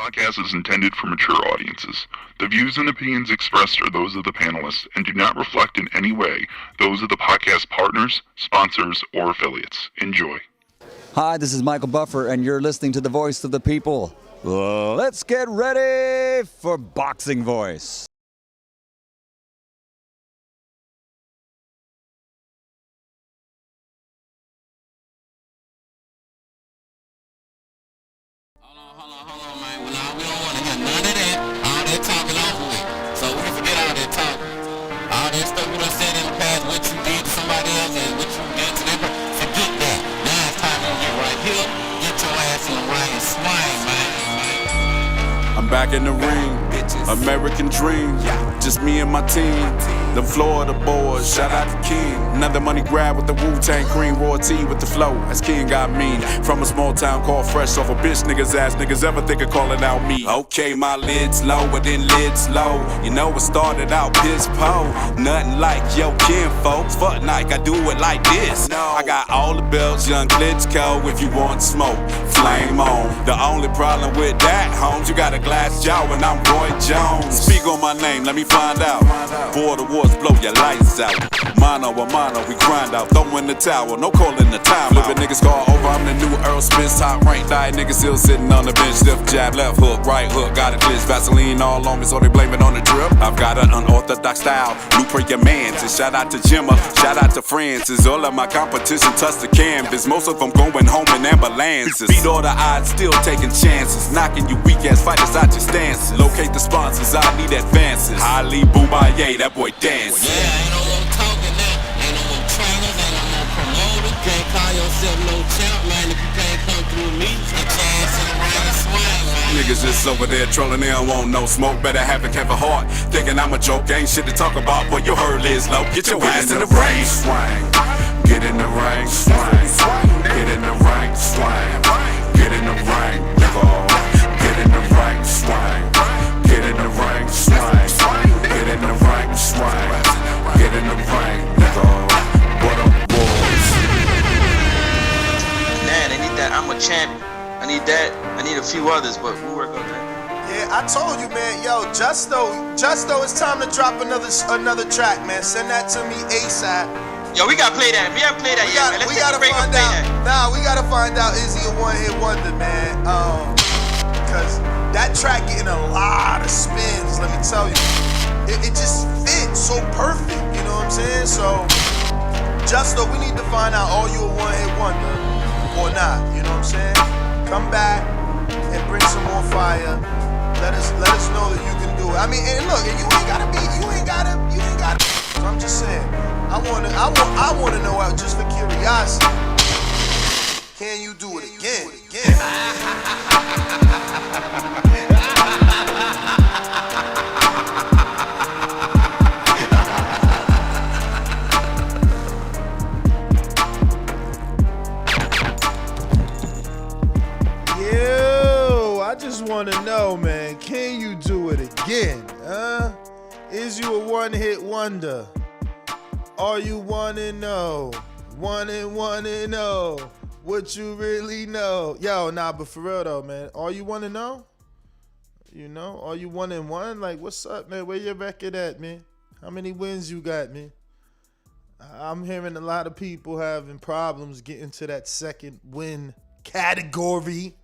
podcast is intended for mature audiences. The views and opinions expressed are those of the panelists and do not reflect in any way those of the podcast partners, sponsors, or affiliates. Enjoy. Hi, this is Michael Buffer, and you're listening to the Voice of the People. Let's get ready for Boxing Voice. Hold on, man. Well, nah, we don't want to hear none of that. All that talking over with. So we can forget all that talking. All that stuff we done said in the past, what you did to somebody else and what you did to them, forget that. Now it's time to get right here, get your ass in the ring and swing, man. I'm back in the ring, American dream, just me and my team. The Florida boys, shout out to King. Another money grab with the Wu-Tang cream, royalty with the flow, as King got mean. From a small town called Fresh off a bitch niggas ass niggas ever think of calling out me. Okay, my lid's low, but then lid's low. You know it started out piss po. Nothing like yo kin folks. Fuck Nike, I do it like this. I got all the belts, young Klitschko. If you want smoke, flame on. The only problem with that, homes, you got a glass jaw and I'm Roy Jones. Speak on my name, let me find out. Border wars blow your lights out. Mono a mono, we grind out. Throw in the towel, no calling the time. Flipping niggas call over, I'm the new Earl Smith. Top rank diet niggas still sitting on the bench. Stiff jab, left hook, right hook. Got a glitch, Vaseline all on me, so they blame it on the drip. I've got an unorthodox style, blueprint your mans. And shout out to Jimma, shout out to Francis. All of my competition touch the canvas. Most of them going home in ambulances. Beat all the odds, still taking chances. Knocking you weak ass fighters out your stances. Locate the sponsors, I need advances. Holly Boobaye, that boy dance. Yeah, ain't no more talking now. Ain't no more trainers, ain't no more promoters. Can't call yourself no champ, man, if you can't come through me. Get your ass in the ring and swing, man. Niggas just over there trolling, they don't want no smoke. Better have a heart. Thinking I'm a joke, ain't shit to talk about. But your hurl is low. Get your ass in the ring, swing. Get in the ring, swing. Get in the ring, swing. Get in the ring, nigga. Get in the ring, swing. Get in the ring, swing. Get in the ring, swing. Get in the ring, nigga. What up, boys? Man, I need that. I'm a champion. I need that. I need a few others, but we'll work on that. Yeah, I told you, man. Yo, Justo, it's time to drop another track, man. Send that to me ASAP. Yo, we gotta play that. We haven't played that yet, man. Let's we gotta take a break and find play out. that. Nah, we gotta find out, is he a one-hit wonder, man? Cause that track getting a lot of spins, let me tell you. It just fits so perfect, you know what I'm saying? So, Justo, we need to find out, are you a one-hit wonder or not? You know what I'm saying? Come back and bring some more fire. Let us know that you can do it. I mean, and look, you ain't gotta. I'm just saying. I wanna know, just for curiosity. Can you do it again? Yo, I just wanna know, man, can you do it again? Is you a one-hit wonder? Are you wanna know? Wanna know what you really know? Yo, nah, but for real though, man, all you wanna know? You know, are you 1-1? Like, what's up, man? Where your record at, man? How many wins you got, man? I'm hearing a lot of people having problems getting to that second win category.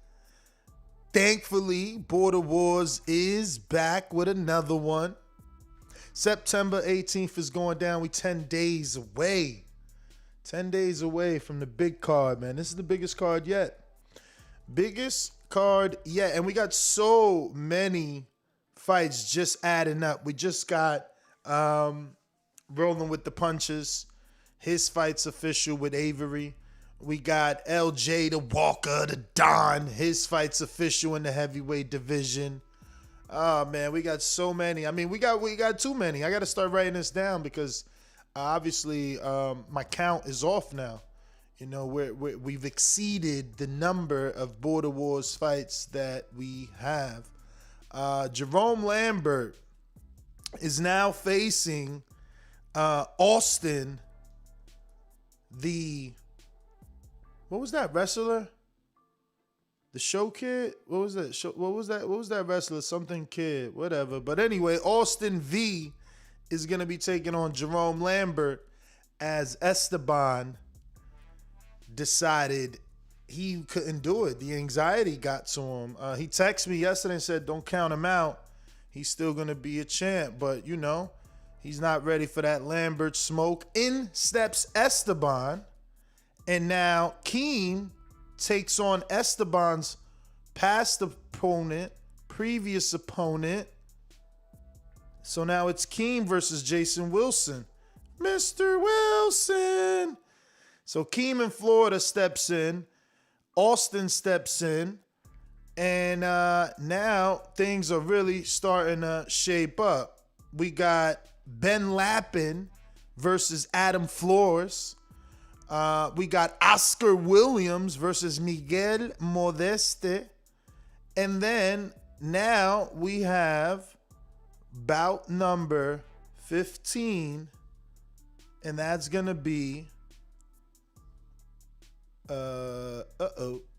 Thankfully, Border Wars is back with another one. September 18th is going down. We 10 days away. 10 days away from the big card, man. This is the biggest card yet. Biggest card yet. And we got so many fights just adding up. We just got Rolling with the Punches. His fight's official with Avery. We got LJ the Walker, the Don. His fight's official in the heavyweight division. Oh man, we got so many. I mean, we got too many. I got to start writing this down because obviously my count is off now. You know, we've exceeded the number of Border Wars fights that we have. Jerome Lambert is now facing Austin, what was that wrestler? the show kid. What was that? What was that? What was that wrestler? Something kid, whatever. But anyway, Austin V is gonna be taking on Jerome Lambert as Esteban decided he couldn't do it. The anxiety got to him. He texted me yesterday and said, "Don't count him out. He's still gonna be a champ, but you know, he's not ready for that Lambert smoke." In steps Esteban, and now Keem takes on Esteban's previous opponent. So now it's Keem versus Jason Wilson. Mr. Wilson. So Keem in Florida steps in. Austin steps in. And now things are really starting to shape up. We got Ben Lappin versus Adam Flores. We got Oscar Williams versus Miguel Modeste. And then now we have bout number 15. And that's going to be, it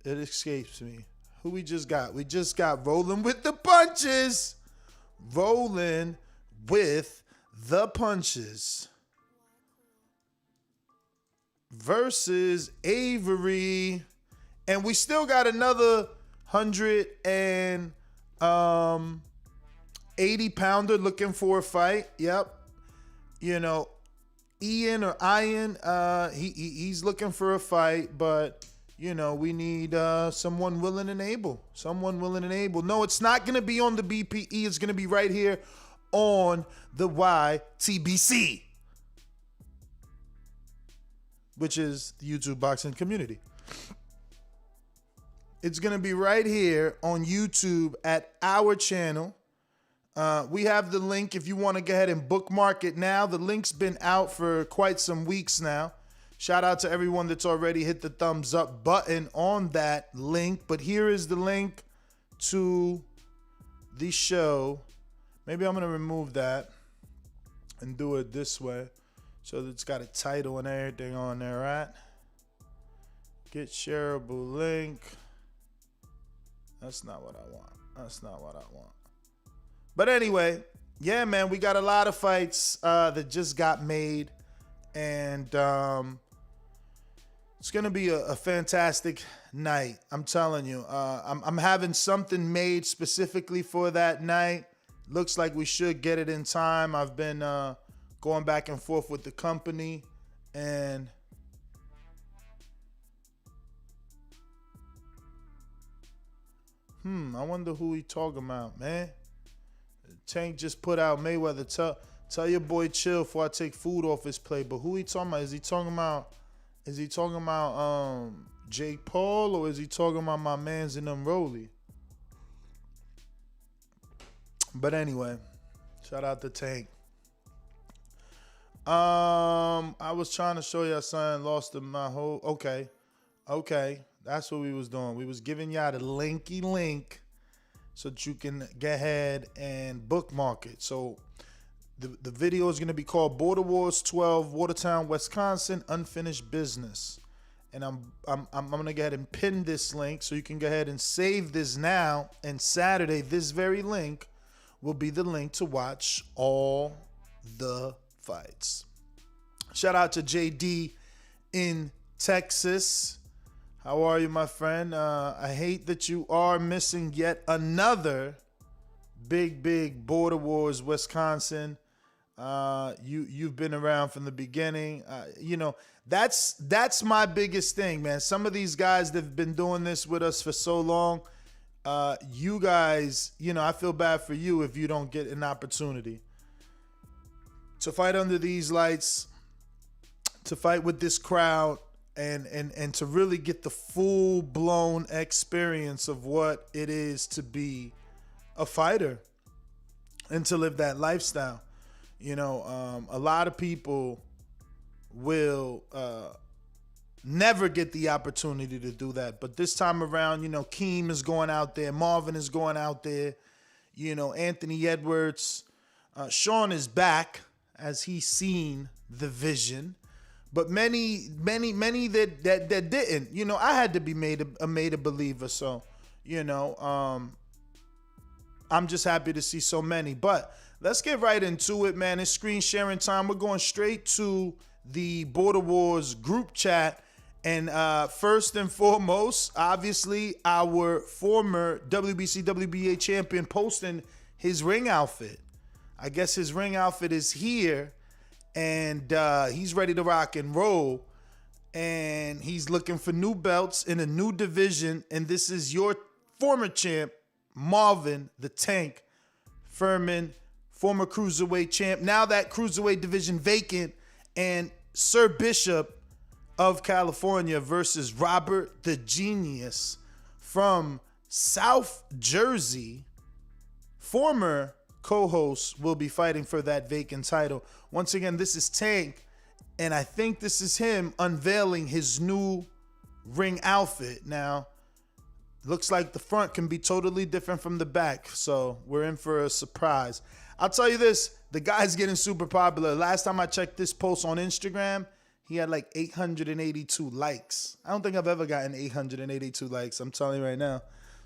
escapes me. Who we just got? We just got Rolling with the Punches. Rolling with the Punches versus Avery. And we still got another 180 pounder looking for a fight. Yep. You know, Ian or Ian, he's looking for a fight, but you know, we need someone willing and able. Someone willing and able. No, it's not going to be on the BPE. It's going to be right here on the YTBC, which is the YouTube boxing community. It's going to be right here on YouTube at our channel. We have the link if you want to go ahead and bookmark it now. The link's been out for quite some weeks now. Shout out to everyone that's already hit the thumbs up button on that link. But here is the link to the show. Maybe I'm going to remove that and do it this way so that it's got a title and everything on there, right? Get shareable link. That's not what I want. That's not what I want. But anyway, yeah, man, we got a lot of fights that just got made. And it's going to be a fantastic night. I'm telling you. I'm having something made specifically for that night. Looks like we should get it in time. I've been going back and forth with the company. And I wonder who he talking about, man. Tank just put out Mayweather. Tell your boy chill before I take food off his plate. But who he talking about? Is he talking about Jake Paul, or is he talking about my mans in them Rolly? But anyway, shout out to Tank. I was trying to show y'all something. Lost my whole. Okay, that's what we was doing. We was giving y'all the linky link so that you can get ahead and bookmark it. So the video is going to be called Border Wars 12, Watertown, Wisconsin, Unfinished Business. And I'm going to go ahead and pin this link so you can go ahead and save this now. And Saturday, this very link will be the link to watch all the fights. Shout out to JD in Texas. How are you, my friend? I hate that you are missing yet another big Border Wars Wisconsin. You've been around from the beginning. You know, that's my biggest thing, man. Some of these guys that have been doing this with us for so long, you guys, you know, I feel bad for you if you don't get an opportunity to fight under these lights, to fight with this crowd, and to really get the full-blown experience of what it is to be a fighter and to live that lifestyle. You know, a lot of people will never get the opportunity to do that. But this time around, you know, Keem is going out there. Marvin is going out there. You know, Anthony Edwards. Sean is back as he's seen the vision. But many that didn't. You know, I had to be made a believer. So, I'm just happy to see so many. But let's get right into it, man. It's screen sharing time. We're going straight to the Border Wars group chat. And first and foremost, obviously, our former WBC, WBA champion posting his ring outfit. I guess his ring outfit is here, and he's ready to rock and roll. And he's looking for new belts in a new division. And this is your former champ, Marvin the Tank Furman, former cruiserweight champ. Now that cruiserweight division vacant, and Sir Bishop of California versus Robert the Genius from South Jersey. Former co-hosts will be fighting for that vacant title. Once again, this is Tank, and I think this is him unveiling his new ring outfit. Now, looks like the front can be totally different from the back, so we're in for a surprise. I'll tell you this, the guy's getting super popular. Last time I checked this post on Instagram, he had like 882 likes. I don't think I've ever gotten 882 likes, I'm telling you right now.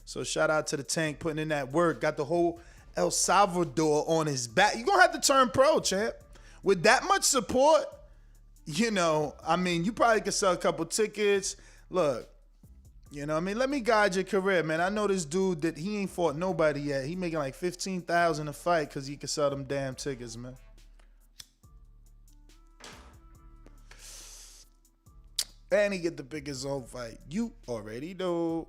So shout out to the Tank putting in that work. Got the whole El Salvador on his back. You're going to have to turn pro, champ. With that much support, you probably could sell a couple tickets. Look, let me guide your career, man. I know this dude that he ain't fought nobody yet. He making like $15,000 a fight because he can sell them damn tickets, man. And he get the biggest zone fight. You already know.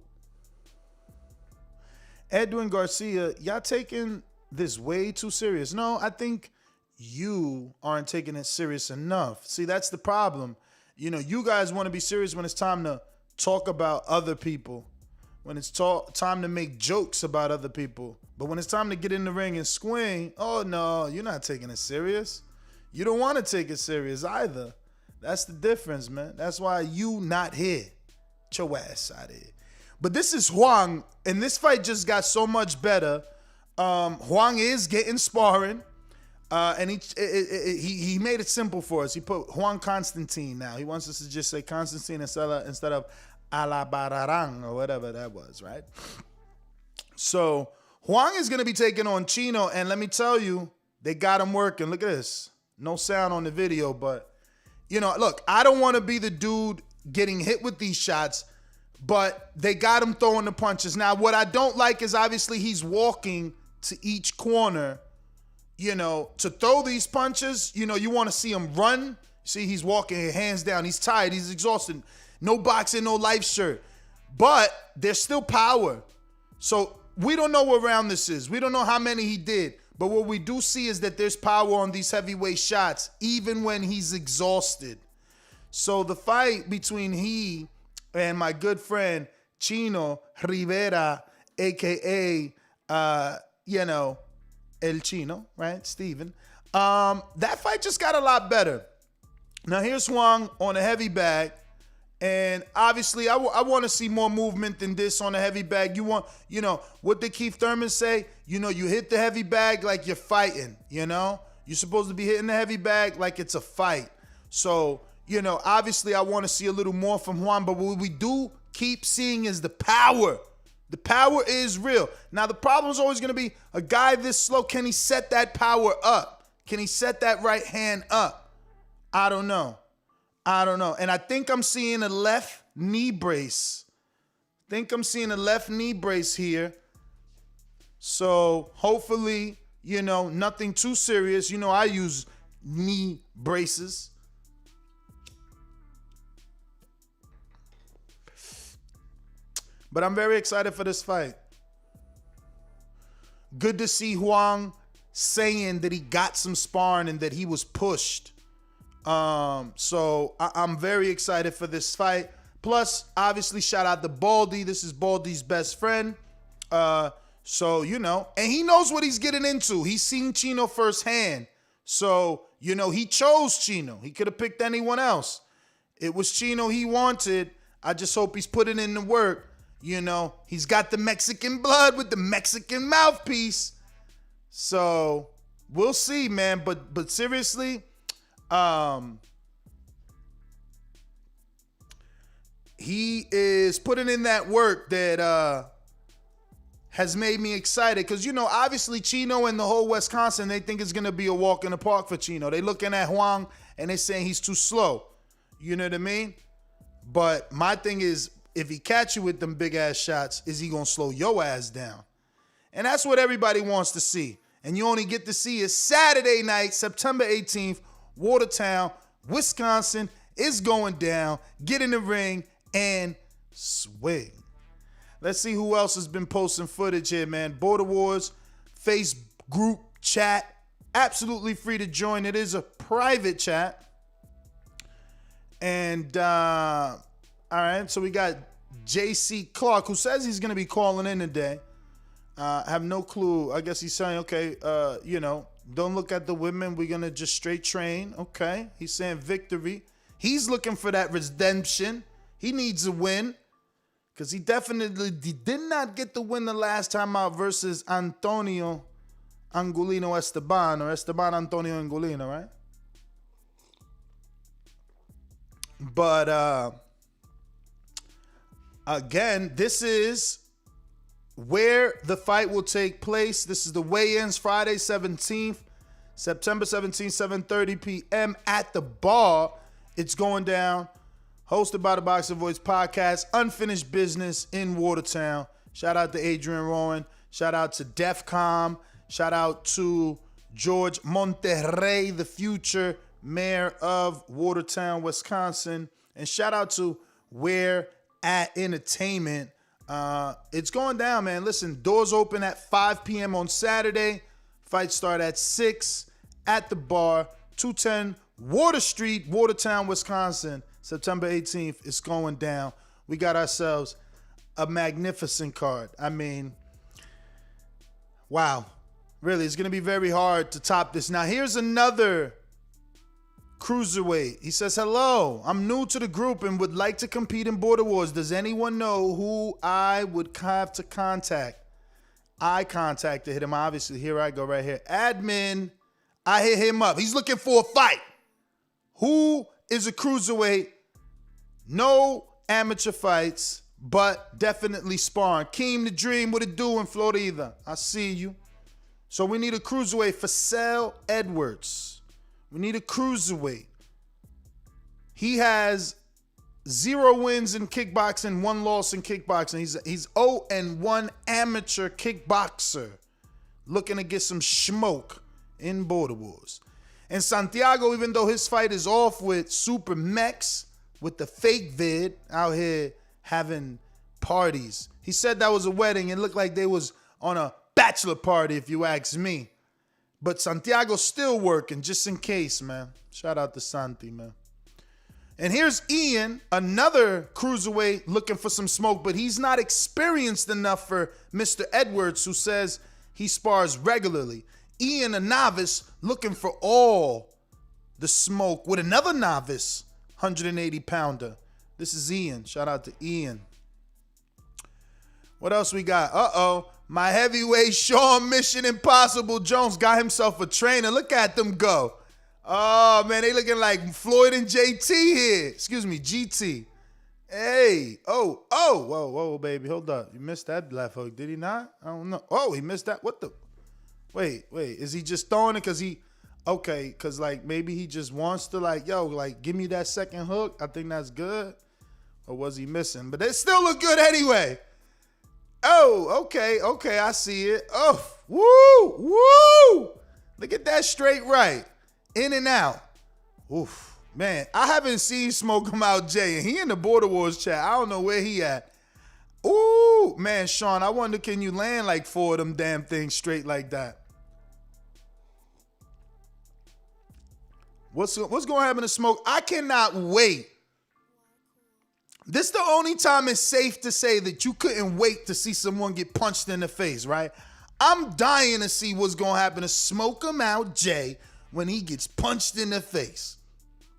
Edwin Garcia, y'all taking this way too serious. No, I think you aren't taking it serious enough. See, that's the problem. You guys want to be serious when it's time to talk about other people, when it's time to make jokes about other people. But when it's time to get in the ring and swing, oh no, you're not taking it serious. You don't want to take it serious either. That's the difference, man. That's why you not here. Get your ass out of here. But this is Huang, and this fight just got so much better. Huang is getting sparring, and he made it simple for us. He put Juan Constantine now. He wants us to just say Constantine instead of Alabararang or whatever that was, right? So Huang is going to be taking on Chino, and let me tell you, they got him working. Look at this. No sound on the video, but look, I don't want to be the dude getting hit with these shots, but they got him throwing the punches. Now, what I don't like is obviously he's walking to each corner, to throw these punches. You want to see him run. See, he's walking, hands down. He's tired. He's exhausted. No boxing, no life shirt. But there's still power. So we don't know what round this is. We don't know how many he did. But what we do see is that there's power on these heavyweight shots, even when he's exhausted. So the fight between he and my good friend Chino Rivera, a.k.a., El Chino, right? Steven. That fight just got a lot better. Now here's Huang on a heavy bag. And obviously, I want to see more movement than this on a heavy bag. You want, what did Keith Thurman say? You hit the heavy bag like you're fighting, You're supposed to be hitting the heavy bag like it's a fight. So, obviously, I want to see a little more from Juan. But what we do keep seeing is the power. The power is real. Now, the problem is always going to be a guy this slow. Can he set that power up? Can he set that right hand up? I don't know. And I think I'm seeing a left knee brace. Here. So hopefully, nothing too serious. I use knee braces. But I'm very excited for this fight. Good to see Huang saying that he got some sparring and that he was pushed. So I'm very excited for this fight. Plus, obviously, shout out to Baldy. This is Baldy's best friend. So, and he knows what he's getting into. He's seen Chino firsthand. So, he chose Chino. He could have picked anyone else. It was Chino he wanted. I just hope he's putting in the work. He's got the Mexican blood with the Mexican mouthpiece. So, we'll see, man. But seriously, he is putting in that work that has made me excited because, obviously Chino and the whole Wisconsin, they think it's going to be a walk in the park for Chino. They looking at Huang and they saying he's too slow. You know what I mean? But my thing is, if he catch you with them big-ass shots, is he going to slow your ass down? And that's what everybody wants to see. And you only get to see it Saturday night, September 18th, Watertown, Wisconsin is going down. Get in the ring and swing. Let's see who else has been posting footage here, man. Border Wars, face group chat. Absolutely free to join. It is a private chat. And, all right, so we got JC Clark, who says he's going to be calling in today. Have no clue. I guess he's saying, okay, don't look at the women. We're going to just straight train. Okay. He's saying victory. He's looking for that redemption. He needs a win. Because he definitely did not get the win the last time out versus Antonio Angulino Esteban, or Esteban Antonio Angulino, right? But again, this is where the fight will take place. This is the weigh-ins, Friday 17th, September 17th, 7:30 p.m. at the bar. It's going down. Hosted by the Boxing Voice podcast, Unfinished Business in Watertown. Shout out to Adrian Rowan. Shout out to DEFCON. Shout out to George Monterrey, the future mayor of Watertown, Wisconsin. And shout out to Where At Entertainment. It's going down, man. Listen, doors open at 5 p.m. on Saturday. Fights start at 6 at the bar, 210 Water Street, Watertown, Wisconsin. September 18th, it's going down. We got ourselves a magnificent card. I mean, wow. Really, it's going to be very hard to top this. Now, here's another cruiserweight. He says, hello, I'm new to the group and would like to compete in Border Wars. Does anyone know who I would have to contact? I contacted him, obviously. Here I go right here. Admin, I hit him up. He's looking for a fight. Who is a cruiserweight? No amateur fights, but definitely sparring. Keem the Dream, what it do in Florida? I see you. So we need a cruiserweight for Sal Edwards. We need a cruiserweight. He has 0 wins in kickboxing, 1 loss in kickboxing. He's 0-1 amateur kickboxer looking to get some smoke in Border Wars. And Santiago, even though his fight is off with Super Mex, with the fake vid out here having parties. He said that was a wedding. It looked like they was on a bachelor party, if you ask me. But Santiago's still working, just in case, man. Shout out to Santi, man. And here's Ian, another cruiserweight looking for some smoke, but he's not experienced enough for Mr. Edwards, who says he spars regularly. Ian, a novice, looking for all the smoke with another novice, 180-pounder. This is Ian. Shout out to Ian. What else we got? Uh-oh. My heavyweight Sean Mission Impossible Jones got himself a trainer. Look at them go. Oh, man, they looking like Floyd and JT here. Excuse me, GT. Hey. Oh. Whoa, baby. Hold up. You missed that left hook, did he not? I don't know. Oh, he missed that. What the? Wait. Is he just throwing it because he... Okay, because, like, maybe he just wants to, like, yo, like, give me that second hook. I think that's good. Or was he missing? But they still look good anyway. Oh, okay, I see it. Oh, woo! Look at that straight right. In and out. Oof. Man, I haven't seen Smoke Him Out Jay, and he in the Border Wars chat. I don't know where he at. Ooh, man, Sean, I wonder, can you land like 4 of them damn things straight like that? What's going to happen to Smoke? I cannot wait. This is the only time it's safe to say that you couldn't wait to see someone get punched in the face, right? I'm dying to see what's going to happen to Smoke Him Out Jay when he gets punched in the face.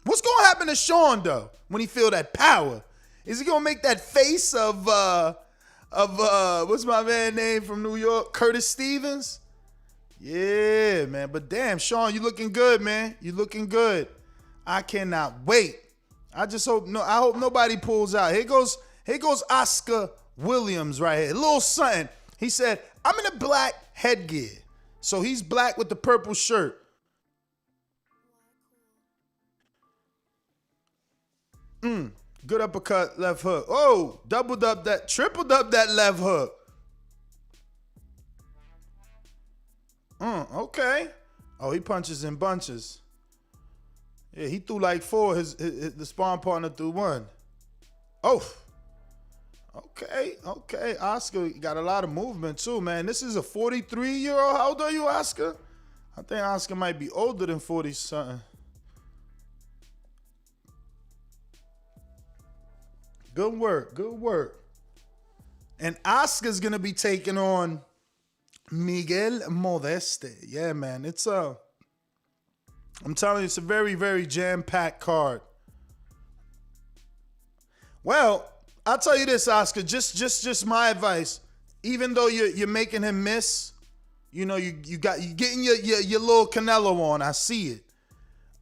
What's going to happen to Sean, though, when he feel that power? Is he going to make that face of what's my man name from New York? Curtis Stevens? Yeah, man. But damn, Sean, you looking good, man. You looking good. I cannot wait. I hope nobody pulls out. Here goes Oscar Williams right here. A little something. He said, I'm in a black headgear. So he's black with the purple shirt. Good uppercut, left hook. Oh, tripled up that left hook. Okay. Oh, he punches in bunches. Yeah, he threw like 4. The sparring partner threw 1. Oh. Okay. Oscar got a lot of movement too, man. This is a 43-year-old. How old are you, Oscar? I think Oscar might be older than 40-something. Good work. And Oscar's going to be taking on Miguel Modeste. Yeah, man. I'm telling you, it's a very, very jam-packed card. Well, I'll tell you this, Oscar. Just my advice. Even though you're making him miss, you getting your little Canelo on. I see it.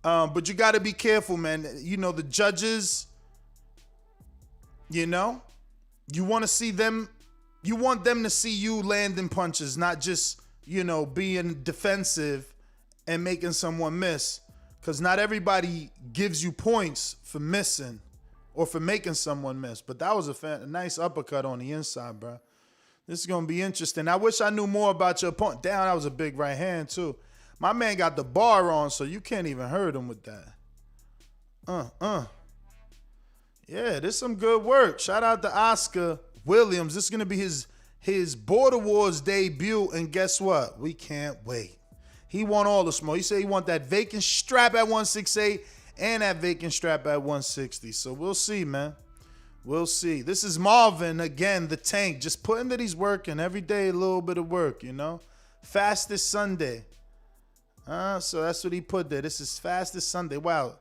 But you got to be careful, man. The judges. You want to see them. You want them to see you landing punches, not just being defensive and making someone miss. Because not everybody gives you points for missing or for making someone miss. But that was a nice uppercut on the inside, bro. This is going to be interesting. I wish I knew more about your opponent. Damn, that was a big right hand, too. My man got the bar on, so you can't even hurt him with that. Yeah, this is some good work. Shout out to Oscar Williams. This is going to be his Border Wars debut, and guess what? We can't wait. He want all the smoke. He said he want that vacant strap at 168 and that vacant strap at 160. So we'll see, man. We'll see. This is Marvin, again, the tank. Just putting that he's working. Every day, a little bit of work, Fastest Sunday. So that's what he put there. This is fastest Sunday. Wow.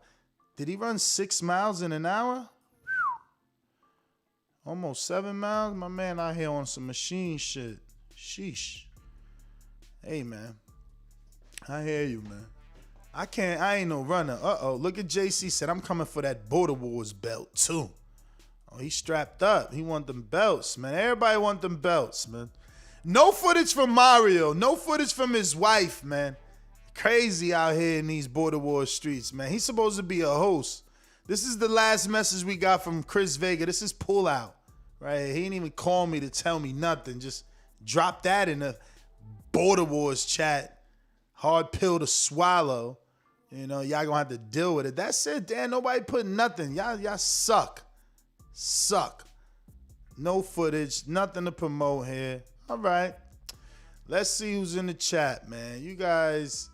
Did he run 6 miles in an hour? Almost 7 miles? My man out here on some machine shit. Sheesh. Hey, man. I hear you, man. I ain't no runner. Look at JC said, I'm coming for that Border Wars belt, too. Oh, he strapped up. He want them belts, man. Everybody want them belts, man. No footage from Mario. No footage from his wife, man. Crazy out here in these Border Wars streets, man. He's supposed to be a host. This is the last message we got from Chris Vega. This is pull out, right? He didn't even call me to tell me nothing. Just drop that in the Border Wars chat. Hard pill to swallow. Y'all gonna have to deal with it. That's it, Dan. Nobody put nothing. Y'all suck. No footage. Nothing to promote here. All right. Let's see who's in the chat, man. You guys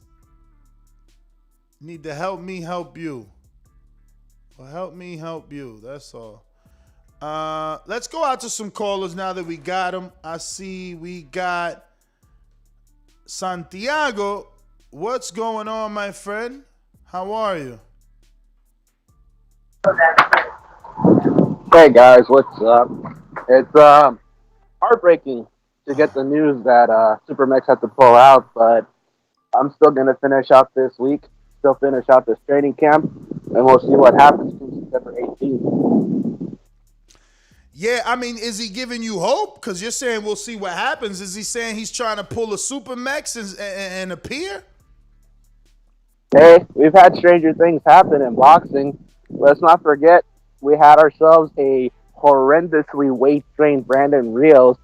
need to help me help you. Well, help me help you. That's all. Let's go out to some callers now that we got them. I see we got Santiago. What's going on, my friend? How are you? Hey guys, what's up? It's heartbreaking to get the news that Supermax had to pull out, but I'm still gonna finish out this week, still finish out this training camp, and we'll see what happens from September 18th. Yeah, I mean, is he giving you hope? Because you're saying we'll see what happens. Is he saying he's trying to pull a Supermax and appear? Hey, we've had stranger things happen in boxing. Let's not forget, we had ourselves a horrendously weight-trained Brandon Rios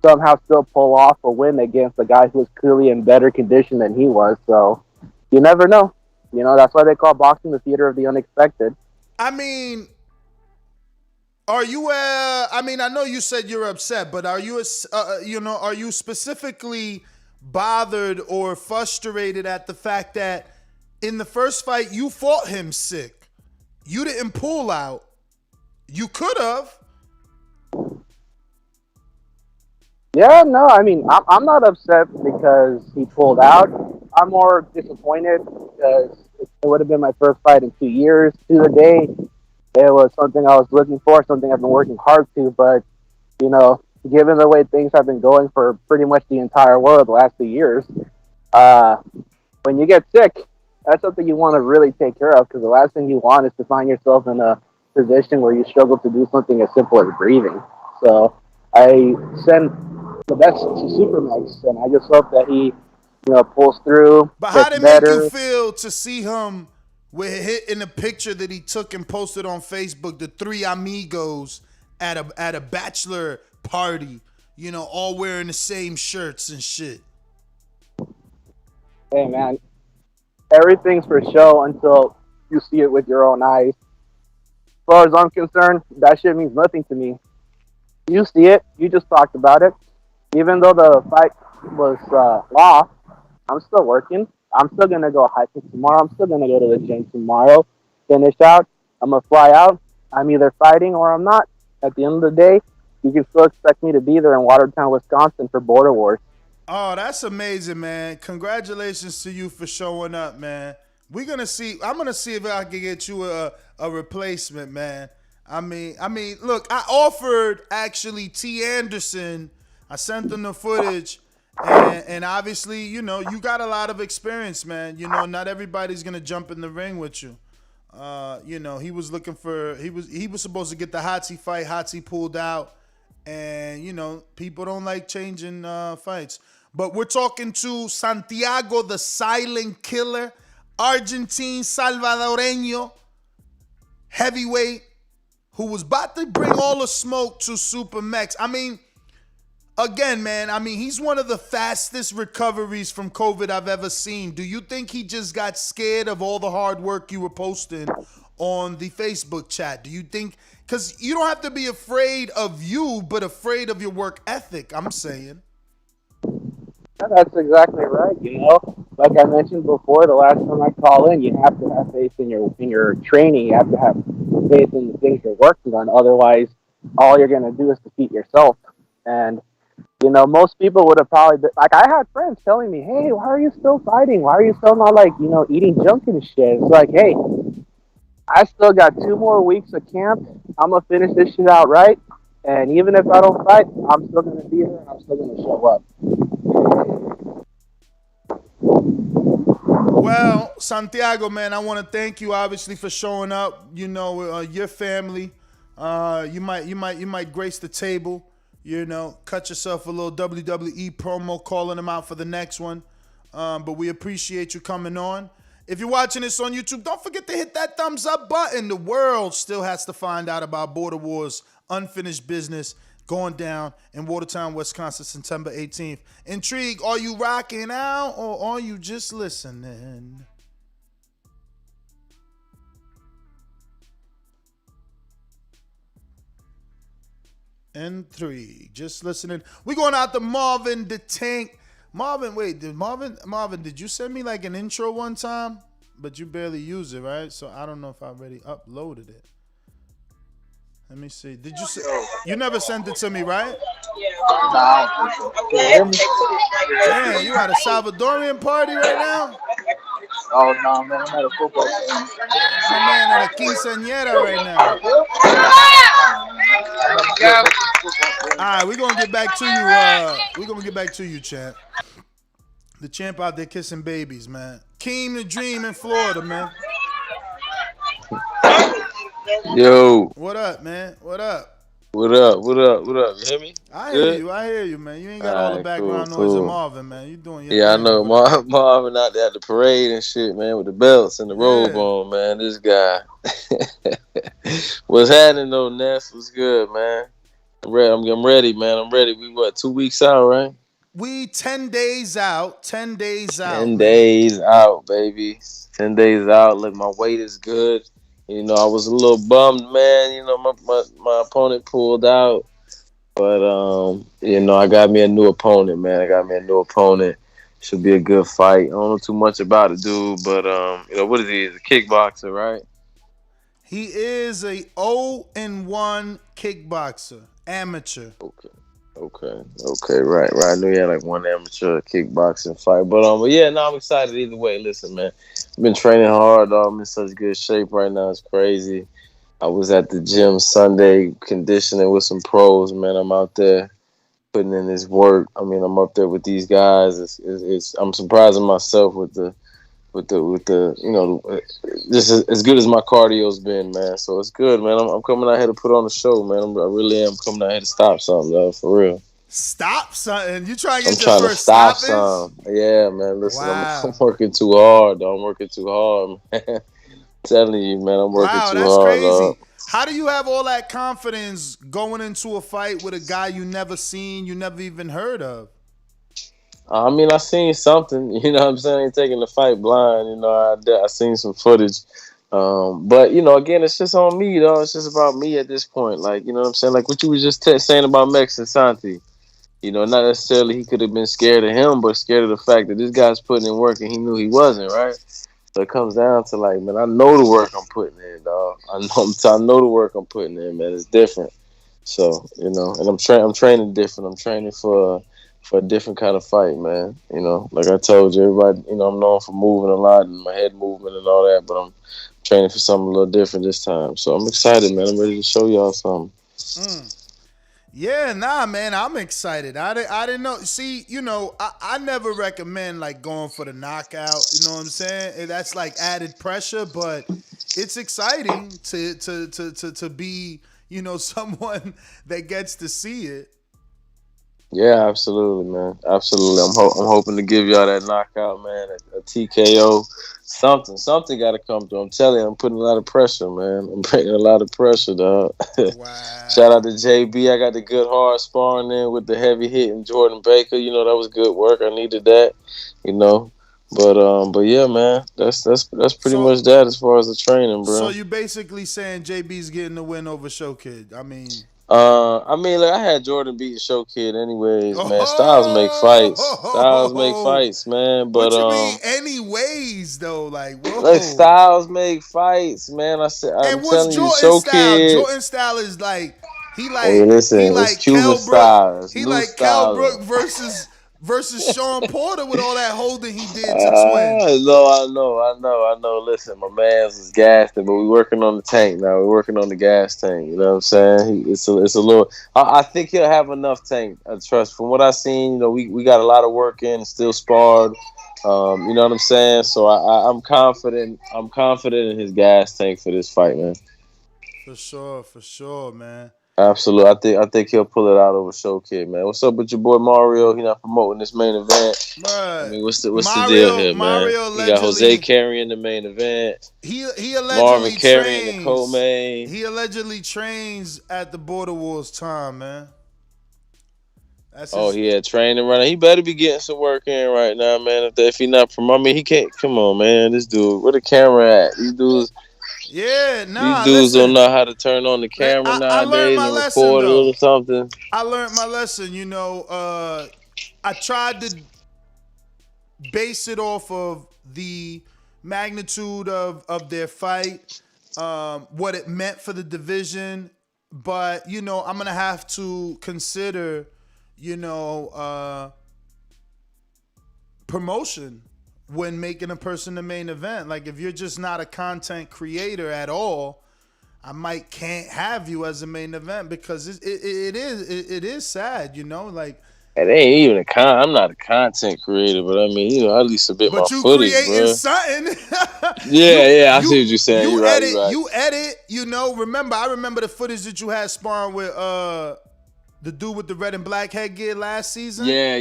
somehow still pull off a win against a guy who was clearly in better condition than he was. So you never know. That's why they call boxing the theater of the unexpected. I mean, are you? I know you said you're upset, but are you? Are you specifically bothered or frustrated at the fact that in the first fight you fought him sick? You didn't pull out. You could have. Yeah, no, I mean, I'm not upset because he pulled out. I'm more disappointed because it would have been my first fight in 2 years to the day. It was something I was looking for, something I've been working hard to, but, given the way things have been going for pretty much the entire world the last 2 years, when you get sick, that's something you want to really take care of because the last thing you want is to find yourself in a position where you struggle to do something as simple as breathing. So I send the best to Supermax, and I just hope that he, pulls through, But how gets did it make you better. feel to see him with hit in the picture that he took and posted on Facebook, the three amigos at a bachelor party, all wearing the same shirts and shit. Hey man, everything's for show until you see it with your own eyes. As far as I'm concerned, that shit means nothing to me. You see it, you just talked about it. Even though the fight was lost, I'm still working. I'm still gonna go hiking tomorrow. I'm still gonna go to the gym tomorrow. Finish out. I'm gonna fly out. I'm either fighting or I'm not. At the end of the day, you can still expect me to be there in Watertown, Wisconsin for Border Wars. Oh, that's amazing, man. Congratulations to you for showing up, man. We're gonna see. I'm gonna see if I can get you a replacement, man. I mean, look, I offered actually T. Anderson. I sent him the footage, and obviously, you got a lot of experience, man. Not everybody's gonna jump in the ring with you. He was looking for he was supposed to get the Hotzi fight. Hotzi pulled out, and people don't like changing fights. But we're talking to Santiago, the Silent Killer, Argentine Salvadoreño heavyweight, who was about to bring all the smoke to Supermax. I mean, again, man, he's one of the fastest recoveries from COVID I've ever seen. Do you think he just got scared of all the hard work you were posting on the Facebook chat? Do you think, because you don't have to be afraid of you, but afraid of your work ethic, I'm saying. Yeah, that's exactly right. Like I mentioned before, the last time I call in, you have to have faith in your training. You have to have faith in the things you're working on. Otherwise, all you're gonna do is defeat yourself. And most people would have probably been like, I had friends telling me, "Hey, why are you still fighting? Why are you still not eating junk and shit?" It's like, hey, I still got 2 more weeks of camp. I'm gonna finish this shit out right. And even if I don't fight, I'm still gonna be there and I'm still gonna show up. Well, Santiago, man, I want to thank you obviously for showing up. Your family, you might grace the table. Cut yourself a little WWE promo, calling them out for the next one. But we appreciate you coming on. If you're watching this on YouTube, don't forget to hit that thumbs up button. The world still has to find out about Border Wars, unfinished business going down in Watertown, Wisconsin, September 18th. Intrigue, are you rocking out or are you just listening? Intrigue, just listening. We're going out to Marvin the Tank. Marvin, wait, Marvin, did you send me like an intro one time? But you barely use it, right? So I don't know if I already uploaded it. Let me see. Did you you never sent it to me, right? Damn, Man, you at a Salvadorian party right now? oh no, man, I'm at a football game. My man at a quinceañera right now. All right, we're gonna get back to you. We're gonna get back to you, champ. The champ out there kissing babies, man. Keem the Dream in Florida, man. Yo, What up, man? What up? what up? What up? What up? You hear me? I Good? hear you, man. You ain't got all the Alright, background cool, noise of cool. Marvin, man. You doing your Yeah, I thing know. over there. Marvin out there at the parade and shit, man, with the belts and the robe Yeah. on, man. This guy. What's happening though, Ness? What's good, man? I'm ready, man. I'm ready. We 2 weeks out, right? We 10 days out. 10 days out. 10 man. days out, baby. 10 days out. Look, my weight is good. I was a little bummed, man. My opponent pulled out. But, I got me a new opponent, man. Should be a good fight. I don't know too much about it, dude. But, what is he? He's a kickboxer, right? He is a 0-1 kickboxer, amateur. Okay, right. I knew he had like one amateur kickboxing fight. But yeah, no, I'm excited either way. Listen, man. I've been training hard, dog. I'm in such good shape right now. It's crazy. I was at the gym Sunday conditioning with some pros, man. I'm out there putting in this work. I'm up there with these guys. I'm surprising myself with the just as good as my cardio's been, man. So it's good, man. I'm coming out here to put on a show, man. I really am coming out here to stop something, though, for real. Stop something. You trying to I'm get your trying to first stop stoppage? some. Yeah, man. Listen, I'm Wow. working too hard, though. I'm working too hard, man. Telling you, man, I'm working Wow, too that's hard, dog. crazy. How do you have all that confidence going into a fight with a guy you never seen, you never even heard of? I mean, I seen something. You know what I'm saying? I ain't taking the fight blind. You know, I seen some footage. But, you know, again, it's just on me, though. It's just about me at this point. Like, you know what I'm saying? Like what you was just saying about Mex and Santi. You know, not necessarily he could have been scared of him, but scared of the fact that this guy's putting in work and he knew he wasn't, right? So it comes down to like, man, I know the work I'm putting in, dog. I know the work I'm putting in, man. It's different. So, you know, and I'm training different. I'm training for a different kind of fight, man. You know, like I told you, everybody, you know, I'm known for moving a lot and my head movement and all that, but I'm training for something a little different this time. So I'm excited, man. I'm ready to show y'all something. Yeah, nah, man, I'm excited. I didn't know. See, you know, I never recommend like going for the knockout. You know what I'm saying? That's like added pressure, but it's exciting to be, you know, someone that gets to see it. Yeah, absolutely, man. Absolutely. I'm hoping to give y'all that knockout, man. A TKO, something got to come through. I'm telling you, I'm putting a lot of pressure, man. I'm putting a lot of pressure, dog. Shout out Wow. to JB. I got the good hard sparring in with the heavy hitting Jordan Baker. You know, that was good work. I needed that. You know, but yeah, man. That's pretty So much that as far as the training, so bro. you basically saying JB's getting the win over Show Kid. I mean, I mean, like I had Jordan beating Show Kid anyways, man. Styles make fights. Styles make oh, fights, man. But what you mean anyways though? Like, like whoa. Styles make fights, man. I'm And what's telling you, Jordan Show style? Kid. Jordan style is like Hey, he listen, it's like Cuban Kell Brook. styles, He new like Kell styles. Brook versus Sean Porter with all that holding he did to Twin. No, I know. Listen, my man's is gassed, but we working on the tank now. We're working on the gas tank. You know what I'm saying? It's a little. I think he'll have enough tank. I trust. From what I seen, you know, we got a lot of work in, still sparred. You know what I'm saying? So I'm confident. I'm confident in his gas tank for this fight, man. For sure, man. Absolutely. I think he'll pull it out over Show Kid, man. What's up with your boy Mario? He not promoting this main event. I But mean, what's the deal here, man? Mario You got Jose allegedly carrying the main event, he Marvin allegedly carrying the trains. co-main. He allegedly trains at the Border Wars time, man. That's Oh, his. he had training running. He better be getting some work in right now, man. If he not promoting, I mean, he can't. Come on, man. This dude, where the camera at? Yeah, These nah, dudes don't listen. know how to turn on the camera I learned nowadays my and lesson record it though. or something. I learned my lesson. You know, I tried to base it off of the magnitude of their fight, what it meant for the division. But, you know, I'm going to have to consider, you know, promotion when making a person the main event. Like, if you're just not a content creator at all, I might can't have you as a main event because it is sad, you know, like. It ain't even I'm not a content creator, but I mean, you know, at least submit my But you footage, creating bro. something. Yeah, I see what you're saying. You're right, you're right. You edit, you know. I remember the footage that you had sparring with the dude with the red and black headgear last season. Yeah.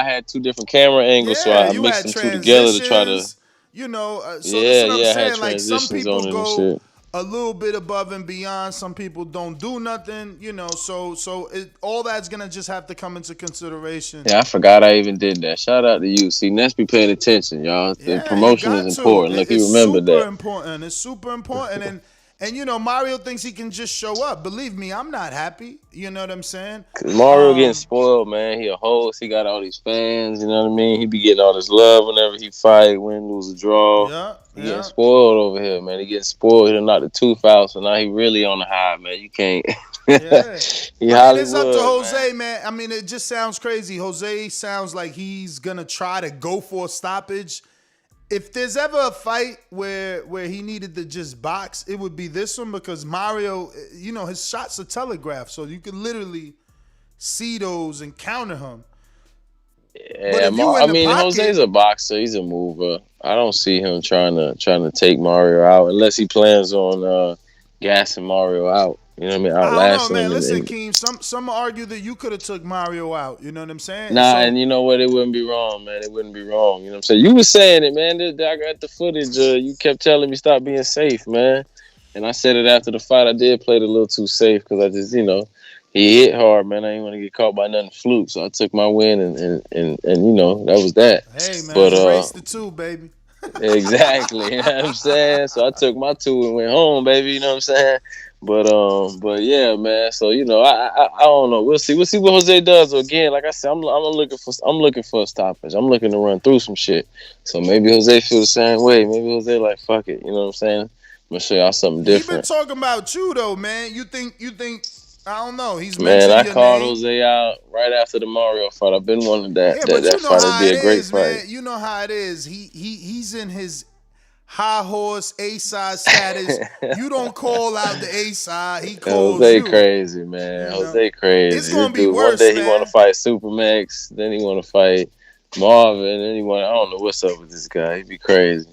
I had two different camera angles, so Yeah, I you mixed had them two together to try to. transitions. You know, so this is what I'm Yeah, I had saying. Like some transitions people on it and go shit. a little bit above and beyond. Some people don't do nothing. You know, so all that's gonna just have to come into consideration. Yeah, I forgot I even did that. Shout out to you. See, Ness be paying attention, y'all. The Yeah, you promotion is got to. important. Look, he It's remembered super that. important. It's super important. And you know, Mario thinks he can just show up. Believe me, I'm not happy. You know what I'm saying? Cause Mario getting spoiled, man. He a host. He got all these fans. You know what I mean? He be getting all this love whenever he fight, win, lose, or draw. He getting spoiled over here, man. He getting spoiled. He done knocked the tooth out, so now he really on the high, man. You can't. Yeah. He I mean, it's up to Hollywood, Jose, man. I mean, it just sounds crazy. Jose sounds like he's gonna try to go for a stoppage. If there's ever a fight where he needed to just box, it would be this one because Mario, you know, his shots are telegraphed, so you can literally see those and counter him. Yeah, Jose's a boxer. He's a mover. I don't see him trying to take Mario out unless he plans on gassing Mario out. You know what I mean? I don't know, Outlast man. him. Listen, Keem, some argue that you could have took Mario out. You know what I'm saying? Nah, and you know what? It wouldn't be wrong, man. It wouldn't be wrong. You know what I'm saying? You was saying it, man. I got the footage. You kept telling me stop being safe, man. And I said it after the fight. I did play it a little too safe because I just, he hit hard, man. I didn't want to get caught by nothing fluke. So I took my win and that was that. Hey, man, but, race the 2, baby. Exactly. You know what I'm saying? So I took my 2 and went home, baby. You know what I'm saying? But yeah, man. So I don't know. We'll see what Jose does. So again, like I said, I'm looking for a stoppage. I'm looking to run through some shit. So maybe Jose feel the same way. Maybe Jose like fuck it. You know what I'm saying? I'm gonna show y'all something different. He been talking about you though, man. You think? I don't know. He's man. I called name. Jose out right after the Mario fight. I've been wanting that. Yeah, but that fight would be a great fight. Man. You know how it is. He's in his high horse A-side status. You don't call out the A-side. He calls Jose you. Crazy, man. Jose crazy. It's gonna be worse, one day man. he want to fight Supermax, then he want to fight Marvin, then I don't know what's up with this guy. He be crazy.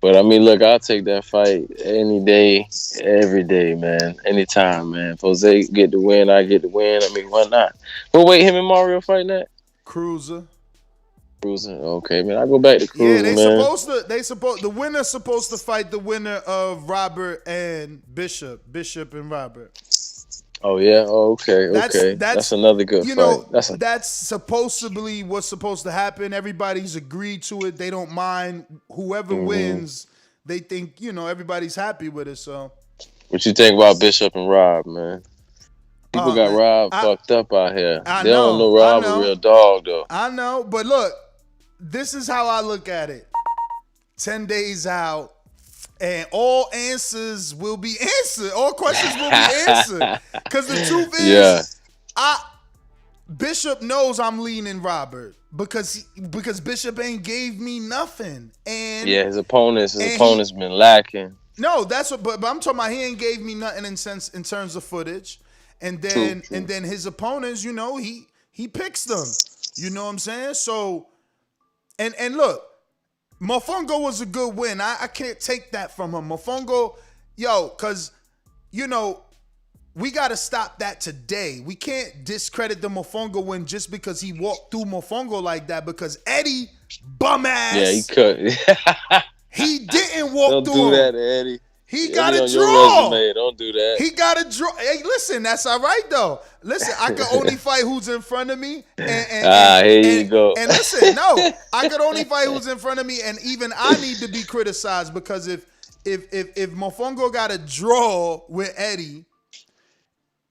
But I mean, look, I'll take that fight any day, every day, man. Anytime, man. If Jose get the win, I get the win. I mean, why not? But wait, him and Mario fighting that? Cruiser. Okay, man. I go back to Cruiser, man. The winner's supposed to fight the winner of Robert and Bishop and Robert. Oh yeah. Oh, okay. That's another good fight. That's supposedly what's supposed to happen. Everybody's agreed to it. They don't mind whoever wins. They think everybody's happy with it. So, what you think about Bishop and Rob, man? People got Rob fucked up out here. They don't know Rob a real dog though. I know, but look, this is how I look at it. 10 days out. And all answers will be answered. All questions will be answered. Because the truth is, Bishop knows I'm leaning Robert because Bishop ain't gave me nothing. And his opponent's been lacking. No, that's what. But I'm talking about he ain't gave me nothing in terms of footage. And then True. And then his opponents, he picks them. You know what I'm saying? So, and look. Mofongo was a good win. I can't take that from him. Mofongo, because, we got to stop that today. We can't discredit the Mofongo win just because he walked through Mofongo like that because Eddie, bum ass. Yeah, he could. He didn't walk through him. Don't do that, Eddie. He got a a draw. Don't do that. He got a draw. Hey, listen, that's all right though. Listen, I can only fight who's in front of me. Here you go. And listen, no, I could only fight who's in front of me, and even I need to be criticized because if Mofongo got a draw with Eddie,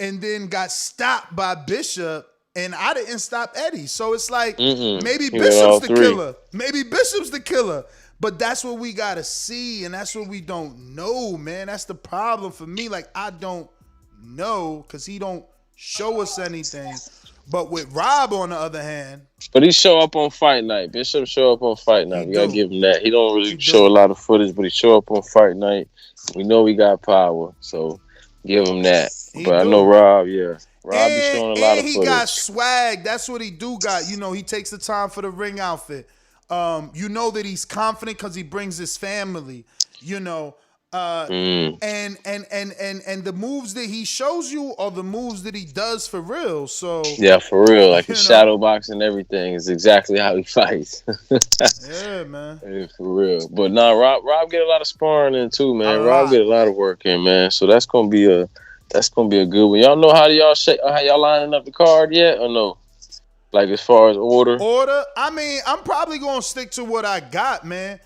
and then got stopped by Bishop, and I didn't stop Eddie, so it's like maybe Bishop's the killer. Maybe Bishop's the killer. But that's what we got to see, and that's what we don't know, man. That's the problem for me. Like, I don't know because he don't show us anything. But with Rob, on the other hand... But he show up on fight night. Bishop show up on fight night. We got to give him that. He don't really show a lot of footage, but he show up on fight night. We know he got power, so give him that. I know Rob, Rob be showing a lot of footage. And he got swag. That's what he do got. He takes the time for the ring outfit. That he's confident because he brings his family, and the moves that he shows you are the moves that he does for real. So yeah, for real, like his shadow box and everything is exactly how he fights. Yeah, man. Yeah, for real. But Rob get a lot of sparring in too, man. Rob get a lot of work in, man. So that's gonna be a good one. Y'all know how y'all lining up the card yet or no? Like as far as order? I mean, I'm probably gonna stick to what I got, man.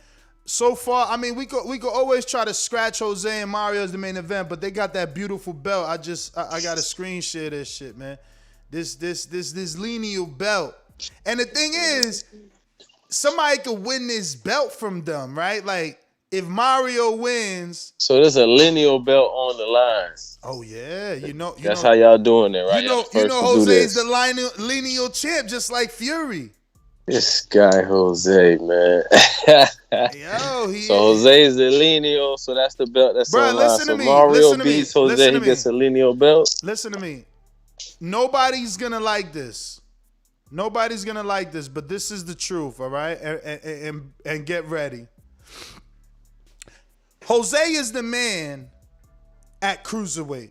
So far, I mean, we could always try to scratch Jose and Mario as the main event, but they got that beautiful belt. I got to screen share this shit, man. This lineal belt. And the thing is, somebody could win this belt from them, right? Like if Mario wins, so there's a lineal belt on the line. Oh yeah, that's how y'all doing it, right? Jose's the lineal champ, just like Fury. This guy Jose, man. So Jose is the lineal, so that's the belt that's on line. So Mario beats Jose, he gets a lineal belt. Listen to me. Nobody's gonna like this. But this is the truth, all right? And get ready. Jose is the man at cruiserweight.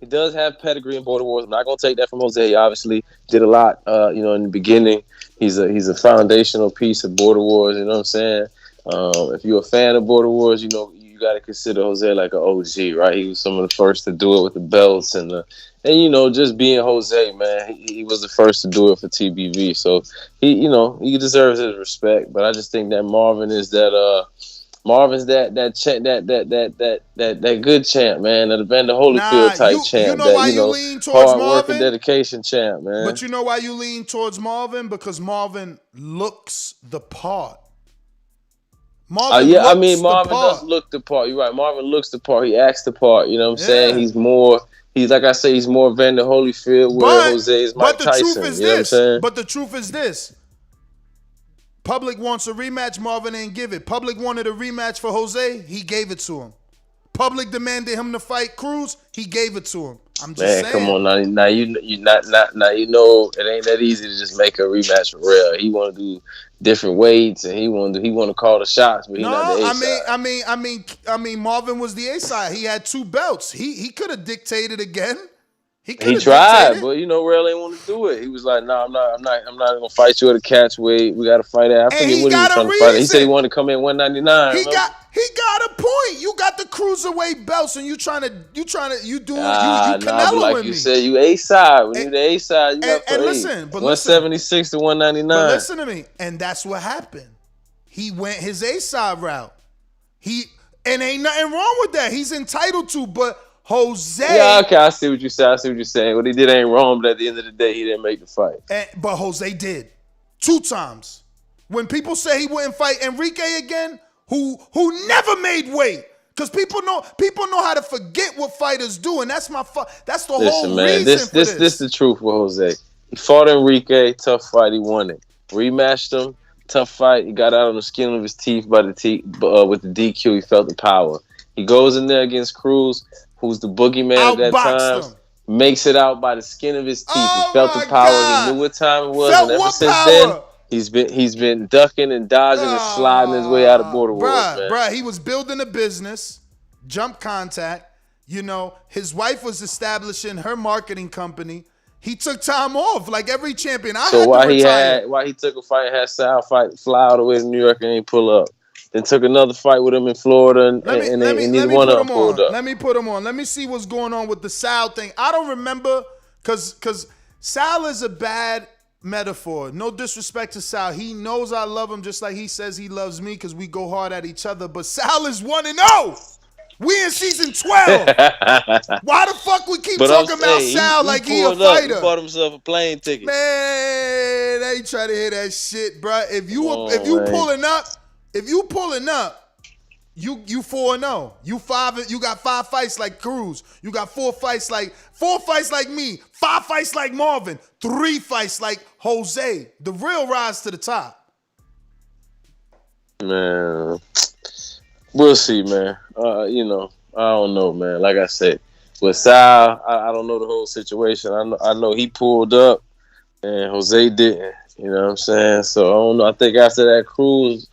he does have pedigree in Border Wars. I'm not gonna take that from Jose. He obviously did a lot, in the beginning. He's a foundational piece of Border Wars. You know what I'm saying? If you're a fan of Border Wars, you got to consider Jose like an OG, right? He was some of the first to do it with the belts and just being Jose, man. He was the first to do it for TBV, so he deserves his respect. But I just think that Marvin's that good champ, man. That Evander Holyfield type you champ. know why you lean towards hard work and Marvin? dedication champ, man. But you know why you lean towards Marvin? Because Marvin looks the part. Marvin does look the part. You're right. Marvin looks the part. He acts the part. You know what I'm saying? He's more like I say, he's more Evander Holyfield, where Jose is Mike Tyson. Truth is you know what I'm saying? But the truth is this. Public wants a rematch, Marvin ain't give it. Public wanted a rematch for Jose, he gave it to him. Public demanded him to fight Cruz, he gave it to him. I'm just saying. Come on now you know it ain't that easy to just make a rematch for real. He want to do different weights and he want to call the shots, but he's not the A side. I mean Marvin was the A side. He had 2 belts. He could have dictated again. He tried, but Real ain't want to do it. He was like, "No, I'm not gonna fight you at a catch weight. We got to fight it." I forget what he was trying to fight. He said he wanted to come in 199. He got a point. You got the cruiserweight belts, and you Canelo like you said, you A side. When you the A side, you got and listen, 176 to 199. But listen to me, and that's what happened. He went his A side route. And ain't nothing wrong with that. He's entitled to, but Jose. Yeah, okay, I see what you saying. What he did ain't wrong, but at the end of the day, he didn't make the fight. But Jose did 2 times. When people say he wouldn't fight Enrique again, who never made weight, because people know how to forget what fighters do, and that's that's the whole reason for this. This is the truth with Jose. He fought Enrique, tough fight, he won it. Rematched him, tough fight. He got out on the skin of his teeth with the DQ. He felt the power. He goes in there against Cruz, who's the boogeyman at that time. Makes it out by the skin of his teeth. He felt the power. God. He knew what time it was. And ever since then, he's been ducking and dodging and sliding his way out of Border Wars, man. Bruh, he was building a business, Jump Contact. His wife was establishing her marketing company. He took time off like every champion. Why he took a fight, had Sal fight, fly all the way to New York and ain't pull up. Then took another fight with him in Florida, and neither one of them pulled up. Let me put him on. Let me see what's going on with the Sal thing. I don't remember, because Sal is a bad metaphor. No disrespect to Sal. He knows I love him just like he says he loves me, because we go hard at each other. But Sal is 1-0. We in season 12. Why the fuck we keep talking about Sal like he a fighter? He bought himself a plane ticket. Man, I ain't trying to hear that shit, bro. If you pulling up, you 4-0. You got 5 fights like Cruz. You got 4 fights like me. 5 fights like Marvin. 3 fights like Jose. The real rise to the top. Man, we'll see, man. I don't know, man. Like I said, with Sal, I don't know the whole situation. I know he pulled up and Jose didn't. You know what I'm saying? So I don't know. I think after that Cruz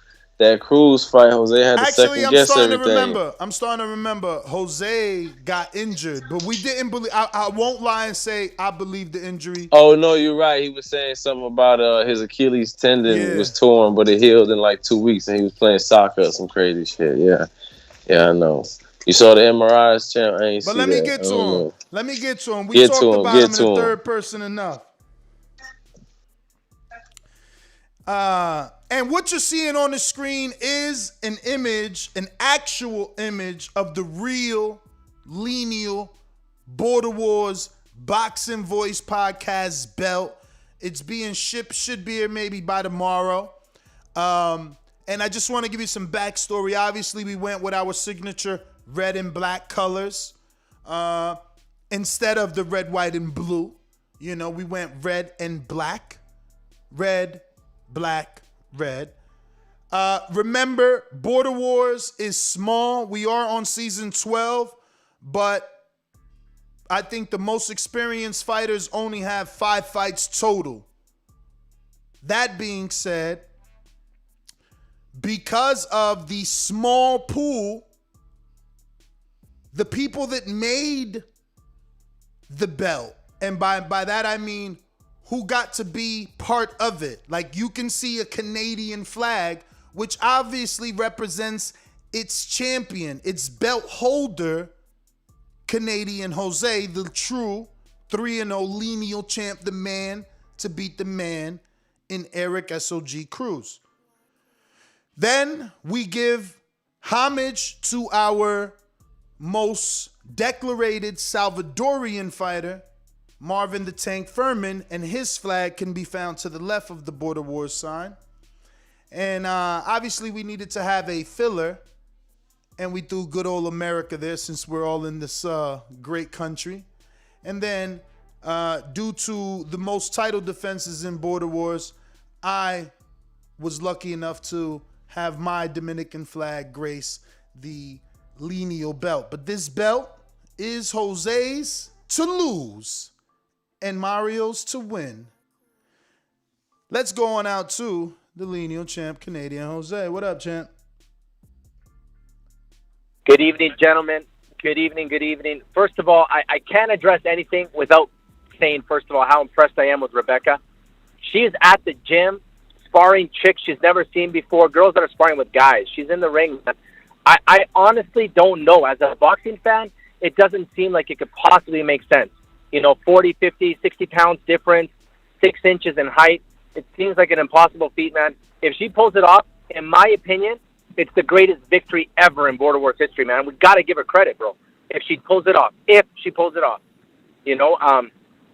fight, Jose had to second guess everything. I'm starting to remember. Jose got injured, but we didn't believe. I won't lie and say I believe the injury. Oh no, you're right. He was saying something about his Achilles tendon was torn, but it healed in like 2 weeks, and he was playing soccer or some crazy shit. Yeah, I know. You saw the MRIs, champ. I ain't see that. But let me get to him. We talked about him in the third person enough. And what you're seeing on the screen is an actual image of the real lineal Border Wars Boxing Voice podcast belt. It's being shipped, should be here maybe by tomorrow. And I just want to give you some backstory. Obviously, we went with our signature red and black colors instead of the red, white, and blue. We went red and black. Red, black, red. Remember, Border Wars is small. We are on season 12, but I think the most experienced fighters only have 5 fights total. That being said, because of the small pool, the people that made the belt, and by that I mean who got to be part of it. Like, you can see a Canadian flag, which obviously represents its champion, its belt holder, Canadian Jose, the true 3-0 lineal champ, the man to beat the man in Eric SOG Cruz. Then we give homage to our most decorated Salvadorian fighter, Marvin the Tank Furman, and his flag can be found to the left of the Border Wars sign. And obviously we needed to have a filler, and we threw good old America there since we're all in this great country. And then due to the most title defenses in Border Wars, I was lucky enough to have my Dominican flag grace the lineal belt. But this belt is Jose's to lose and Mario's to win. Let's go on out to the lineal champ, Canadian Jose. What up, champ? Good evening, gentlemen. Good evening, good evening. First of all, I can't address anything without saying, first of all, how impressed I am with Rebecca. She's at the gym sparring chicks she's never seen before, girls that are sparring with guys. She's in the ring. I honestly don't know. As a boxing fan, it doesn't seem like it could possibly make sense. 40, 50, 60 pounds difference, 6 inches in height. It seems like an impossible feat, man. If she pulls it off, in my opinion, it's the greatest victory ever in Border Wars history, man. We got to give her credit, bro. If she pulls it off.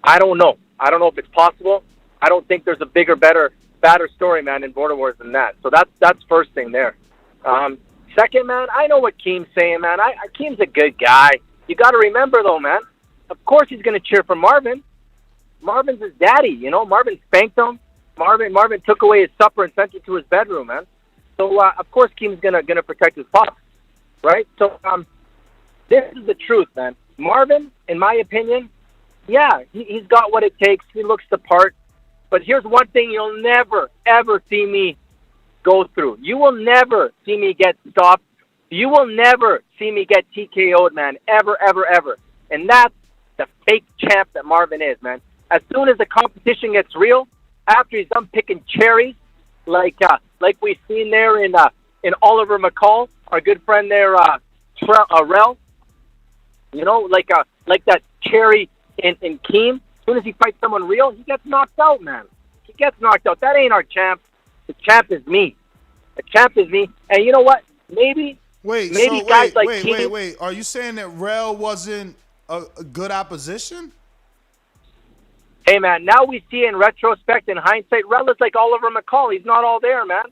I don't know. I don't know if it's possible. I don't think there's a bigger, better, badder story, man, in Border Wars than that. So that's first thing there. Second, man, I know what Keem's saying, man. Keem's a good guy. You got to remember, though, man, of course he's going to cheer for Marvin. Marvin's his daddy, Marvin spanked him. Marvin took away his supper and sent him to his bedroom, man. So, of course, Keem's gonna protect his pop, right? So, this is the truth, man. Marvin, in my opinion, yeah, he's got what it takes. He looks the part. But here's one thing you'll never, ever see me go through. You will never see me get stopped. You will never see me get TKO'd, man, ever, ever, ever. And that's the fake champ that Marvin is, man. As soon as the competition gets real, after he's done picking cherries, like we've seen there in Oliver McCall, our good friend there, Rel, like that cherry in Keem. As soon as he fights someone real, he gets knocked out, man. He gets knocked out. That ain't our champ. The champ is me. The champ is me. And you know what? Maybe guys like Keem. Wait. Are you saying that Rel wasn't a good opposition? Hey, man, now we see in retrospect, in hindsight, Rel is like Oliver McCall. He's not all there, man.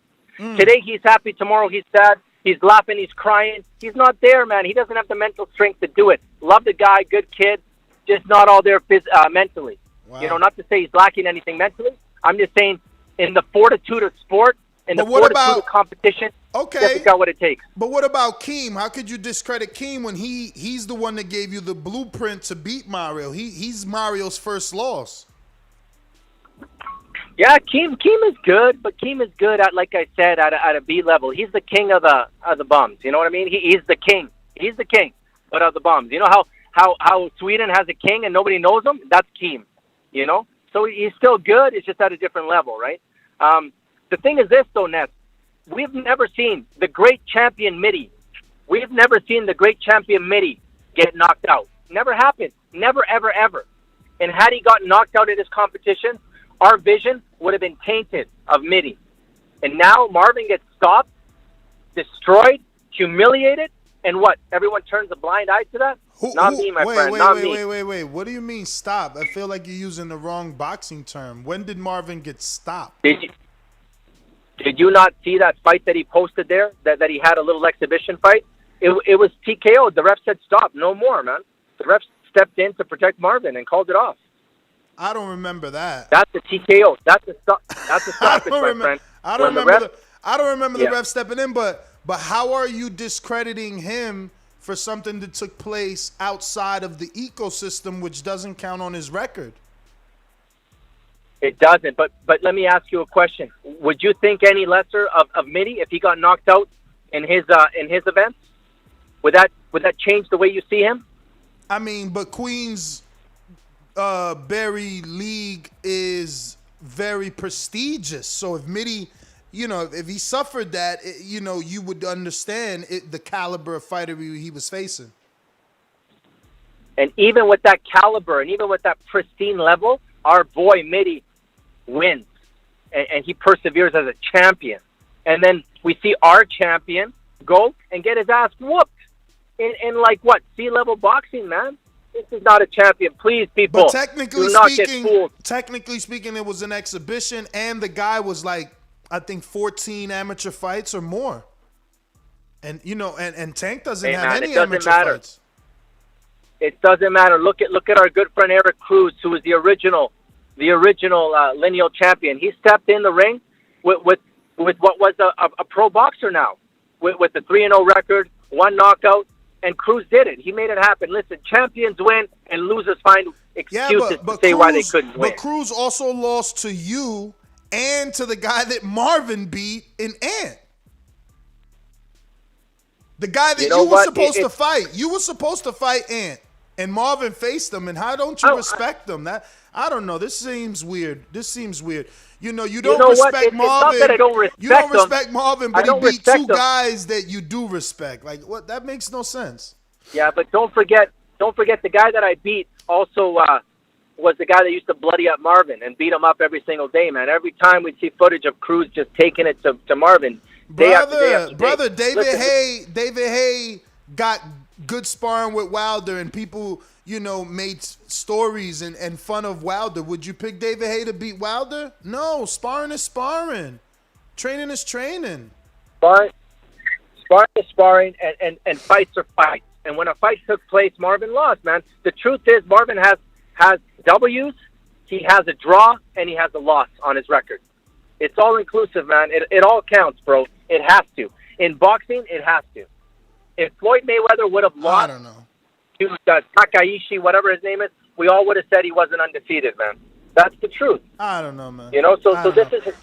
Today he's happy, tomorrow he's sad, he's laughing, he's crying. He's not there, man. He doesn't have the mental strength to do it. Love the guy, good kid, just not all there mentally. Wow. Not to say he's lacking anything mentally. I'm just saying in the fortitude of sport, in the fortitude of competition, he's got what it takes. But what about Keem? How could you discredit Keem when he's the one that gave you the blueprint to beat Mario? He's Mario's first loss. Yeah, Keem is good, but Keem is good at, like I said, at a B level. He's the king of the bums. You know what I mean? He's the king. He's the king, but of the bums. You know how Sweden has a king and nobody knows him? That's Keem. So he's still good. It's just at a different level, right? The thing is this, though, Ness. We've never seen the great champion Mitty. We've never seen the great champion Mitty get knocked out. Never happened. Never, ever, ever. And had he gotten knocked out in this competition, our vision would have been tainted of Mitty. And now Marvin gets stopped, destroyed, humiliated, and what? Everyone turns a blind eye to that? Not me, my friend. Not me. Wait. What do you mean stop? I feel like you're using the wrong boxing term. When did Marvin get stopped? Did you not see that fight that he posted there? That he had a little exhibition fight? It was TKO. The ref said stop. No more, man. The ref stepped in to protect Marvin and called it off. I don't remember that. That's a TKO. That's a stoppage, my friend. I don't remember the ref stepping in, but how are you discrediting him for something that took place outside of the ecosystem, which doesn't count on his record? It doesn't, but let me ask you a question. Would you think any lesser of Mitty if he got knocked out in his events? Would that change the way you see him? I mean, but Queens Berry League is very prestigious. So if Mitty, if he suffered that, you would understand the caliber of fighter he was facing. And even with that caliber and even with that pristine level, our boy Mitty wins. And he perseveres as a champion. And then we see our champion go and get his ass whooped in like what, C-level boxing, man. This is not a champion. Please, people, but technically speaking, it was an exhibition, and the guy was like, I think 14 amateur fights or more. And and Tank doesn't have any amateur fights. It doesn't matter. Look at our good friend Eric Cruz, who was the original lineal champion. He stepped in the ring with what was a pro boxer now, with the 3-0 record, 1 knockout, and Cruz did it. He made it happen. Listen, champions win and losers find excuses to say why they couldn't win. But Cruz also lost to you and to the guy that Marvin beat in Ant. The guy that you were supposed to fight. You were supposed to fight Ant, and Marvin faced him. And how don't you respect him? I don't know. This seems weird. You don't respect Marvin. It's not that I don't respect you don't respect him. Marvin, but he beat two guys that you do respect. Like, what? That makes no sense. Yeah, but don't forget the guy that I beat also was the guy that used to bloody up Marvin and beat him up every single day, man. Every time we'd see footage of Cruz just taking it to Marvin. Brother, David Hay got good sparring with Wilder, and people, made stories and fun of Wilder. Would you pick David Hay to beat Wilder? No, sparring is sparring. Training is training. Sparring is sparring, and fights are fights. And when a fight took place, Marvin lost, man. The truth is Marvin has W's, he has a draw, and he has a loss on his record. It's all inclusive, man. It all counts, bro. It has to. In boxing, it has to. If Floyd Mayweather would have lost to Takaishi, whatever his name is, we all would have said he wasn't undefeated, man. That's the truth. I don't know, man.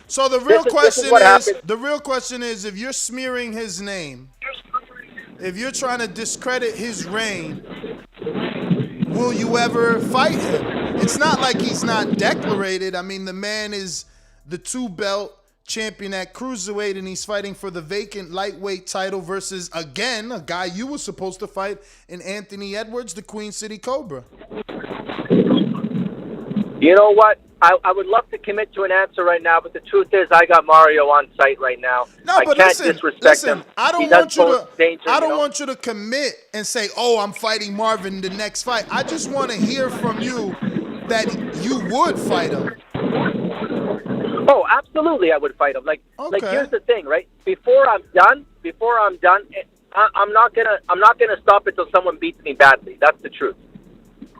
So the real question is, if you're smearing his name, if you're trying to discredit his reign, will you ever fight him? It's not like he's not declarated. I mean, the man is the 2-belt champion at cruiserweight, and he's fighting for the vacant lightweight title versus, again, a guy you were supposed to fight in Anthony Edwards, the Queen City Cobra. You know what? I would love to commit to an answer right now, but the truth is I got Mario on site right now. I can't disrespect him. I don't want you to commit and say, oh, I'm fighting Marvin the next fight. I just want to hear from you that you would fight him. Oh, absolutely, I would fight him. Like here's the thing, right? Before I'm done, I'm not gonna stop until someone beats me badly. That's the truth.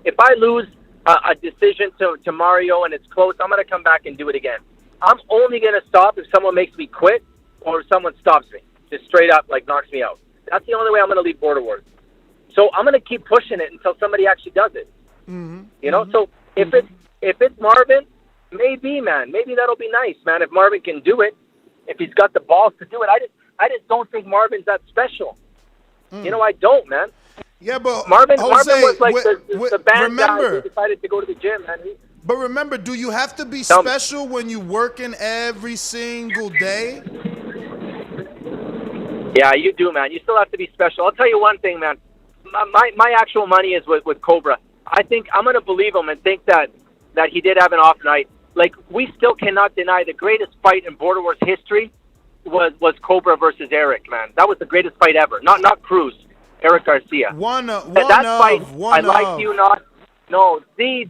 If I lose a decision to Mario and it's close, I'm gonna come back and do it again. I'm only gonna stop if someone makes me quit or if someone stops me, just straight up like knocks me out. That's the only way I'm gonna leave Border Wars. So I'm gonna keep pushing it until somebody actually does it. Mm-hmm. So if it's Marvin. Maybe, man. Maybe that'll be nice, man. If Marvin can do it, if he's got the balls to do it, I just don't think Marvin's that special. I don't, man. Yeah, but Marvin was like the band guy who decided to go to the gym, man. But remember, do you have to be special when you working every single day? Yeah, you do, man. You still have to be special. I'll tell you one thing, man. My actual money is with Cobra. I think I'm gonna believe him and think that he did have an off night. Like, we still cannot deny the greatest fight in Border Wars history was Cobra versus Eric, man. That was the greatest fight ever. Not Cruz, Eric Garcia. The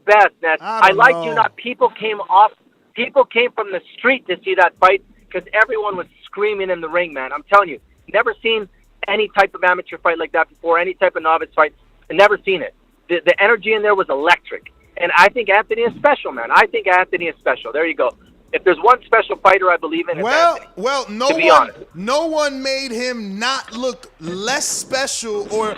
best, man. I like you not. People came from the street to see that fight because everyone was screaming in the ring, man. I'm telling you, never seen any type of amateur fight like that before, any type of novice fight. I've never seen it. The energy in there was electric. And I think Anthony is special, man. I think Anthony is special. There you go. If there's one special fighter I believe in, it's Anthony. No one made him not look less special or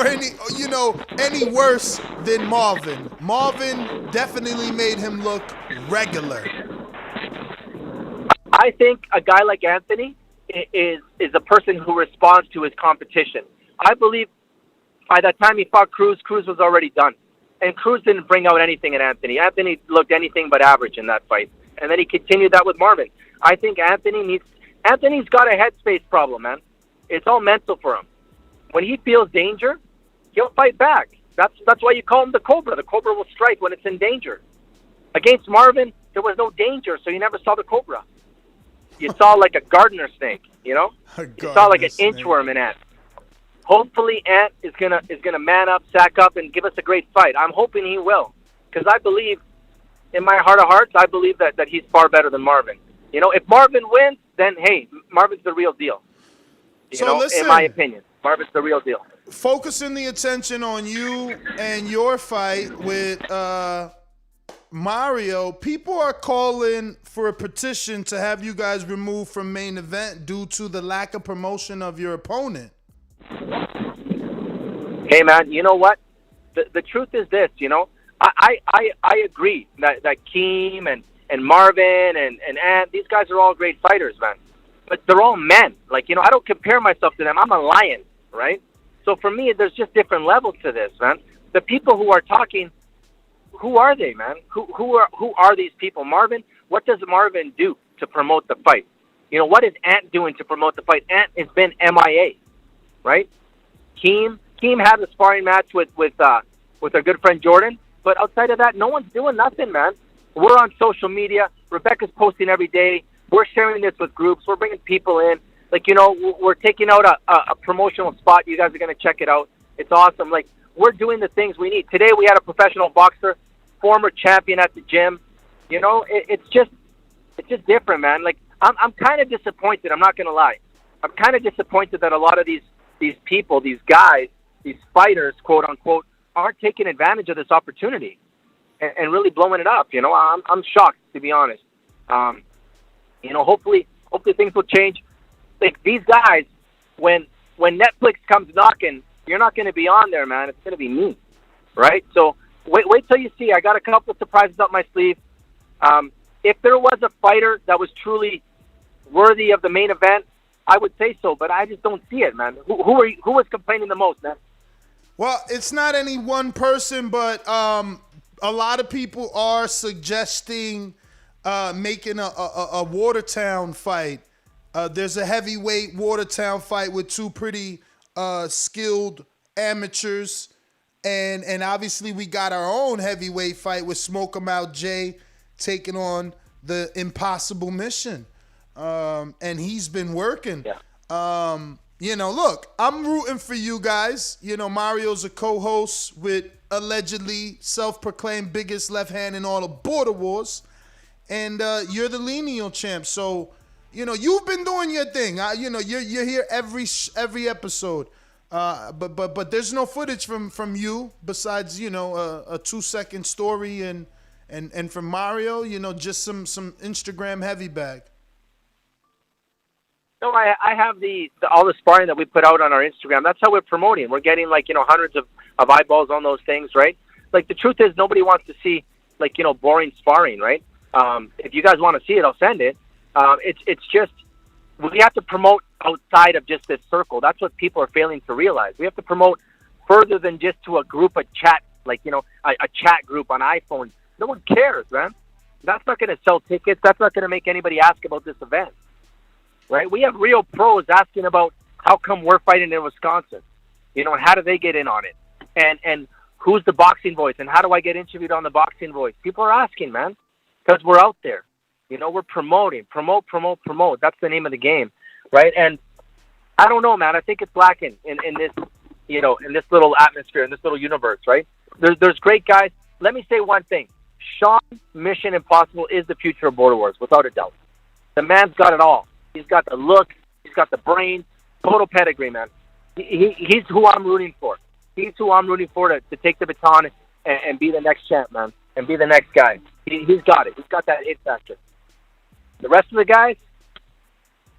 any worse than Marvin. Marvin definitely made him look regular. I think a guy like Anthony is is a person who responds to his competition. I believe by the time he fought Cruz was already done. And Cruz didn't bring out anything in Anthony. Anthony looked anything but average in that fight. And then he continued that with Marvin. I think Anthony's got a headspace problem, man. It's all mental for him. When he feels danger, he'll fight back. That's why you call him the Cobra. The Cobra will strike when it's in danger. Against Marvin, there was no danger, so you never saw the Cobra. You saw like a gardener snake, you know? You saw like an inchworm in Ant. Hopefully Ant is gonna man up, sack up, and give us a great fight. I'm hoping he will. Because I believe, in my heart of hearts, I believe that he's far better than Marvin. You know, if Marvin wins, then hey, Marvin's the real deal. Listen, in my opinion, Marvin's the real deal. Focusing the attention on you and your fight with Mario, people are calling for a petition to have you guys removed from main event due to the lack of promotion of your opponent. Hey, man, you know what? The truth is this, I agree that Keem and Marvin and Ant, these guys are all great fighters, man. But they're all men. Like, I don't compare myself to them. I'm a lion, right? So for me, there's just different levels to this, man. The people who are talking, who are they, man? Who are these people? Marvin, what does Marvin do to promote the fight? What is Ant doing to promote the fight? Ant has been MIA, right? Keem had a sparring match with our good friend Jordan, but outside of that, no one's doing nothing, man. We're on social media. Rebecca's posting every day. We're sharing this with groups. We're bringing people in. Like, we're taking out a promotional spot. You guys are going to check it out. It's awesome. Like, we're doing the things we need. Today we had a professional boxer, former champion at the gym. It's just different, man. Like, I'm kind of disappointed. I'm not going to lie. I'm kind of disappointed that a lot of these people, these guys, these fighters, quote unquote, aren't taking advantage of this opportunity and really blowing it up. I'm shocked, to be honest. Hopefully things will change. Like, these guys, when Netflix comes knocking, you're not going to be on there, man. It's going to be me, right? So wait till you see. I got a couple of surprises up my sleeve. If there was a fighter that was truly worthy of the main event, I would say so, but I just don't see it, man. Who was complaining the most, man? Well, it's not any one person, but a lot of people are suggesting making a Watertown fight. There's a heavyweight Watertown fight with two pretty skilled amateurs, and obviously we got our own heavyweight fight with Smoke 'em Out Jay taking on the Impossible Mission, and he's been working. Yeah. Look, I'm rooting for you guys. Mario's a co-host with allegedly self-proclaimed biggest left hand in all of Border Wars, and you're the lineal champ. So, you've been doing your thing. You're here every episode. But there's no footage from you besides, a 2-second story and from Mario, just some Instagram heavy bag. No, I have all the sparring that we put out on our Instagram. That's how we're promoting. We're getting hundreds of eyeballs on those things, right? Like, the truth is nobody wants to see boring sparring, right? If you guys want to see it, I'll send it. It's just, we have to promote outside of just this circle. That's what people are failing to realize. We have to promote further than just to a group of chat, a chat group on iPhone. No one cares, man. That's not going to sell tickets. That's not going to make anybody ask about this event, right? We have real pros asking about how come we're fighting in Wisconsin, and how do they get in on it? And who's the Boxing Voice? And how do I get interviewed on the Boxing Voice? People are asking, man, because we're out there. We're promoting. Promote. That's the name of the game, right? And I don't know, man. I think it's lacking in this, in this little atmosphere, in this little universe, right? There's great guys. Let me say one thing. Sean Mission Impossible is the future of Border Wars, without a doubt. The man's got it all. He's got the look. He's got the brain. Total pedigree, man. He's who I'm rooting for. He's who I'm rooting for to take the baton and be the next champ, man, and be the next guy. He's got it. He's got that it factor. The rest of the guys,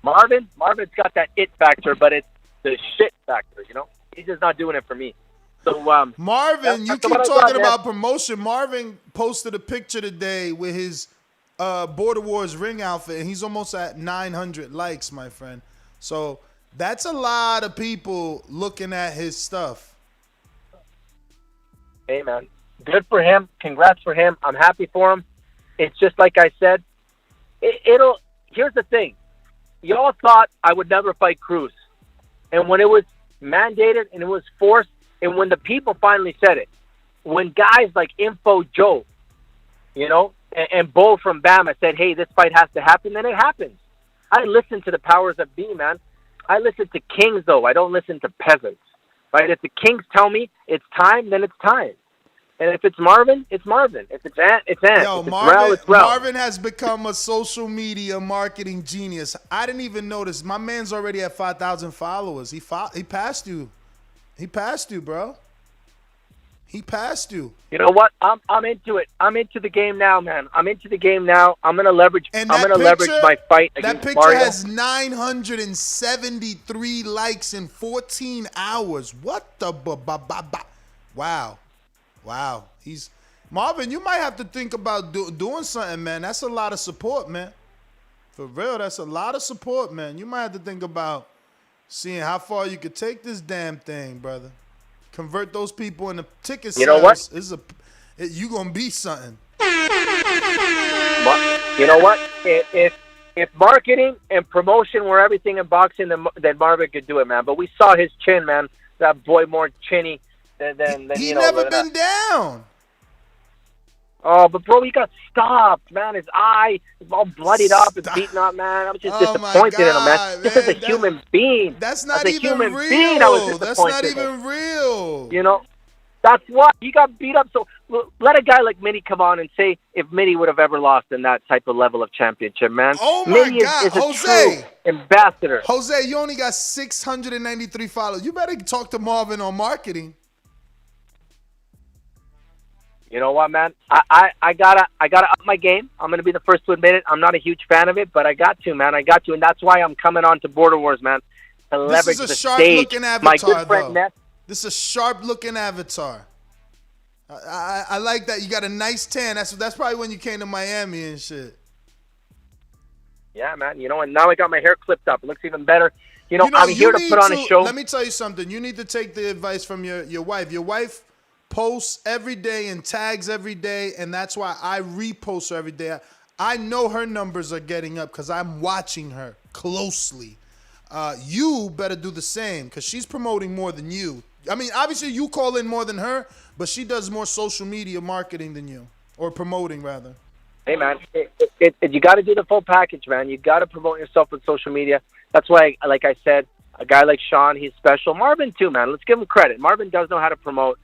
Marvin's got that it factor, but it's the shit factor, He's just not doing it for me. So Marvin, you keep talking about promotion. Marvin posted a picture today with his Border Wars ring outfit, and he's almost at 900 likes, my friend. So That's a lot of people looking at his stuff. Hey, man. Good for him. Congrats for him. I'm happy for him. It's just like I said. Here's the thing. Y'all thought I would never fight Cruz. And when it was mandated and it was forced, and when the people finally said it, when guys like Info Joe, and Bo from Bama said, hey, this fight has to happen, then it happens. I listen to the powers that be, man. I listen to kings, though. I don't listen to peasants, right? If the kings tell me it's time, then it's time. And if it's Marvin, it's Marvin. If it's Ant, it's Ant. Yo, if it's Rel, it's Rel. Marvin has become a social media marketing genius. I didn't even notice. My man's already at 5,000 followers. He passed you. He passed you, bro. He passed you. You know what? I'm into it. I'm into the game now, man. I'm into the game now. I'm gonna leverage. Leverage my fight against That Mario. picture has 973 likes in 14 hours. What the Wow. Marvin, you might have to think about doing something, man. That's a lot of support, man. For real, that's a lot of support, man. You might have to think about seeing how far you could take this damn thing, brother. Convert those people into ticket sales. You know what? You gonna be something. You know what? If marketing and promotion were everything in boxing, then Marvin could do it, man. But we saw his chin, man. That boy more chinny than He never been down. Oh, but bro, he got stopped, man. His eye is all bloodied up and beaten up, man. I was just disappointed in him, man. Just as a human being. That's not as a even human real. Being, I was That's disappointed not in him. even real. That's what he got beat up. So let a guy like Mitty come on and say if Mitty would have ever lost in that type of level of championship, man. Oh my Mitty God, is a Jose, true ambassador. Jose, you only got 693 followers. You better talk to Marvin on marketing. You know what, man? I gotta up my game. I'm gonna be the first to admit it. I'm not a huge fan of it, but I got to, man. I got to, and that's why I'm coming on to Border Wars, man. To leverage This is a the sharp-looking stage. avatar, My good friend though. Ness. This is a sharp-looking avatar. I like that. You got a nice tan. That's probably when you came to Miami and shit. Yeah, man. And now I got my hair clipped up. It looks even better. I'm here to put on a show. Let me tell you something. You need to take the advice from your wife. Your wife posts every day and tags every day, and that's why I repost her every day. I know her numbers are getting up because I'm watching her closely. You better do the same because she's promoting more than you. I mean, obviously you call in more than her, but she does more social media marketing than you, or promoting rather. Hey, man, you got to do the full package, man. You got to promote yourself with social media. That's why, like I said, a guy like Sean, he's special. Marvin too, man. Let's give him credit. Marvin does know how to promote.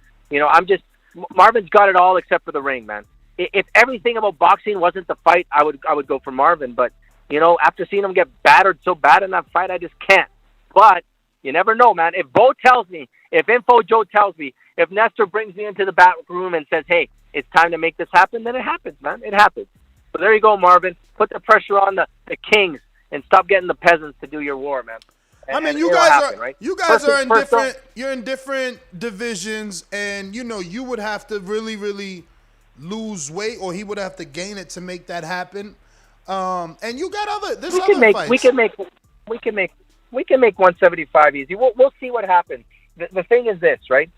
Marvin's got it all except for the ring, man. If everything about boxing wasn't the fight, I would go for Marvin. But, after seeing him get battered so bad in that fight, I just can't. But you never know, man. If Bo tells me, if Info Joe tells me, if Nestor brings me into the back room and says, hey, it's time to make this happen, then it happens, man. It happens. So there you go, Marvin. Put the pressure on the kings and stop getting the peasants to do your war, man. You guys are in different. You're in different divisions, and you would have to really, really lose weight, or he would have to gain it to make that happen. And you got other. There's other fights. We can make 175 easy. We'll see what happens. The thing is this, right?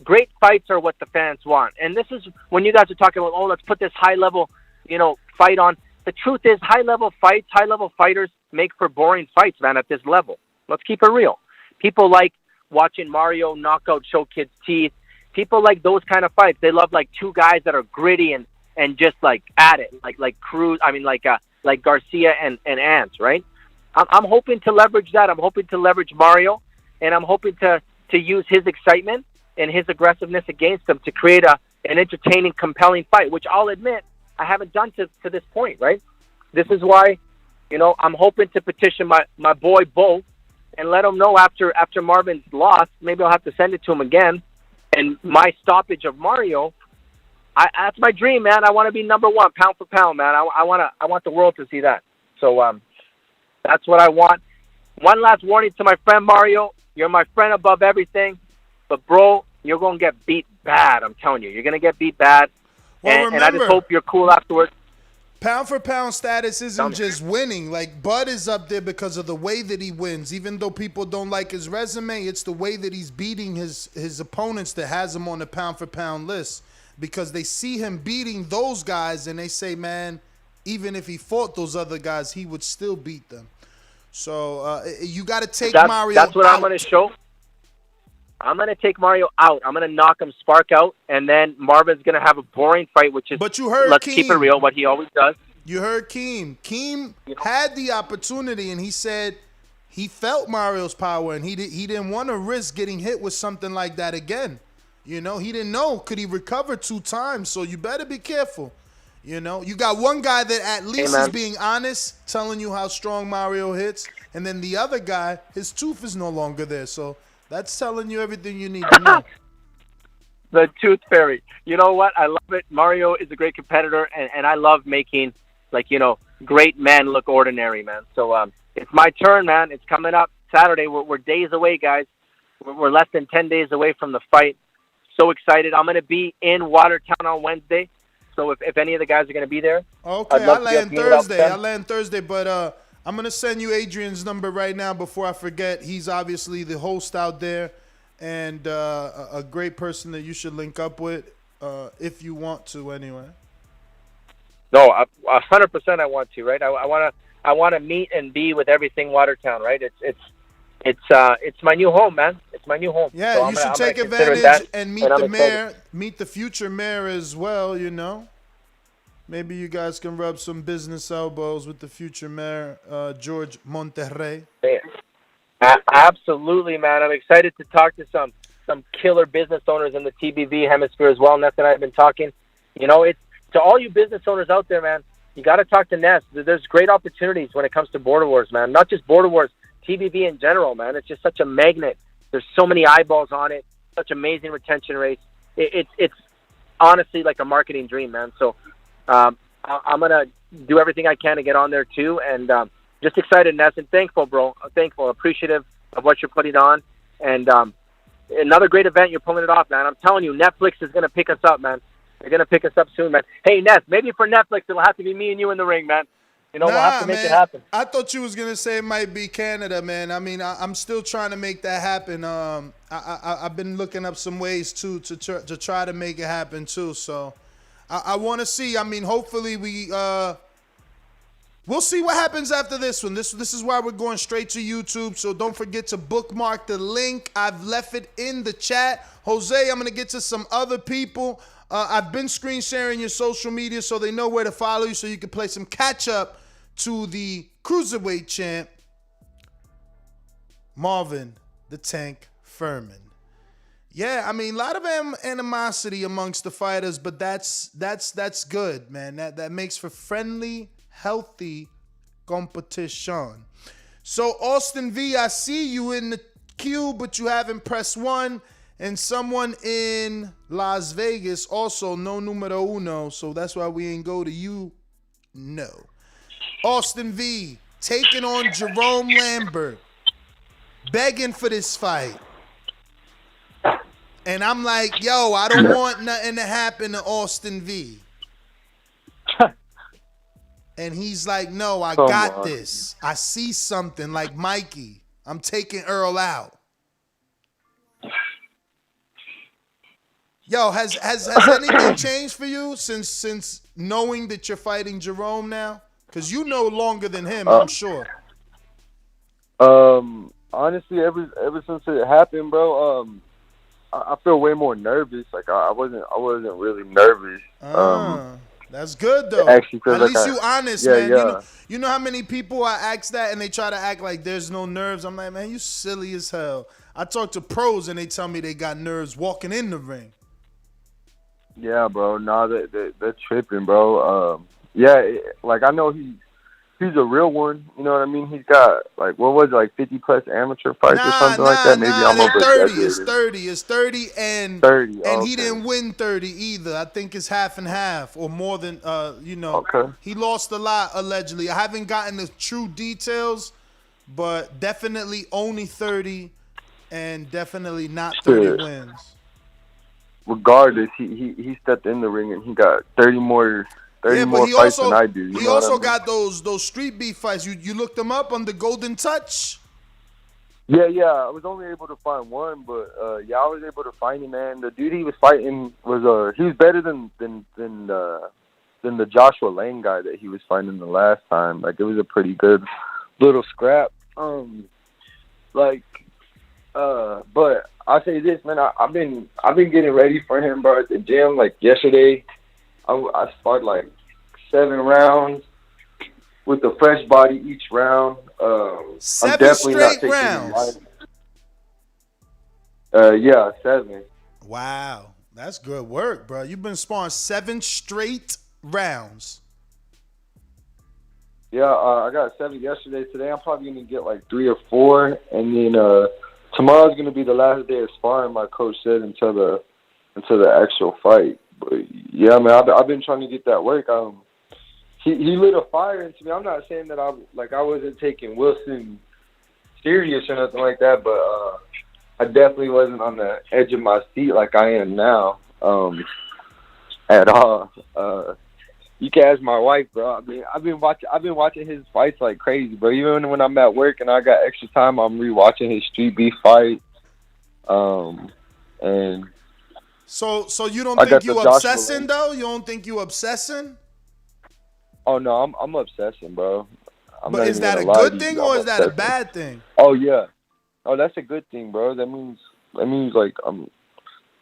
Great fights are what the fans want, and this is when you guys are talking about. Oh, let's put this high level, fight on. The truth is, high level fighters make for boring fights, man. At this level. Let's keep it real. People like watching Mario knock out Show Kid's teeth. People like those kind of fights. They love like two guys that are gritty and just like at it, like Cruz. I mean, like Garcia and Ants, right? I'm hoping to leverage that. I'm hoping to leverage Mario, and I'm hoping to use his excitement and his aggressiveness against him to create an entertaining, compelling fight. Which I'll admit I haven't done to this point, right? This is why, I'm hoping to petition my boy Bo. And let him know after Marvin's loss, maybe I'll have to send it to him again. And my stoppage of Mario, that's my dream, man. I want to be number one, pound for pound, man. I want the world to see that. So that's what I want. One last warning to my friend Mario. You're my friend above everything. But, bro, you're going to get beat bad. I'm telling you. You're going to get beat bad. Well, and I just hope you're cool afterwards. Pound for pound status isn't just winning. Like, Bud is up there because of the way that he wins. Even though people don't like his resume, it's the way that he's beating his opponents that has him on the pound for pound list. Because they see him beating those guys and they say, man, even if he fought those other guys, he would still beat them. So you got to take Mario That's what out. I'm going to show. I'm going to take Mario out. I'm going to knock him Spark out, and then Marvin's going to have a boring fight, which is, But you heard let's Keem. keep it real, what he always does. You heard Keem. Keem had the opportunity, and he said he felt Mario's power, and he didn't want to risk getting hit with something like that again. You know, he didn't know. Could he recover 2 times? So you better be careful. You know, you got one guy that at least is being honest, telling you how strong Mario hits, and then the other guy, his tooth is no longer there. So that's telling you everything you need to know. The Tooth Fairy. You know what? I love it. Mario is a great competitor, and I love making, like, you know, great men look ordinary, man. So it's my turn, man. It's coming up Saturday. We're days away, guys. We're less than 10 days away from the fight. So excited. I'm going to be in Watertown on Wednesday. So if any of the guys are going to be there. Okay, I land Thursday, but I'm going to send you Adrian's number right now before I forget. He's obviously the host out there and a great person that you should link up with if you want to anyway. No, 100% I want to, right? I want to meet and be with everything Watertown, right? It's my new home, man. It's my new home. Yeah, so you should take advantage and meet the mayor, meet the future mayor as well, you know. Maybe you guys can rub some business elbows with the future mayor, George Monterrey. Yeah. Absolutely, man. I'm excited to talk to some killer business owners in the TBV hemisphere as well. Ness and I have been talking. You know, it's to all you business owners out there, man. You got to talk to Ness. There's great opportunities when it comes to Border Wars, man. Not just Border Wars, TBV in general, man. It's just such a magnet. There's so many eyeballs on it. Such amazing retention rates. It's honestly like a marketing dream, man. So I'm gonna do everything I can to get on there too, and just excited, Ness, and thankful, bro. Thankful, appreciative of what you're putting on, and another great event. You're pulling it off, man. I'm telling you, Netflix is gonna pick us up, man. They're gonna pick us up soon, man. Hey, Ness, maybe for Netflix it'll have to be me and you in the ring, man. You know, we'll have to make it happen. I thought you was gonna say it might be Canada, man. I mean, I'm still trying to make that happen. I've been looking up some ways too to try to make it happen too. So I want to see. I mean, hopefully we'll see what happens after this one. This is why we're going straight to YouTube. So don't forget to bookmark the link. I've left it in the chat. Jose, I'm gonna get to some other people. I've been screen sharing your social media so they know where to follow you, so you can play some catch up to the cruiserweight champ, Marvin the Tank Furman. Yeah, I mean, a lot of animosity amongst the fighters, but that's good, man. That makes for friendly, healthy competition. So, Austin V, I see you in the queue, but you haven't pressed 1. And someone in Las Vegas also no numero uno, so that's why we ain't go to you. No. Austin V taking on Jerome Lambert, begging for this fight. And I'm like, yo, I don't want nothing to happen to Austin V. And he's like, no, I got this. I see something like Mikey. I'm taking Earl out. Yo, has anything changed for you since knowing that you're fighting Jerome now? Because you know longer than him, I'm sure. Honestly, ever since it happened, bro, I feel way more nervous. Like I wasn't really nervous. That's good though. Actually, at least you honest, man. Yeah. You know how many people I ask that and they try to act like there's no nerves. I'm like, man, you silly as hell. I talk to pros and they tell me they got nerves walking in the ring. Yeah, bro. Nah, they're tripping, bro. Like I know he's a real one. You know what I mean? He's got like 50 plus amateur fights or something like that. Maybe I'm over 30. It's 30 and 30. And he didn't win 30 either. I think it's half and half or more than Okay. He lost a lot allegedly. I haven't gotten the true details, but definitely only 30 and definitely not 30 wins. Regardless, he stepped in the ring and he got 30 more Yeah, but more he fights also than I do. You he know what I also mean? got those street beef fights. You looked him up on the Golden Touch? Yeah. I was only able to find one, but yeah, I was able to find him, man. The dude he was fighting was he was better than the Joshua Lane guy that he was fighting the last time. Like, it was a pretty good little scrap. But I'll say this, man. I've been getting ready for him, bro, at the gym. Like, yesterday, I sparred like 7 rounds with a fresh body each round. I'm 7 definitely not straight taking rounds. Yeah, 7. Wow, that's good work, bro. You've been sparring 7 straight rounds. Yeah, I got 7 yesterday. Today I'm probably gonna get like 3 or 4, and then tomorrow's gonna be the last day of sparring. My coach said until the actual fight. But yeah, man, I've been trying to get that work. He lit a fire into me. I'm not saying that I wasn't taking Wilson serious or nothing like that, but I definitely wasn't on the edge of my seat like I am now at all. You can ask my wife, bro. I mean, I've been watching his fights like crazy, bro. Even when I'm at work and I got extra time, I'm rewatching his street beef fight. And so you don't think you obsessing though? You don't think you obsessing? Oh no, I'm obsessing, bro. But is that a good thing or is that a bad thing? Oh yeah. Oh, that's a good thing, bro. That means like I'm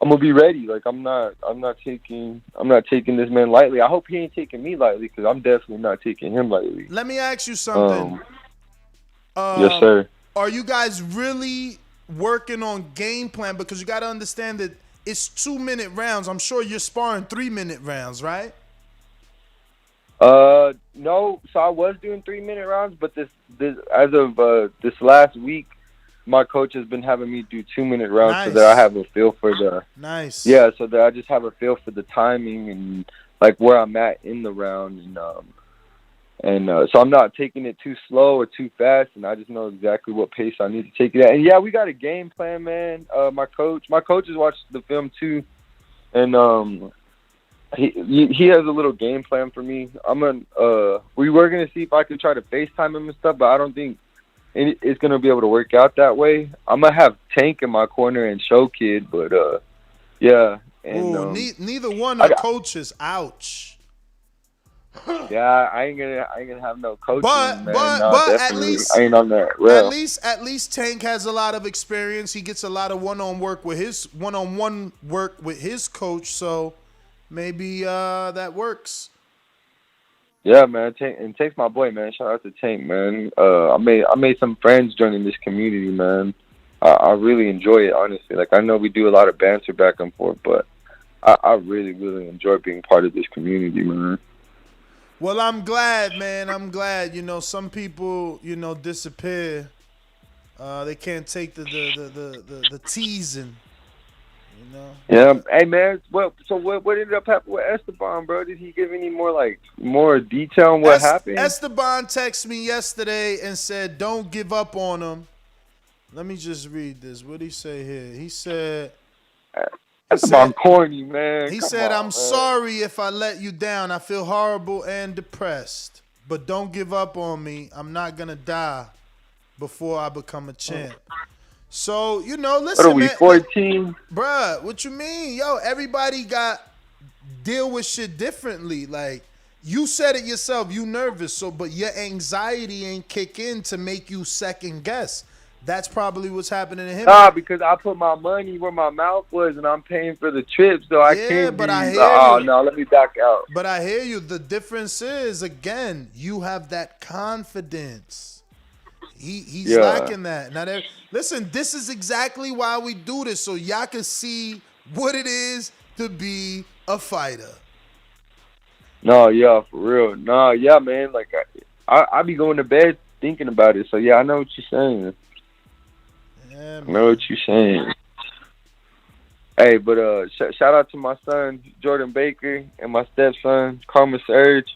gonna be ready. Like I'm not taking this man lightly. I hope he ain't taking me lightly, because I'm definitely not taking him lightly. Let me ask you something. Yes, sir. Are you guys really working on game plan? Because you got to understand that it's 2-minute rounds. I'm sure you're sparring 3-minute rounds, right? No. So I was doing 3-minute rounds, but this as of this last week, my coach has been having me do 2-minute rounds, so that I have a feel for the Yeah, so that I just have a feel for the timing and like where I'm at in the round, and so I'm not taking it too slow or too fast, and I just know exactly what pace I need to take it at. And yeah, we got a game plan, man. My coach has watched the film too, and he has a little game plan for me. We were gonna see if I could try to FaceTime him and stuff, but I don't think it's gonna be able to work out that way. I'm gonna have Tank in my corner and Show Kid, but yeah. And neither one are coaches. Ouch. Yeah, I ain't gonna have no coaching, but at least I ain't on that rail. At least Tank has a lot of experience. He gets a lot of one-on-one work with his coach, so maybe that works. Yeah, man. Tank's my boy, man. Shout out to Tank, man. I made some friends joining this community, man. I really enjoy it, honestly. Like, I know we do a lot of banter back and forth, but I really, really enjoy being part of this community, man. Well, I'm glad, man. I'm glad. You know, some people, disappear. They can't take the teasing. Yeah. Hey, man. What ended up happening with Esteban, bro? Did he give any more detail on what happened? Esteban texted me yesterday and said, "Don't give up on him." Let me just read this. What did he say here? He said, Esteban corny, man. He said, "I'm sorry if I let you down. I feel horrible and depressed, but don't give up on me. I'm not gonna die before I become a champ." So, listen, what are we, 14? Bruh, what you mean? Yo, everybody got deal with shit differently. Like, you said it yourself, you nervous, but your anxiety ain't kick in to make you second guess. That's probably what's happening to him. Nah, because I put my money where my mouth was, and I'm paying for the trip, so I can't but I hear you. No, let me back out. But I hear you. The difference is, again, you have that confidence. He's lacking that. Now, listen, this is exactly why we do this, so y'all can see what it is to be a fighter. No, yeah, for real. No, yeah, man. Like, I be going to bed thinking about it, so yeah, I know what you're saying. Yeah, I know what you're saying. Hey, but shout out to my son, Jordan Baker, and my stepson, Karma Surge.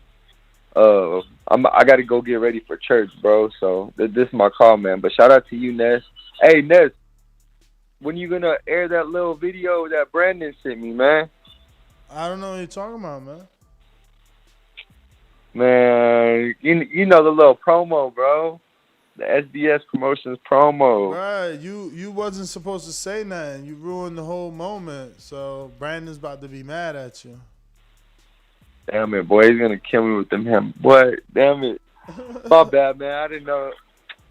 I got to go get ready for church, bro. So this is my call, man. But shout out to you, Ness. Hey, Ness, when you gonna air that little video that Brandon sent me, man? I don't know what you're talking about, man. Man, you know the little promo, bro. The SDS Promotions promo. Right, you wasn't supposed to say nothing. You ruined the whole moment. So Brandon's about to be mad at you. Damn it, boy. He's going to kill me with them him. Boy, damn it. My bad, man. I didn't know.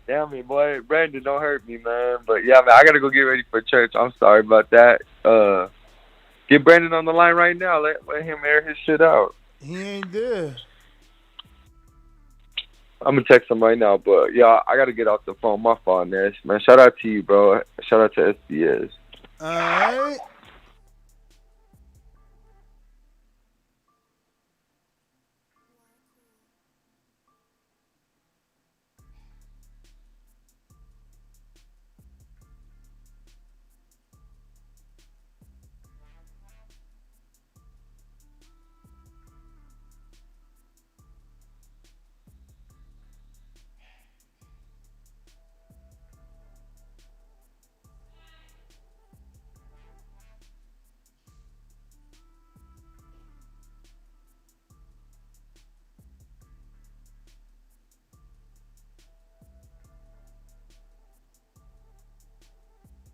Damn it, boy. Brandon, don't hurt me, man. But, yeah, man, I got to go get ready for church. I'm sorry about that. Get Brandon on the line right now. Let him air his shit out. He ain't there. I'm going to text him right now. But, yeah, I got to get off the phone. My fault, Nash. Man, shout out to you, bro. Shout out to SDS. All right.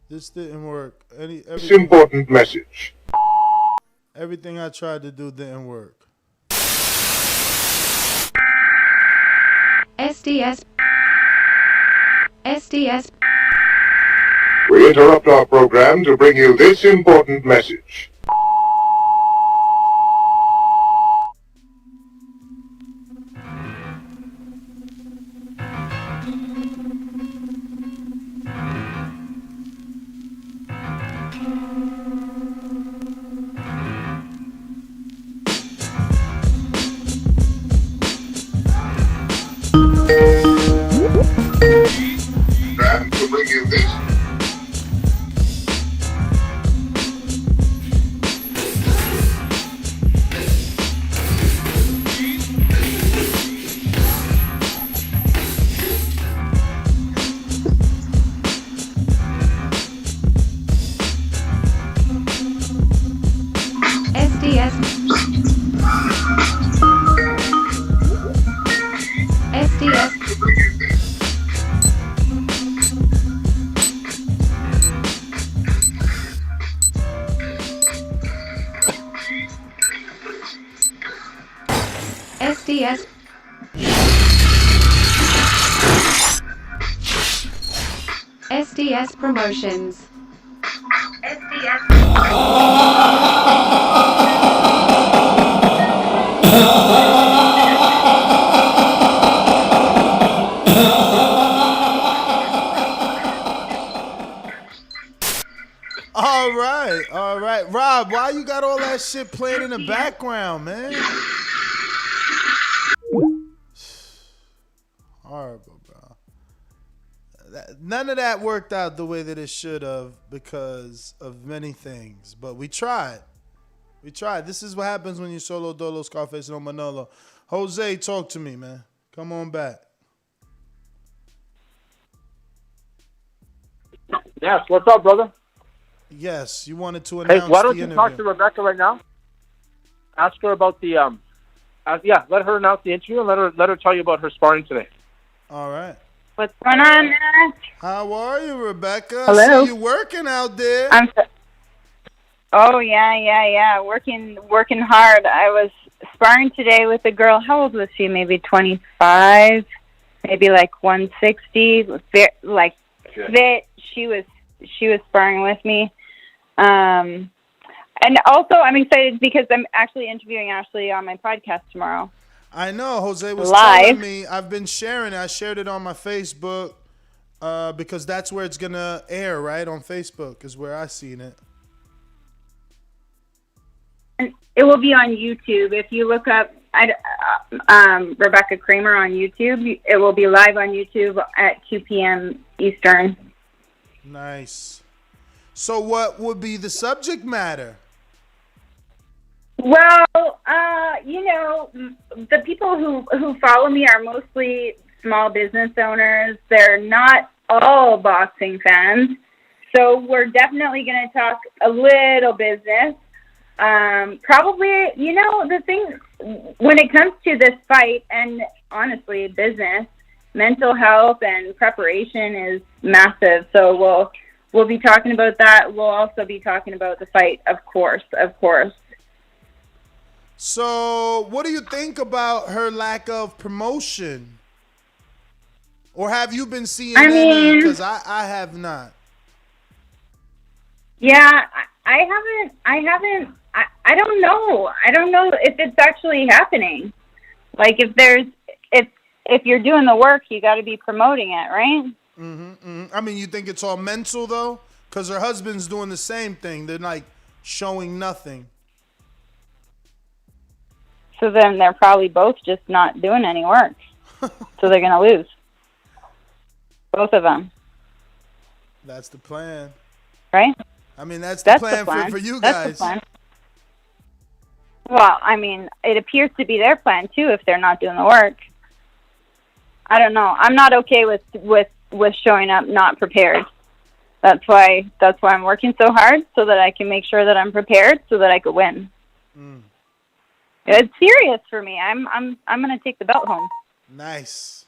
This didn't work. This important message. Everything I tried to do didn't work. SDS. We interrupt our program to bring you this important message. To bring you this. SDS Promotions. All right. Rob, why you got all that shit playing in the background, man? Horrible, bro. None of that worked out the way that it should have because of many things. But we tried. This is what happens when you solo dolo Scarface no Manolo. Jose, talk to me, man. Come on back. Yes, what's up, brother? Yes, you wanted to announce the interview. Hey, why don't you talk to Rebecca right now? Ask her about the let her announce the interview and let her tell you about her sparring today. All right. What's going on, Matt? How are you, Rebecca? Hello. I see you working out there. Oh yeah. Working hard. I was sparring today with a girl. How old was she? Maybe 25, maybe like 160. Fit. She was sparring with me. And also, I'm excited because I'm actually interviewing Ashley on my podcast tomorrow. I know. Jose was live. telling me. I've been sharing it. I shared it on my Facebook because that's where it's going to air, right? On Facebook is where I seen it. And it will be on YouTube. If you look up Rebecca Kramer on YouTube, it will be live on YouTube at 2 p.m. Eastern. Nice. So what would be the subject matter? Well, the people who follow me are mostly small business owners. They're not all boxing fans. So we're definitely going to talk a little business. Probably, the thing when it comes to this fight and honestly business, mental health and preparation is massive. So we'll be talking about that. We'll also be talking about the fight, of course. So, what do you think about her lack of promotion? Or have you been seeing any? Because I have not. Yeah, I haven't. I don't know. I don't know if it's actually happening. Like if you're doing the work, you got to be promoting it, right? I mean, you think it's all mental though? Because her husband's doing the same thing. They're like showing nothing. So then they're probably both just not doing any work. So they're gonna lose. Both of them. That's the plan. Right? I mean, that's the plan. For you guys. That's the plan. Well, I mean, it appears to be their plan too if they're not doing the work. I don't know. I'm not okay with showing up not prepared. That's why I'm working so hard so that I can make sure that I'm prepared so that I could win. It's serious for me. I'm gonna take the belt home. Nice.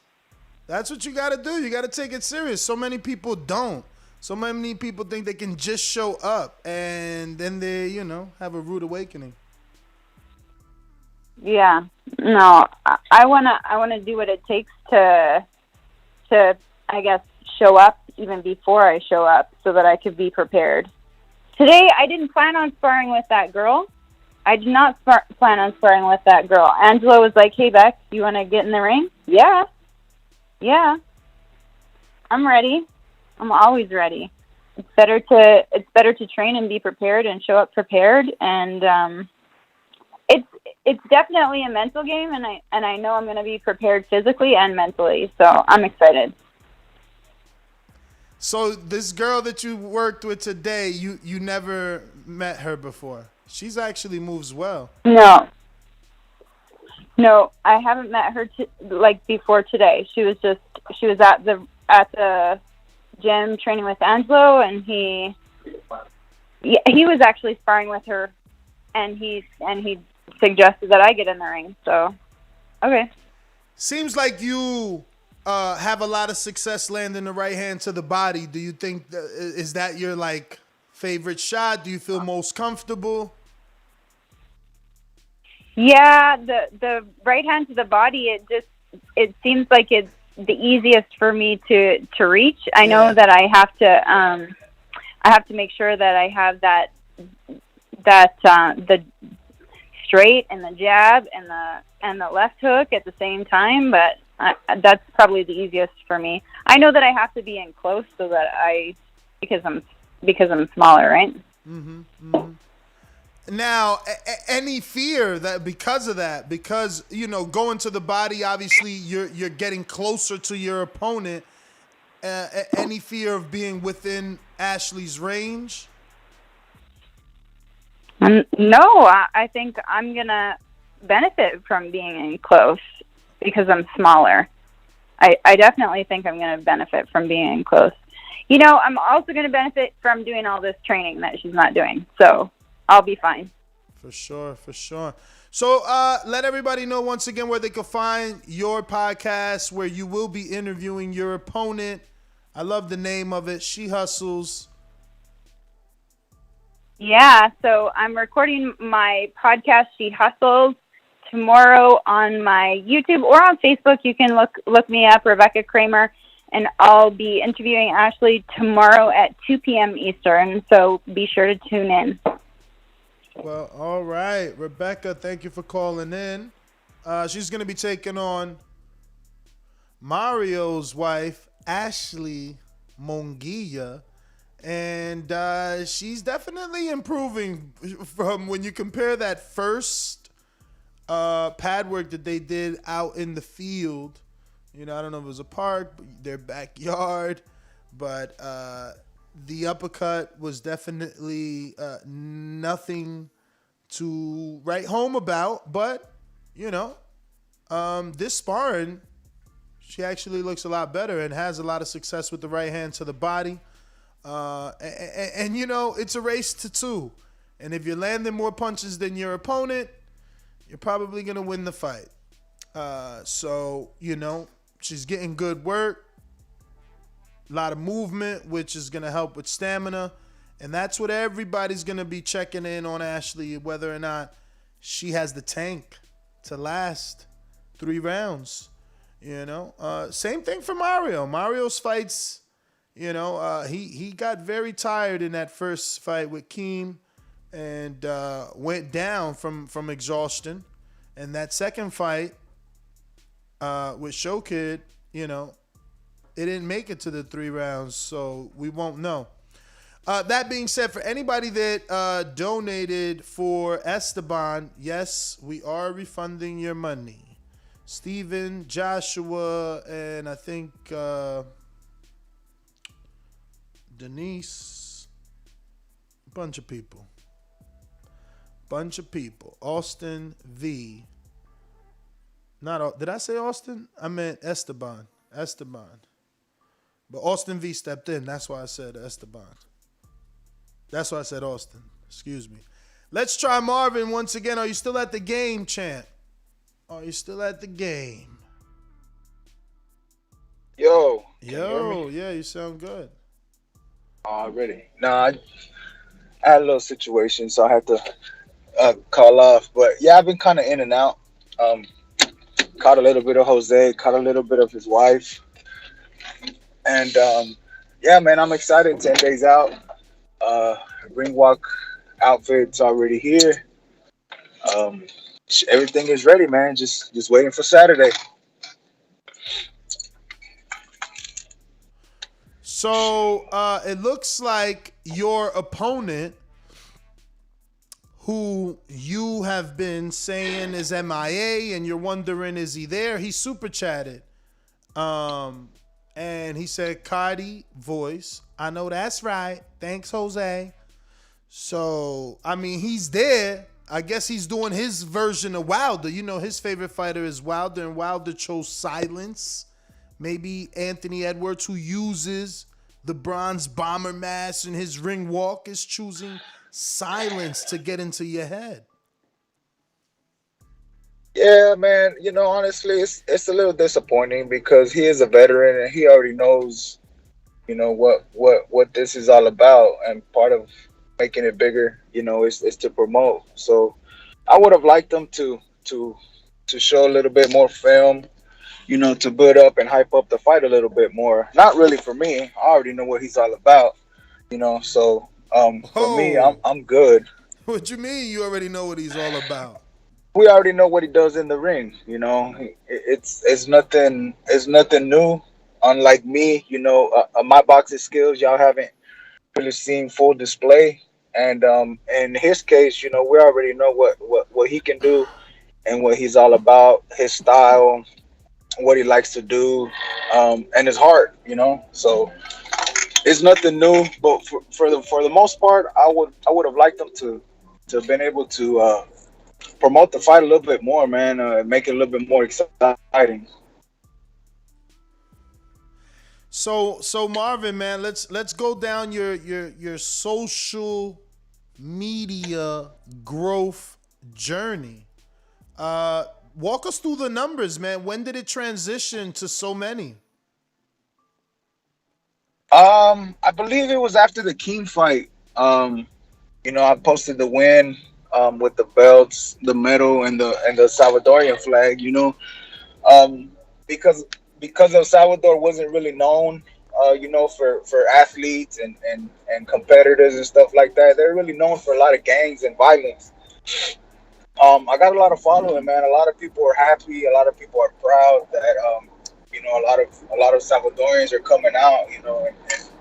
That's what you gotta do. You gotta take it serious. So many people don't. So many people think they can just show up and then they, have a rude awakening. Yeah. No, I wanna do what it takes to I guess show up even before I show up so that I could be prepared. Today I didn't plan on sparring with that girl. I did not plan on sparring with that girl. Angela was like, "Hey Beck, you want to get in the ring?" Yeah. I'm ready. I'm always ready. It's better to train and be prepared and show up prepared, and it's definitely a mental game, and I know I'm going to be prepared physically and mentally. So I'm excited. So this girl that you worked with today, you never met her before. She's actually moves well. No, I haven't met her before today. She was at the gym training with Angelo, and he was actually sparring with her, and he suggested that I get in the ring. So, okay. Seems like you have a lot of success landing the right hand to the body. Do you think is that your favorite shot? Do you feel most comfortable? Yeah, the right hand to the body, it seems like it's the easiest for me to reach. I know that I have to make sure that I have that the straight and the jab and the left hook at the same time, but that's probably the easiest for me. I know that I have to be in close so that because I'm smaller, right? Now, any fear that because of that, because going to the body, obviously you're getting closer to your opponent. Any fear of being within Ashley's range? No, I think I'm gonna benefit from being in close because I'm smaller. I definitely think I'm gonna benefit from being in close. I'm also gonna benefit from doing all this training that she's not doing. So I'll be fine. For sure. So let everybody know once again where they can find your podcast, where you will be interviewing your opponent. I love the name of it, She Hustles. Yeah, so I'm recording my podcast, She Hustles, tomorrow on my YouTube or on Facebook. You can look me up, Rebecca Kramer, and I'll be interviewing Ashley tomorrow at 2 p.m. Eastern, so be sure to tune in. Well, all right. Rebecca, thank you for calling in. She's going to be taking on Mario's wife, Ashley Monguilla. And she's definitely improving from when you compare that first pad work that they did out in the field. I don't know if it was a park, their backyard, but the uppercut was definitely nothing to write home about. But, this sparring, she actually looks a lot better and has a lot of success with the right hand to the body. And it's a race to two. And if you're landing more punches than your opponent, you're probably going to win the fight. So, she's getting good work. A lot of movement, which is going to help with stamina. And that's what everybody's going to be checking in on Ashley, whether or not she has the tank to last 3 rounds. Same thing for Mario. Mario's fights, he got very tired in that first fight with Keem and went down from exhaustion. And that second fight with Showkid, it didn't make it to the 3 rounds, so we won't know. That being said, for anybody that donated for Esteban, yes, we are refunding your money. Steven, Joshua, and I think Denise. Bunch of people. Austin V. Did I say Austin? I meant Esteban. But Austin V stepped in. That's why I said Esteban. That's why I said Austin. Excuse me. Let's try Marvin once again. Are you still at the game, champ? Are you still at the game? Yo, yeah, you sound good. Already. Nah, I had a little situation, so I had to call off. But yeah, I've been kind of in and out. Caught a little bit of Jose, caught a little bit of his wife. And yeah, man, I'm excited. 10 days out. Ring walk outfit's already here. Everything is ready, man. Just waiting for Saturday. So it looks like your opponent, who you have been saying is MIA and you're wondering, is he there? He super chatted. And he said, Cardi voice. I know that's right. Thanks, Jose. So, I mean, he's there. I guess he's doing his version of Wilder. His favorite fighter is Wilder, and Wilder chose silence. Maybe Anthony Edwards, who uses the bronze bomber mask in his ring walk, is choosing silence to get into your head. Yeah, man. Honestly, it's a little disappointing because he is a veteran and he already knows, what this is all about. And part of making it bigger, is to promote. So I would have liked them to show a little bit more film, to build up and hype up the fight a little bit more. Not really for me. I already know what he's all about, So for me, I'm good. What you mean? You already know what he's all about? We already know what he does in the ring. It's nothing new. Unlike me, my boxing skills, y'all haven't really seen full display. And in his case, we already know what he can do and what he's all about, his style, what he likes to do, and his heart. So it's nothing new. But for the most part, I would have liked them to have been able to promote the fight a little bit more, man. Make it a little bit more exciting. So Marvin, man, let's go down your social media growth journey. Walk us through the numbers, man. When did it transition to so many? I believe it was after the Keem fight. I posted the win with the belts, the medal, and the Salvadorian flag. Because El Salvador wasn't really known, for athletes and competitors and stuff like that. They're really known for a lot of gangs and violence. I got a lot of following, man. A lot of people are happy. A lot of people are proud that a lot of Salvadorians are coming out,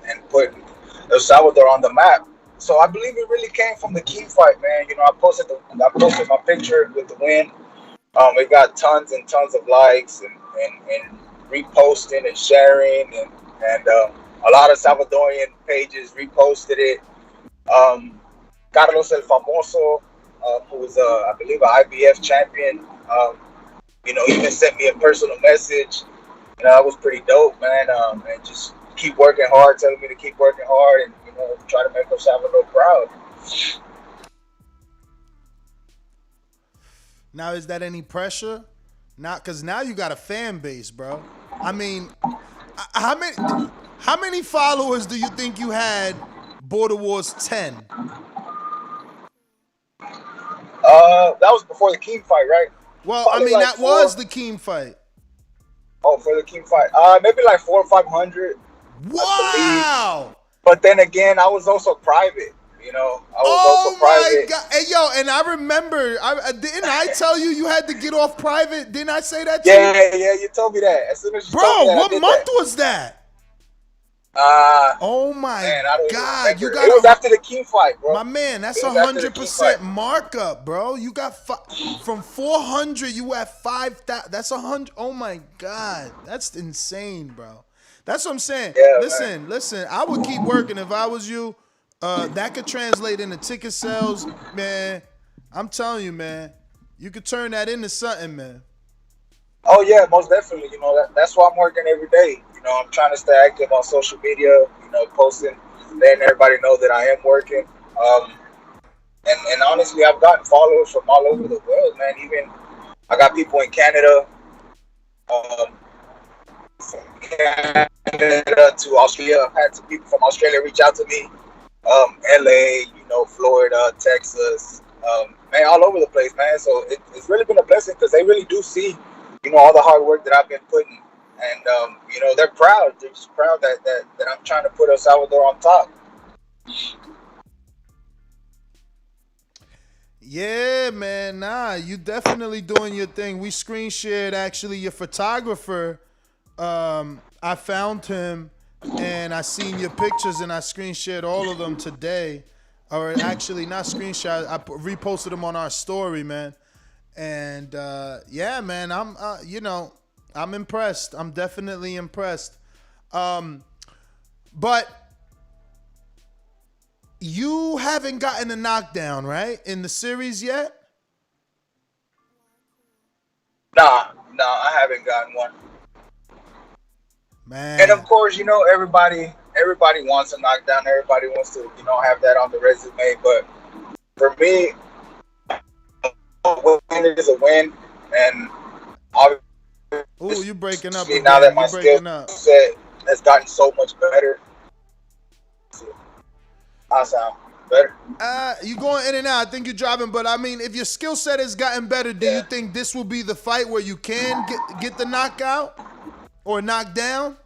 and putting El Salvador on the map. So I believe it really came from the Keem fight, man. I posted my picture with the win. It got tons and tons of likes and reposting and sharing, and a lot of Salvadorian pages reposted it. Carlos El Famoso, who was I believe an IBF champion, even sent me a personal message. That was pretty dope, man. And just keep working hard, telling me to keep working hard, and try to make El Salvador proud. Now, is that any pressure? Not, because now you got a fan base, bro. I mean, how many followers do you think you had Border Wars 10? That was before the Keem fight, right? Well, Probably I mean, like that was the Keem fight. Oh, for the Keem fight. Maybe like 400 or 500. Wow. But then again, I was also private. You know, I was also private. My God. Hey, yo, and I remember, didn't I tell you had to get off private? Didn't I say that to you? Yeah, you told me that. As soon as you told me that, what month was that? Oh my God! You got it was after the Keem fight, bro. My man, that's 100% markup, bro. You got from 400, you at 5,000. That's 100. Oh my God, that's insane, bro. That's what I'm saying. Yeah, listen. I would keep working if I was you. That could translate into ticket sales, man. I'm telling you, man. You could turn that into something, man. Oh yeah, most definitely. You know, that's why I'm working every day. You know, I'm trying to stay active on social media. You know, posting, letting everybody know that I am working. And honestly, I've gotten followers from all over the world, man. Even I got people in Canada, from Canada to Australia. I've had some people from Australia reach out to me. LA, you know, Florida, Texas, man, all over the place, man. So it's really been a blessing because they really do see, you know, all the hard work that I've been putting, and you know, they're proud. They're just proud that I'm trying to put El Salvador on top. Yeah, man. Nah, you definitely doing your thing. We screen shared actually your photographer. I found him and I seen your pictures and I screen shared all of them today. Or actually not screenshot, I reposted them on our story, man. And yeah, man, I'm you know, I'm impressed. I'm definitely impressed. But you haven't gotten a knockdown, right, in the series yet? Nah, I haven't gotten one. Man. And of course, you know, everybody wants a knockdown. Everybody wants to, you know, have that on the resume. But for me, a win is a win, and obviously, you breaking up now that my skill set has gotten so much better. I sound better. You going in and out. I think you're driving, but I mean, if your skill set has gotten better, do you think this will be the fight where you can get the knockout or knock down?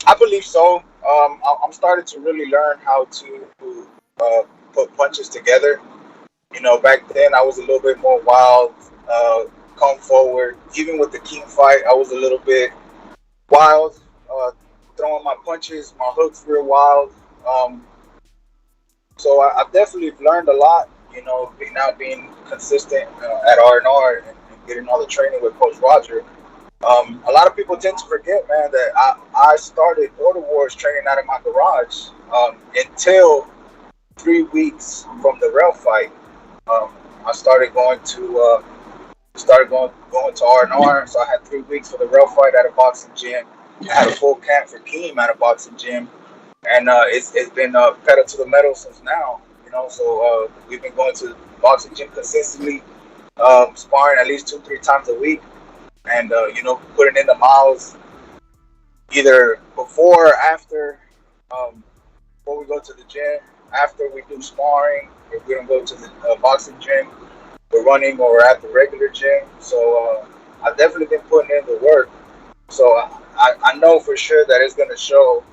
I believe so. I'm starting to really learn how to put punches together. You know, back then I was a little bit more wild, come forward. Even with the King fight, I was a little bit wild, throwing my punches, my hooks real wild. So I've definitely learned a lot. You know, now being consistent at R&R and getting all the training with Coach Roger. A lot of people tend to forget, man, that I started Border Wars training out of my garage until 3 weeks from the rail fight. I started going to R&R, so I had 3 weeks for the rail fight at a boxing gym. I had a full camp for Keem at a boxing gym, and it's been pedal to the metal since now. You know, so we've been going to the boxing gym consistently, sparring at least 2-3 times a week. And, you know, putting in the miles either before or after, before we go to the gym, after we do sparring, if we don't go to the boxing gym, we're running or we're at the regular gym. So I've definitely been putting in the work. So I know for sure that it's going to show.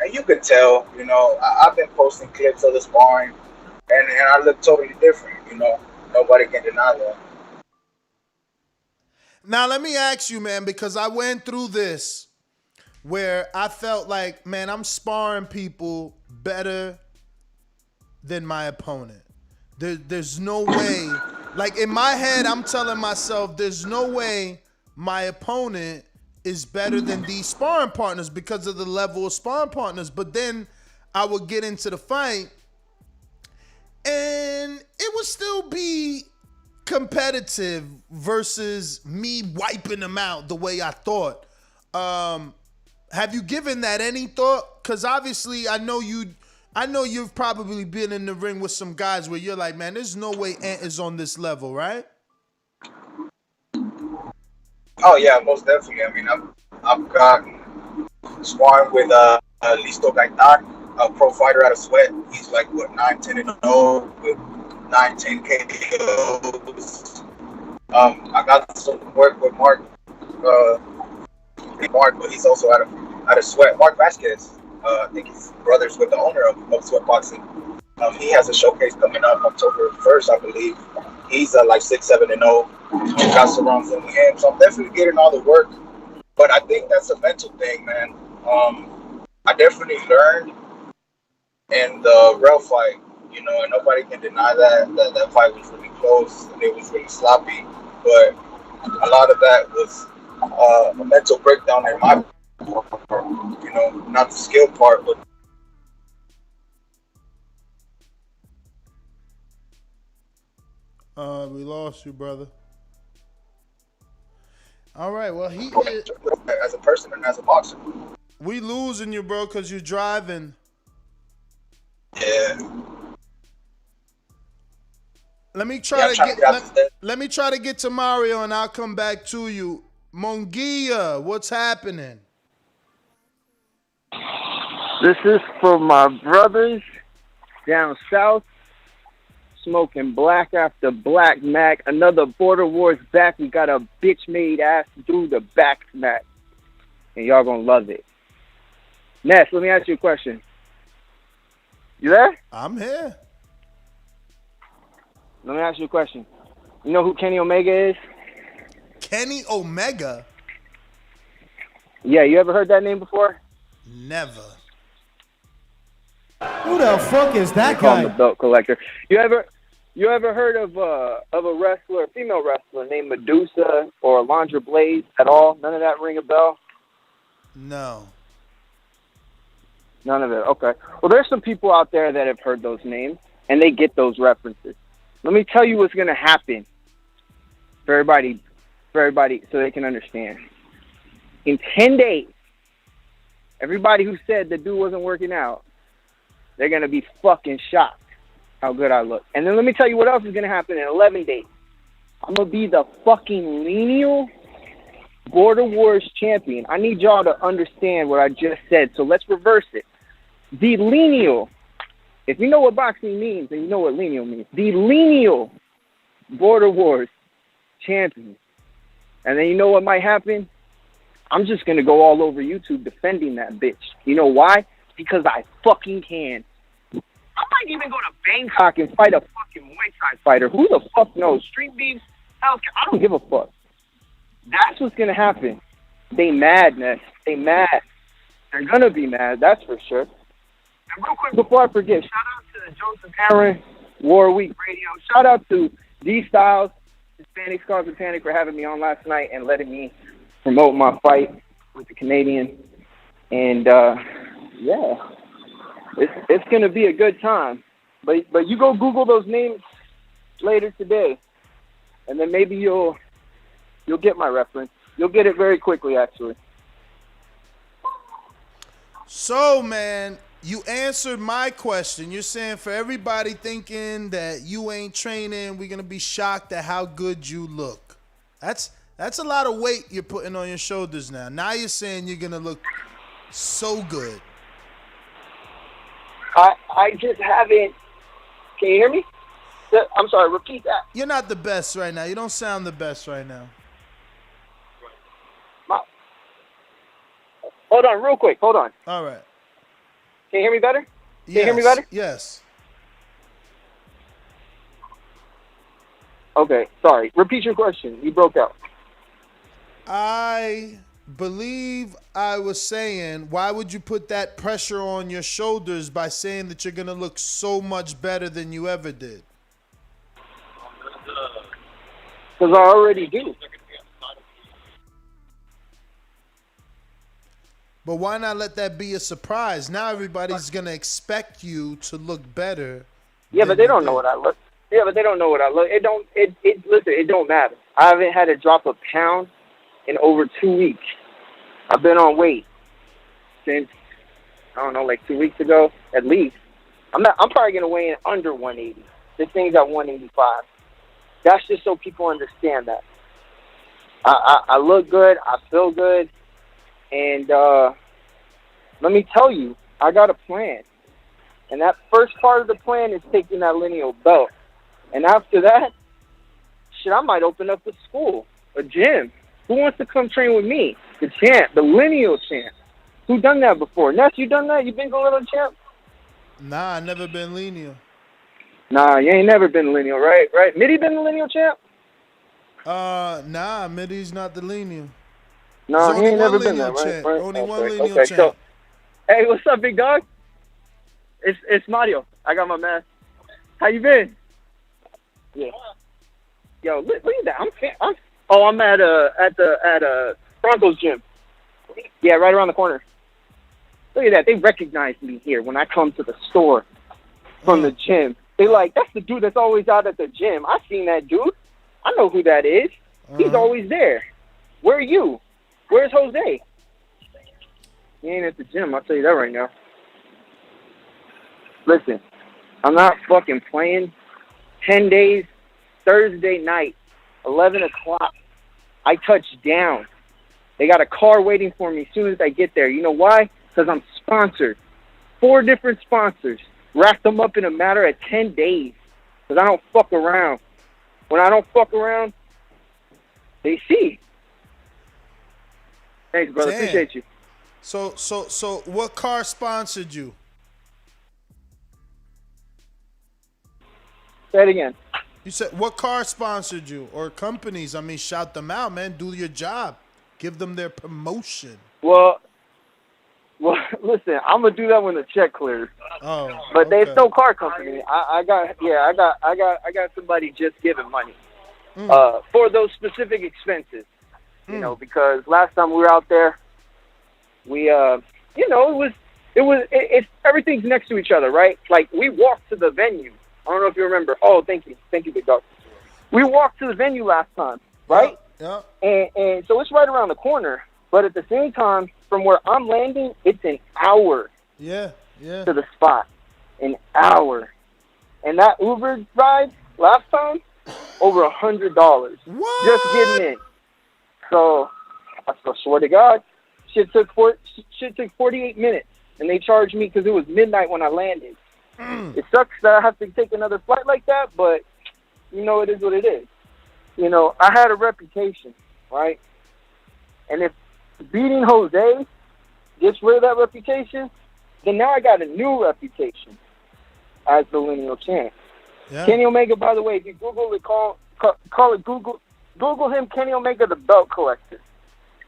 And you can tell, you know, I've been posting clips of the sparring, and I look totally different, you know. Nobody can deny that. Now, let me ask you, man, because I went through this where I felt like, man, I'm sparring people better than my opponent. There's no way. Like, in my head, I'm telling myself, there's no way my opponent is better than these sparring partners because of the level of sparring partners. But then I would get into the fight, and it would still be competitive versus me wiping them out the way I thought. Have you given that any thought? Because obviously I know you I know you've probably been in the ring with some guys where you're like, man, there's no way Ant is on this level, right? Oh yeah, most definitely. I mean, I've got sparring with Listo Gaitan, a pro fighter out of Sweat. He's like what 9-10-0 with 9-10 KOs. I got some work with Mark, but he's also out of Sweat. Mark Vasquez, I think he's brothers with the owner of Sweat Boxing. He has a showcase coming up October 1st, I believe. He's like 6-7-0. Got surrounds in him, so I'm definitely getting all the work. But I think that's a mental thing, man. I definitely learned in the real fight, and nobody can deny that fight was really close and it was really sloppy. But a lot of that was a mental breakdown in my part, not the skill part, but we lost you, brother. All right, well, he is... as a person and as a boxer. We losing you, bro, because you're driving. Yeah. Let me try let me try to get to Mario, and I'll come back to you. Mongia, what's happening? This is for my brothers down south, smoking black after black, Mac. Another Border Wars back. We got a bitch-made ass dude, the back smack. And y'all gonna love it. Ness, let me ask you a question. You there? I'm here. Let me ask you a question. You know who Kenny Omega is? Kenny Omega? Yeah, you ever heard that name before? Never. Who the fuck is that They call guy? him the belt collector. You ever heard of a wrestler, a female wrestler named Medusa or Alondra Blaze at all? None of that ring a bell? No. None of it. Okay. Well, there's some people out there that have heard those names and they get those references. Let me tell you what's going to happen for everybody so they can understand. In 10 days, everybody who said the dude wasn't working out, they're going to be fucking shocked how good I look. And then let me tell you what else is going to happen in 11 days. I'm going to be the fucking lineal Border Wars champion. I need y'all to understand what I just said, so let's reverse it. The lineal, if you know what boxing means, then you know what lineal means. The lineal Border Wars champion. And then you know what might happen? I'm just going to go all over YouTube defending that bitch. You know why? Because I fucking can. I might even go to Bangkok and fight a fucking Muay Thai fighter. Who the fuck knows? Street beefs? Hell, I don't give a fuck. That's what's going to happen. They madness. They mad. They're going to be mad, that's for sure. And real quick, before I forget, shout out to Joseph Aaron, War Week Radio. Shout out to D Styles, Hispanic Scars and Panic for having me on last night and letting me promote my fight with the Canadian. And, yeah, it's going to be a good time. But you go Google those names later today, and then maybe you'll get my reference. You'll get it very quickly, actually. So, man, you answered my question. You're saying for everybody thinking that you ain't training, we're going to be shocked at how good you look. That's a lot of weight you're putting on your shoulders now. Now you're saying you're going to look so good. I just haven't. Can you hear me? I'm sorry, repeat that. You're not the best right now. You don't sound the best right now. Hold on, real quick. Hold on. All right. Can you hear me better? Can you hear me better? Yes. Okay, sorry. Repeat your question. You broke out. I believe I was saying, why would you put that pressure on your shoulders by saying that you're going to look so much better than you ever did? Because I already do. But why not let that be a surprise? Now everybody's going to expect you to look better. Yeah, but they don't know what I look. Yeah, but they don't know what I look. Listen, it don't matter. I haven't had to drop a pound in over 2 weeks. I've been on weight since, I don't know, like 2 weeks ago, at least. I'm probably gonna weigh in under 180. This thing's at 185. That's just so people understand that. I look good, I feel good, and let me tell you, I got a plan. And that first part of the plan is taking that lineal belt. And after that, shit, I might open up a school, a gym. Who wants to come train with me? The champ, the lineal champ. Who done that before? Ness, you done that? You been going to the champ? Nah, I never been lineal. Nah, you ain't never been lineal, right? Right? Mitty been the lineal champ? Nah, Mitty's not the lineal. No, There's he only ain't one never been lineal there, right? champ. Right? Only Okay, one lineal okay. champ. So, hey, what's up, big dog? It's Mario. I got my man. How you been? Yeah. Yo, look at that. I'm at Broncos gym. Yeah, right around the corner. Look at that. They recognize me here when I come to the store from the gym. They like, that's the dude that's always out at the gym. I seen that dude. I know who that is. He's always there. Where are you? Where's Jose? He ain't at the gym. I'll tell you that right now. Listen, I'm not fucking playing. 10 days, Thursday night, 11 o'clock. I touch down. They got a car waiting for me as soon as I get there. You know why? Because I'm sponsored. 4 different sponsors. Racked them up in a matter of 10 days. Because I don't fuck around. When I don't fuck around, they see. Thanks, brother. Damn. Appreciate you. So what car sponsored you? Say it again. You said what car sponsored you or companies? I mean, shout them out, man. Do your job. Give them their promotion. Well, listen, I'm gonna do that when the check clears. Oh, but okay. there's no car company. I got somebody just giving money for those specific expenses. You know, because last time we were out there, we it's everything's next to each other, right? Like we walked to the venue. I don't know if you remember. Oh, thank you, big dog. We walked to the venue last time, right? Yeah. And so it's right around the corner. But at the same time, from where I'm landing, it's an hour. Yeah. To the spot, an hour. And that Uber ride last time, over $100. What? Just getting in. So I swear to God, shit took 48 minutes, and they charged me because it was midnight when I landed. It sucks that I have to take another flight like that, but you know, it is what it is. You know, I had a reputation, right? And if beating Jose gets rid of that reputation, then now I got a new reputation as the lineal champ. Yeah. Kenny Omega, by the way, if you Google it, call it Google him, Kenny Omega, the belt collector,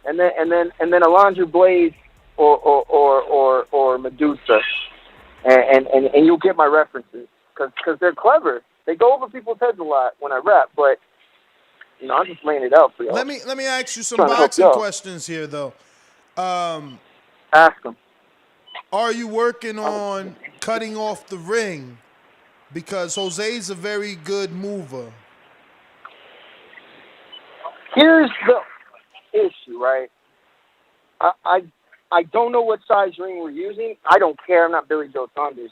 and then Alondra Blaze or Medusa. And you'll get my references because they're clever. They go over people's heads a lot when I rap, but you know I'm just laying it out for y'all. Let me ask you some Trying to help boxing y'all. questions here, though. Ask them. Are you working on cutting off the ring? Because Jose's a very good mover. Here's the issue, right? I don't know what size ring we're using. I don't care. I'm not Billy Joe Saunders.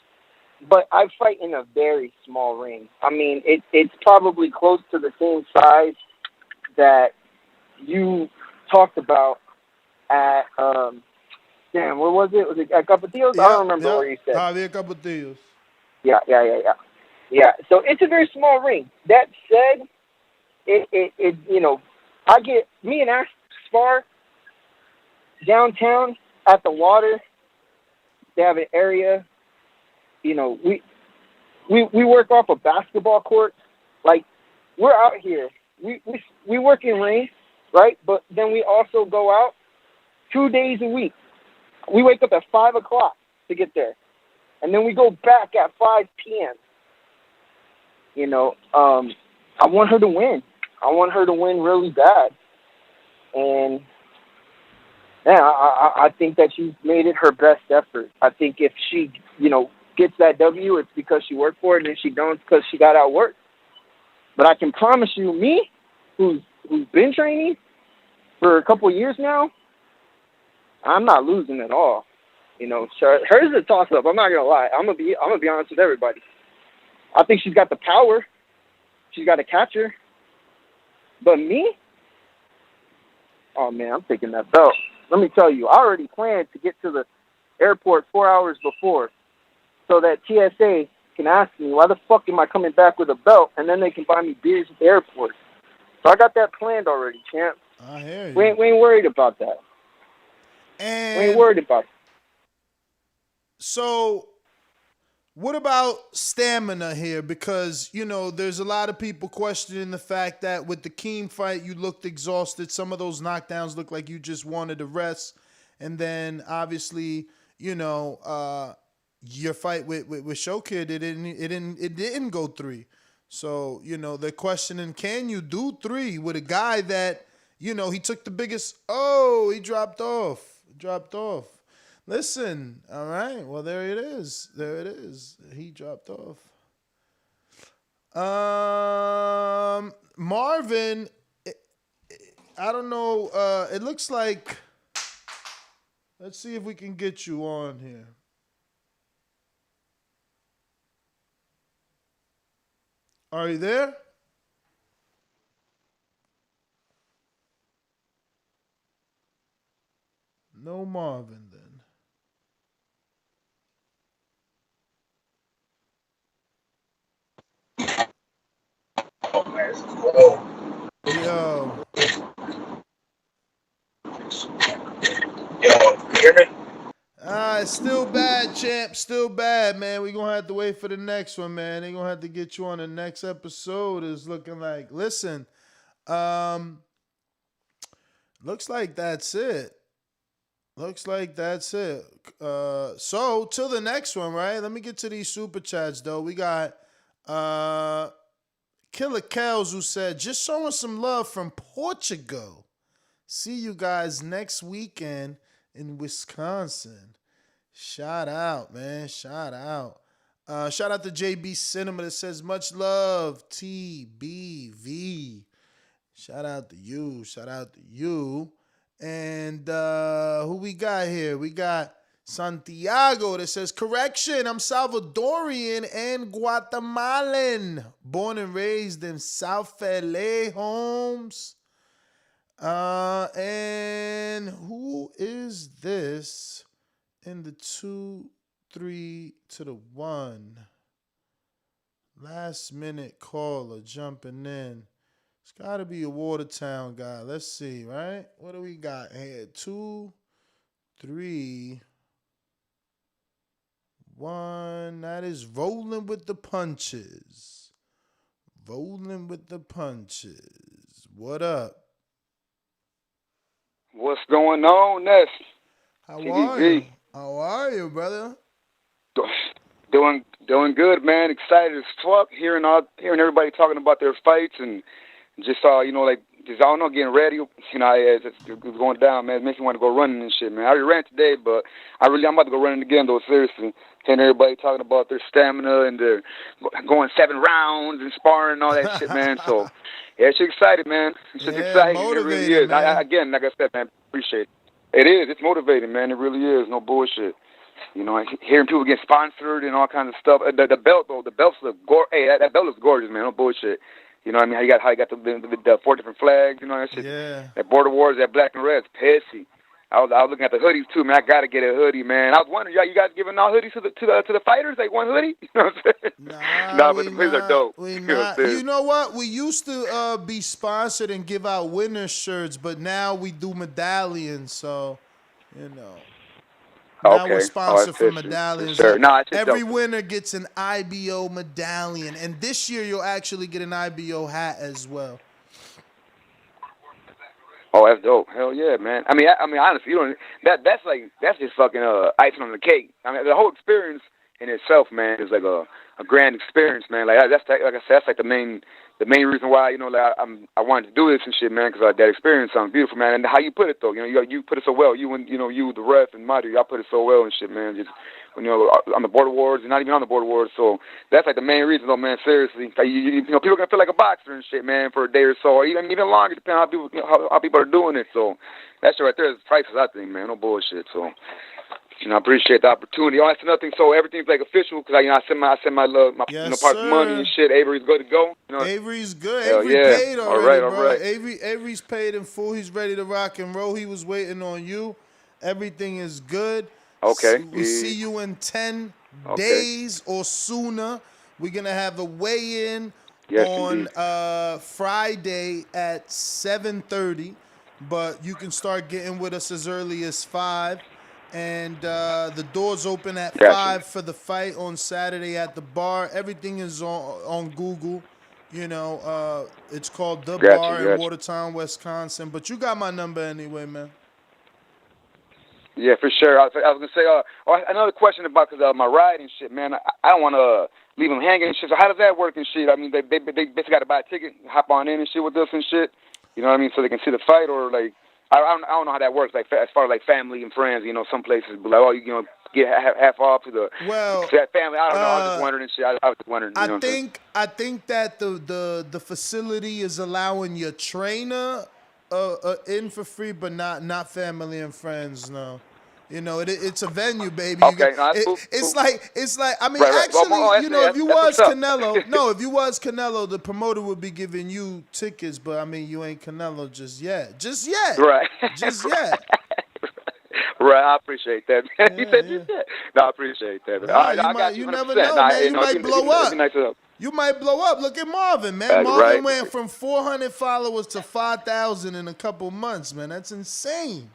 But I fight in a very small ring. I mean, it's probably close to the same size that you talked about at, where was it? Was it at Capetillo's? I don't remember where you said. Javier Capetillo's. Yeah. So it's a very small ring. That said, it you know, me and Ash spar downtown at the water. They have an area. You know, we work off a basketball court. Like we're out here. We work in rain, right? But then we also go out 2 days a week. We wake up at 5 o'clock to get there, and then we go back at 5 p.m. You know, I want her to win. I want her to win really bad, and yeah, I think that she's made it her best effort. I think if she, you know, gets that W, it's because she worked for it, and if she don't, it's because she got outworked. But I can promise you, me, who's been training for a couple of years now, I'm not losing at all. You know, hers is a toss up. I'm not gonna lie. I'm gonna be honest with everybody. I think she's got the power. She's got a catcher. But me, oh man, I'm taking that belt. Let me tell you, I already planned to get to the airport 4 hours before, so that TSA can ask me why the fuck am I coming back with a belt, and then they can buy me beers at the airport. So I got that planned already, champ. I hear you. We ain't worried about that. And we ain't worried about it. So, what about stamina here? Because, you know, there's a lot of people questioning the fact that with the Keem fight, you looked exhausted. Some of those knockdowns looked like you just wanted to rest. And then, obviously, you know, your fight with Showkid, it didn't go 3. So, you know, they're questioning, can you do 3 with a guy that, you know, he took the biggest, he dropped off. Listen, all right. Well, there it is. He dropped off. Marvin, I don't know. It looks like, let's see if we can get you on here. Are you there? No Marvin then. Yo. Yo, you hear me? It's still bad, champ. Still bad, man. We're going to have to wait for the next one, man. They're going to have to get you on the next episode. It's looking like, listen, looks like that's it. So, till the next one, right? Let me get to these super chats, though. We got Killer Kells, who said, just showing some love from Portugal. See you guys next weekend in Wisconsin. Shout out, man. Shout out. Shout out to JB Cinema that says, much love, TBV. Shout out to you. And who we got here? We got Santiago that says, correction, I'm Salvadorian and Guatemalan. Born and raised in South LA, Holmes. And who is this in the 2-3 to the 1? Last minute caller jumping in. It's got to be a Watertown guy. Let's see, right? What do we got here? 2, 3, 1. That is rolling with the punches. What up? What's going on, Ness? How are you, brother? Doing good, man. Excited as fuck. Hearing everybody talking about their fights and just getting ready. You know, it's going down, man. It makes me want to go running and shit, man. I already ran today, but I'm about to go running again, though. Seriously, hearing everybody talking about their stamina and their going 7 rounds and sparring and all that shit, man. So. Yeah, it's excited, man. It's exciting. It really is. Again, like I said, man, appreciate it. It is. It's motivating, man. It really is. No bullshit. You know, hearing people get sponsored and all kinds of stuff. The belt, though, the belts look gorgeous. Hey, that belt looks gorgeous, man. No bullshit. You know what I mean? How you got the 4 different flags, you know, that shit. Yeah. That Border Wars, that black and red's pissy. I was looking at the hoodies too, man. I gotta get a hoodie, man. I was wondering, you guys giving out hoodies to the fighters, like one hoodie? You know what I'm saying? Nah, but the hoodies are dope. You know what? We used to be sponsored and give out winner shirts, but now we do medallions. So, you know. Now we're sponsored for medallions. Sure. Every winner gets an IBO medallion, and this year you'll actually get an IBO hat as well. Oh, that's dope. Hell yeah, man. I mean, honestly, that's just fucking icing on the cake. I mean, the whole experience in itself, man, is like a grand experience, man. Like that's like I said, that's like the main reason why, you know, like I wanted to do this and shit, man, because that experience sounds beautiful, man. And how you put it though, you know, you put it so well. You and you, the ref and Mario, y'all put it so well and shit, man. Just you know, on the Border Wars and not even on the Border Wars. So that's like the main reason, though, man. Seriously, you know, people can feel like a boxer and shit, man, for a day or so, or even longer, depending on how people are doing it. So that shit right there is priceless, I think, man. No bullshit. So You know, I appreciate the opportunity. Oh, that's another thing. So everything's like official because I send my Yes, parts of money and shit. Avery's good to go. You know, Avery's good. hell Avery yeah. paid All already, right, bro. Avery's paid in full. He's ready to rock and roll. He was waiting on you. Everything is good. Okay. We see you in 10 days or sooner. We're gonna have a weigh-in on Friday at 7:30, but you can start getting with us as early as 5. And the doors open at 5 for the fight on Saturday at the bar. Everything is on Google. You know, it's called The Bar in Watertown, Wisconsin. But you got my number anyway, man. Yeah, for sure. I was gonna say, another question about my ride and shit, man. I don't want to leave them hanging and shit. So how does that work and shit? I mean, they basically got to buy a ticket, hop on in and shit with us and shit. You know what I mean? So they can see the fight, or like, I don't know how that works. Like as far as like family and friends, you know, some places be like, oh, you know, get half off to the to that family. I don't know. I was just wondering and shit. I was just wondering. You know I think that the facility is allowing your trainer in for free, but not family and friends. No, you know it's a venue, baby. Okay, it's like I mean, actually, you know, if you was Canelo, the promoter would be giving you tickets, but I mean, you ain't Canelo just yet, right, just yet. Right, I appreciate that, man. You said just yet. No, I appreciate that. Man. You never know, man. You might blow up. You might blow up. Look at Marvin, man. Marvin went from 400 followers to 5,000 in a couple months, man. That's insane.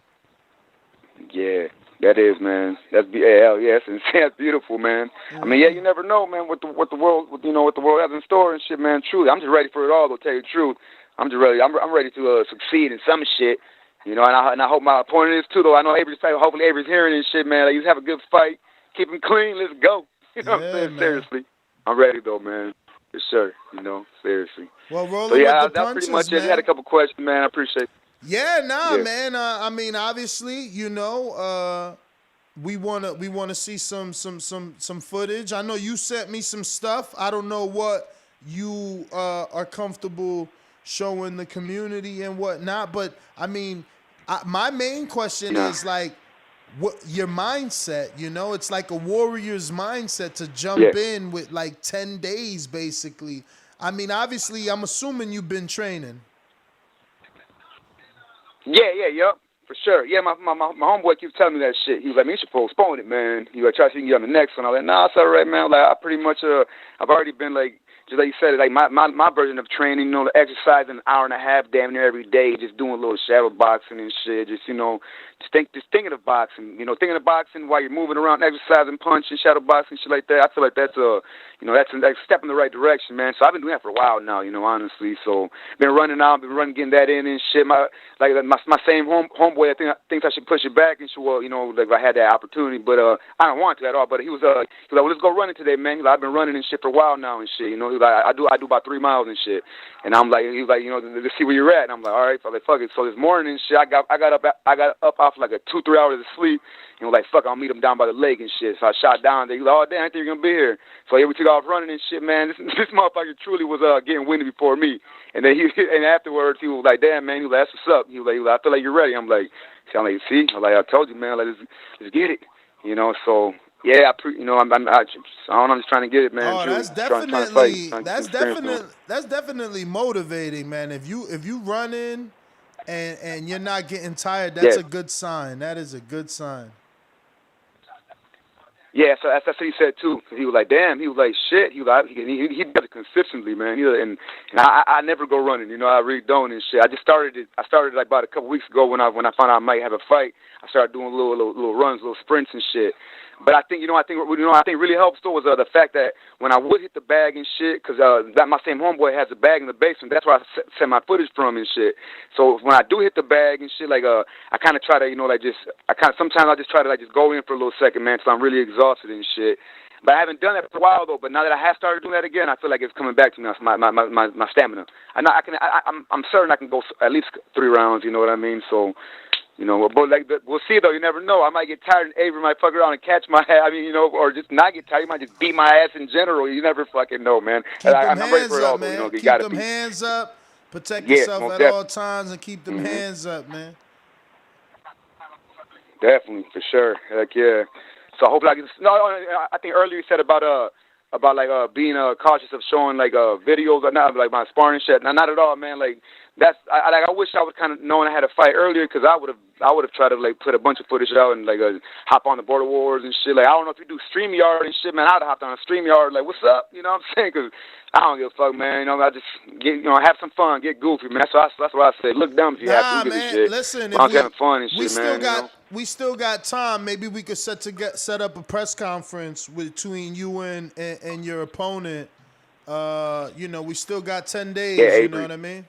Yeah, that is, man. That's hell yeah, that's insane. That's beautiful, man. I mean, yeah, you never know, man. What the world has in store and shit, man. Truly, I'm just ready for it all. To tell you the truth, I'm just ready. I'm ready to succeed in some shit. You know, and I hope my opponent is too, though. I know hopefully Avery's hearing this shit, man. Like, you have a good fight, keep him clean, let's go. You know what I'm saying? Man. Seriously. I'm ready, though, man. For sure. You know, seriously. Well, rolling with the punches, pretty much man. it. I had a couple questions, man. I appreciate it. Yeah, man. I mean, obviously, you know, we wanna see some footage. I know you sent me some stuff. I don't know what you are comfortable showing the community and whatnot, but I mean, my main question is like, what your mindset? You know, it's like a warrior's mindset to jump in with like 10 days, basically. I mean, obviously, I'm assuming you've been training. Yep, for sure. Yeah, my homeboy keeps telling me that shit. He was like, man, you should postpone it, man. He was like, try to see you get on the next one. I was like, nah, it's all right, man. Like, I pretty much, I've already been like, just like you said, like my version of training, you know, the exercise an hour and a half damn near every day, just doing a little shadow boxing and shit, just, you know, just thinking of boxing, you know, thinking of boxing while you're moving around, exercising, punching, shadow boxing, shit like that. I feel like that's that's a step in the right direction, man. So I've been doing that for a while now, you know, honestly. So been running out, getting that in and shit. My same homeboy, I think I should push it back and shit. Well, you know, like if I had that opportunity, but I don't want to at all. But he was like, well, let's go running today, man. He was like, I've been running and shit for a while now and shit. You know, he was like, I do about 3 miles and shit. And I'm like, he was like, you know, let's see where you're at. And I'm like, all right. So I was like, fuck it. So this morning and shit, I got up off like a 2-3 hours of sleep. You know, like, fuck, I'll meet him down by the lake and shit. So I shot down there. He was like, oh, damn, I think you're going to be here. So yeah, we took off running and shit, man. This motherfucker truly was getting windy before me. And then and afterwards, he was like, damn, man, he was like, that's what's up. He was like, I feel like you're ready. I'm like, see? I'm like, I told you, man, like, let's get it. You know, so, yeah, I'm just trying to get it, man. Oh, that's definitely motivating, man. If you running and you're not getting tired, that's a good sign. That is a good sign. Yeah, so that's what he said too. He was like, "Damn," he was like, "Shit." He was like, he does it consistently, man. And I never go running, you know. I really don't and shit. I started like about a couple weeks ago when I found out I might have a fight. I started doing little runs, little sprints and shit. But I think really helps though was the fact that when I would hit the bag and shit, because my same homeboy has a bag in the basement. That's where I send my footage from and shit. So when I do hit the bag and shit, like I kind of try to, you know, like sometimes I just try to like just go in for a little second, man. So I'm really exhausted and shit. But I haven't done that for a while though. But now that I have started doing that again, I feel like it's coming back to me. My stamina. I'm certain I can go at least 3 rounds. You know what I mean? So. You know, but we'll see though. You never know. I might get tired, and Avery might fuck around and catch my ass. I mean, you know, or just not get tired. He might just beat my ass in general. You never fucking know, man. I'm ready for it all, man. You know, keep them hands up. Protect yourself at all times, and keep them hands up, man. Definitely, for sure. Heck yeah. So I hope like I think earlier you said about being cautious of showing like videos or not like my sparring shit. Not at all, man. Like that's I wish I would kind of known I had a fight earlier because I would have tried to like put a bunch of footage out and like hop on the Border Wars and shit. Like I don't know if you do StreamYard and shit, man. I'd have hopped on a StreamYard like what's up, you know what I'm saying? Because I don't give a fuck, man. You know, I just get have some fun, get goofy, man. That's what I say. Look dumb if you have to. Who gives a shit? Listen, I'm having fun and shit, man. We still got time. Maybe we could set up a press conference between you and your opponent. We still got 10 days. Yeah, you know what I mean?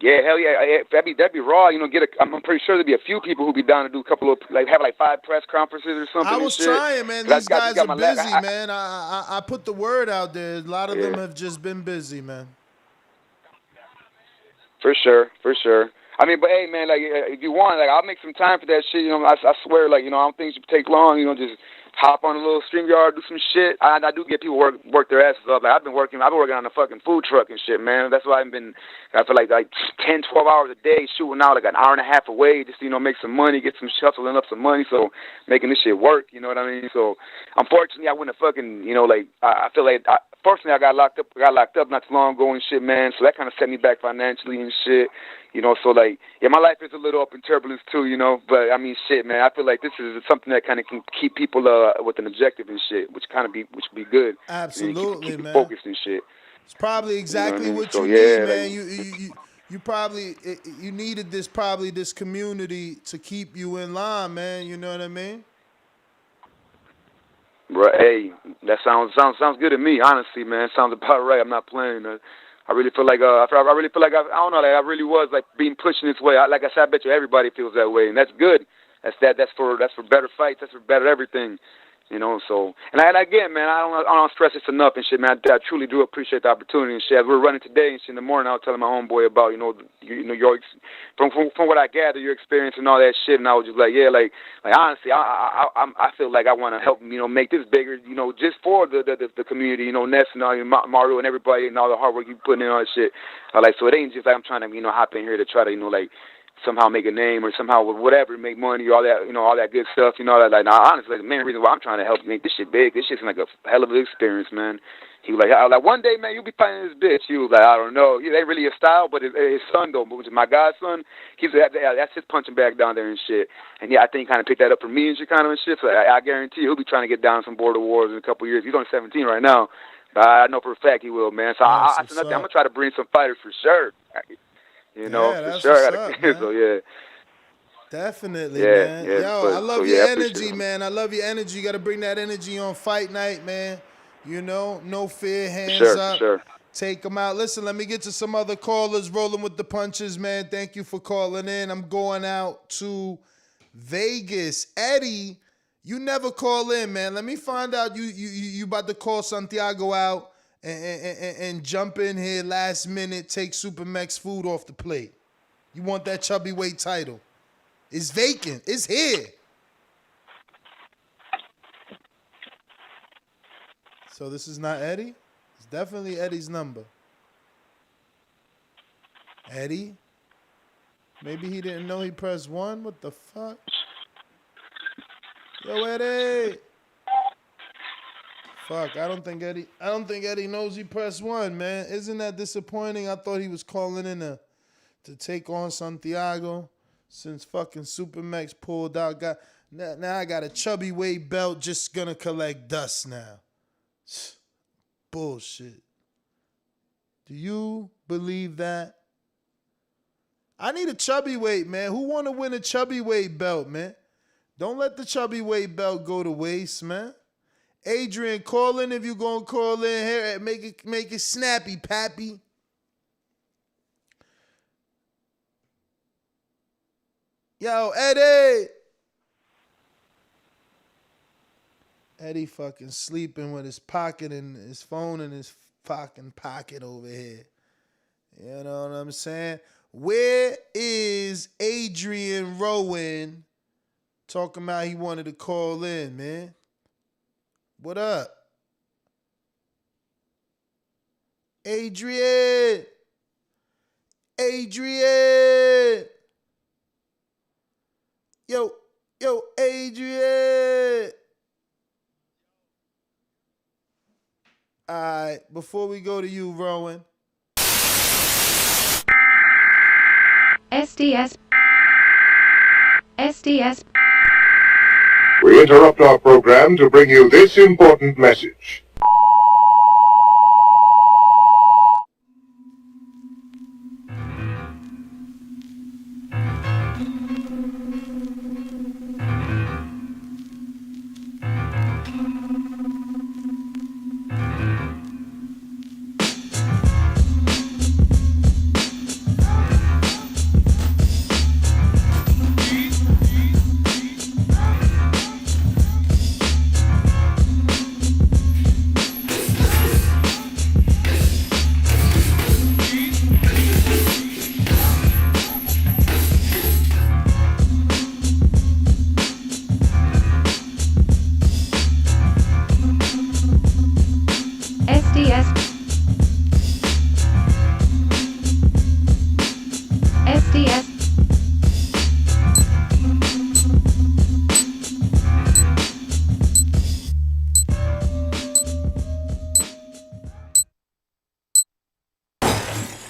Yeah, hell yeah. That'd be raw. You know, I'm pretty sure there'd be a few people who'd be down to do a couple of have 5 press conferences or something. I was trying, man. These guys are busy, man. I put the word out there. A lot of them have just been busy, man. For sure. I mean, but hey, man, like if you want, like I'll make some time for that shit. You know, I swear, like I don't think it should take long. You know, just hop on a little StreamYard, do some shit. I do get people work their asses up. Like I've been working on a fucking food truck and shit, man. That's why I feel like 10, 12 hours a day shooting out like an hour and a half away, just make some money, get some shuffling up some money, so making this shit work. You know what I mean? So unfortunately, I wouldn't have fucking I feel like. Fortunately, I got locked up not too long ago and shit, man. So that kind of set me back financially and shit. So like, yeah, my life is a little up in turbulence too, But I mean, shit, man. I feel like this is something that kind of can keep people with an objective and shit, which would be good. Absolutely, keep man. Focused and shit. It's probably exactly what you need, man. You probably you needed this community to keep you in line, man. You know what I mean? Right, hey, that sounds good to me. Honestly, man, sounds about right. I'm not playing. I really feel like I don't know. Like I really was like being pushed in this way. Like I said, I bet you everybody feels that way, and that's good. That's for better fights. That's for better everything. So and again, man, I don't stress this enough and shit, man. I truly do appreciate the opportunity and shit. As we're running today and shit in the morning, I was telling my homeboy about your from what I gather, your experience and all that shit, and I was just like, yeah, like honestly, I feel like I want to help make this bigger, just for the community, Ness and all Mario and everybody and all the hard work you putting in all that shit. So it ain't just like I'm trying to hop in here to try to somehow make a name or somehow whatever make money or all that all that good stuff honestly the main reason why I'm trying to help make this shit big. This shit's like a hell of an experience, man. He was like one day, man, you'll be fighting this bitch. He was like, I don't know, it ain't really a style, but his son though, which is my godson, he's that's his punching bag down there and shit. And yeah, I think he kind of picked that up from me and shit kind of and shit. So I guarantee he'll be trying to get down some Border Wars in a couple years. He's only 17 right now. I know for a fact he will, man. So I'm gonna try to bring some fighters for sure. For sure. So yeah. Definitely, yeah, man. Yeah, I love your energy, man. I love your energy. You got to bring that energy on fight night, man. No fear, hands up. Sure. Take them out. Listen, let me get to some other callers rolling with the punches, man. Thank you for calling in. I'm going out to Vegas. Eddie, you never call in, man. Let me find out you about to call Santiago out and jump in here last minute, take Supermax food off the plate. You want that chubby weight title. It's vacant. It's here. So this is not Eddie? It's definitely Eddie's number. Eddie? Maybe he didn't know he pressed 1? What the fuck? Yo, Eddie! Fuck, I don't think Eddie knows he pressed 1, man. Isn't that disappointing? I thought he was calling in to take on Santiago since fucking Supermax pulled out. Now I got a chubby weight belt just gonna collect dust now. Bullshit. Do you believe that? I need a chubby weight, man. Who want to win a chubby weight belt, man? Don't let the chubby weight belt go to waste, man. Adrian, call in if you're going to call in here. Make it snappy, pappy. Yo, Eddie. Eddie fucking sleeping with his pocket and his phone in his fucking pocket over here. You know what I'm saying? Where is Adrian Rowan talking about he wanted to call in, man? What up? Adrian! Adrian! right. Before we go to you, Rowan. SDS. We interrupt our program to bring you this important message. SDS. SDS.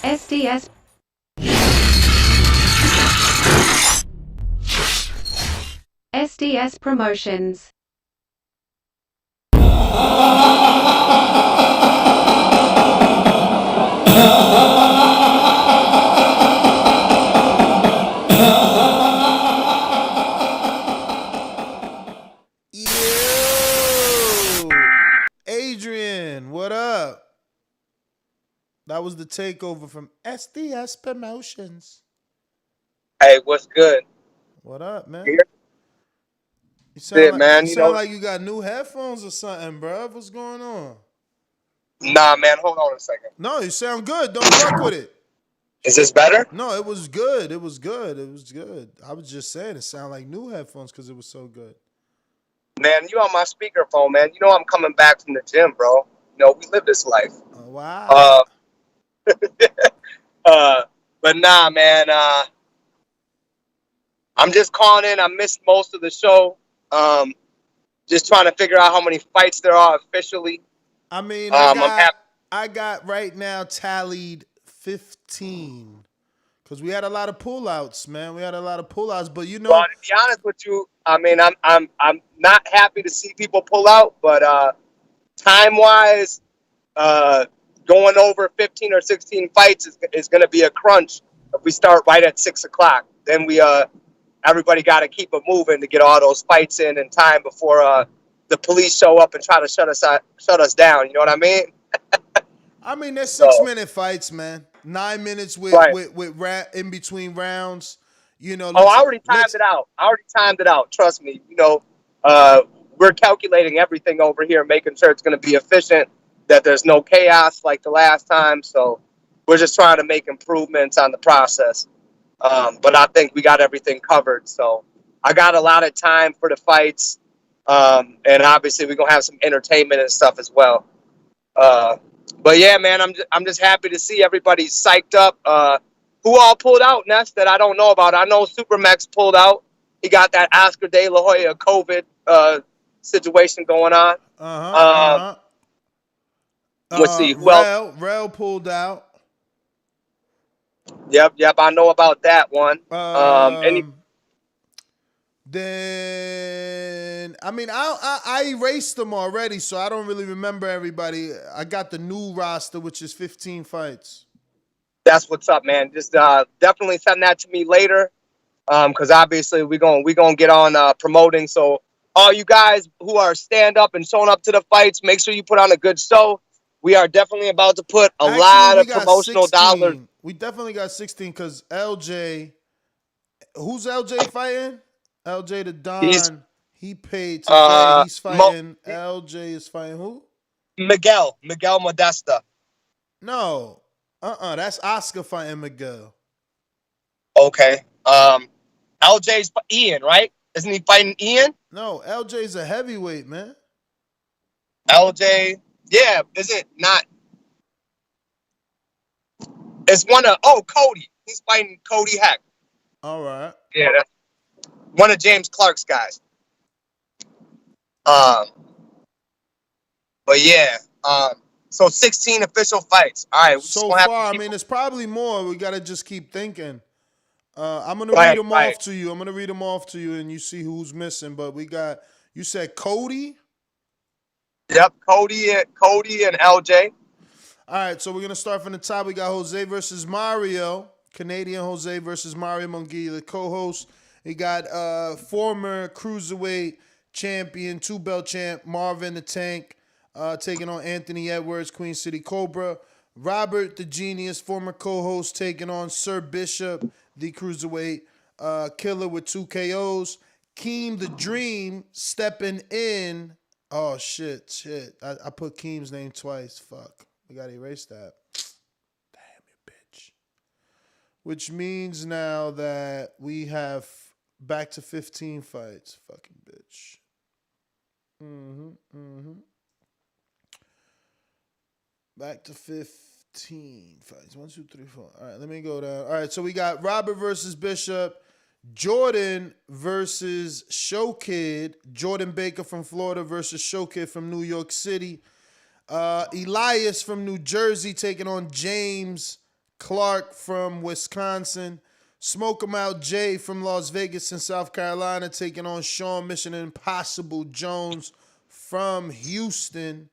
SDS. SDS Promotions. Adrian, what up? That was the takeover from SDS Promotions. Hey, what's good? What up, man? Here. You sound, Good, like, man. you sound like you got new headphones or something, bro. What's going on? Nah, man, hold on a second. No, you sound good. Don't fuck with it. Is this better? No, it was good. It was good. It was good. I was just saying it sounded like new headphones because it was so good. Man, you on my speakerphone, man. You know I'm coming back from the gym, bro. You know, we live this life. Oh, wow. But nah, man. I'm just calling in. I missed most of the show. Just trying to figure out how many fights there are officially. I mean, I got right now tallied 15 because we had a lot of pullouts, man. We had a lot of pullouts, but you know. Well, to be honest with you, I mean, I'm not happy to see people pull out, but time wise, going over 15 or 16 fights is going to be a crunch if we start right at 6 o'clock. Then everybody got to keep it moving to get all those fights in time before the police show up and try to shut us down. You know what I mean? I mean, they're 6-minute fights, man. 9 minutes with in between rounds. You know. I already timed it out. Trust me. You know, we're calculating everything over here, making sure it's going to be efficient, that there's no chaos like the last time. So we're just trying to make improvements on the process. But I think we got everything covered. So I got a lot of time for the fights. And obviously we're going to have some entertainment and stuff as well. But yeah, man, I'm just happy to see everybody psyched up. Who all pulled out, Ness, that I don't know about? I know Supermax pulled out. He got that Oscar De La Hoya COVID situation going on. Let's see, who else? Rel pulled out. Yep, I know about that one. Then I mean, I erased them already, so I don't really remember everybody. I got the new roster, which is 15 fights. That's what's up, man. Just definitely send that to me later, because obviously we gonna get on promoting. So all you guys who are stand up and showing up to the fights, make sure you put on a good show. We are definitely about to put a lot of promotional 16. dollars. We definitely got 16 because LJ. Who's LJ fighting? LJ the Don. He paid to fight. He's fighting. LJ is fighting who? Miguel Modesta. No. That's Oscar fighting Miguel. Okay. LJ's Ian, right? Isn't he fighting Ian? No, LJ's a heavyweight, man. LJ, yeah, is it not? It's one of Cody. He's fighting Cody Heck. All right. Yeah, that's one of James Clark's guys. But yeah, So 16 official fights. All right, we're just So gonna have to far, I keep. mean, it's probably more. We gotta just keep thinking. I'm gonna read Right, them right. off to you. And you see who's missing. But we got. You said Cody. Yep, Cody and LJ. All right, so we're gonna start from the top. We got Jose versus Mario. Canadian Jose versus Mario Munguia, the co-host. We got former cruiserweight champion, 2-belt champ Marvin the Tank, taking on Anthony Edwards, Queen City Cobra. Robert the Genius, former co-host, taking on Sir Bishop, the cruiserweight killer with 2 KOs. Keem the Dream stepping in. Oh shit. I put Keem's name twice. Fuck. We gotta erase that. Damn you, bitch. Which means now that we have back to 15 fights. Fucking bitch. Back to 15 fights. 1, 2, 3, 4. All right, let me go down. All right, so we got Robert versus Bishop. Jordan versus Showkid. Jordan Baker from Florida versus Showkid from New York City. Elias from New Jersey taking on James Clark from Wisconsin. Smoke 'em Out Jay from Las Vegas and South Carolina taking on Sean Mission Impossible Jones from Houston.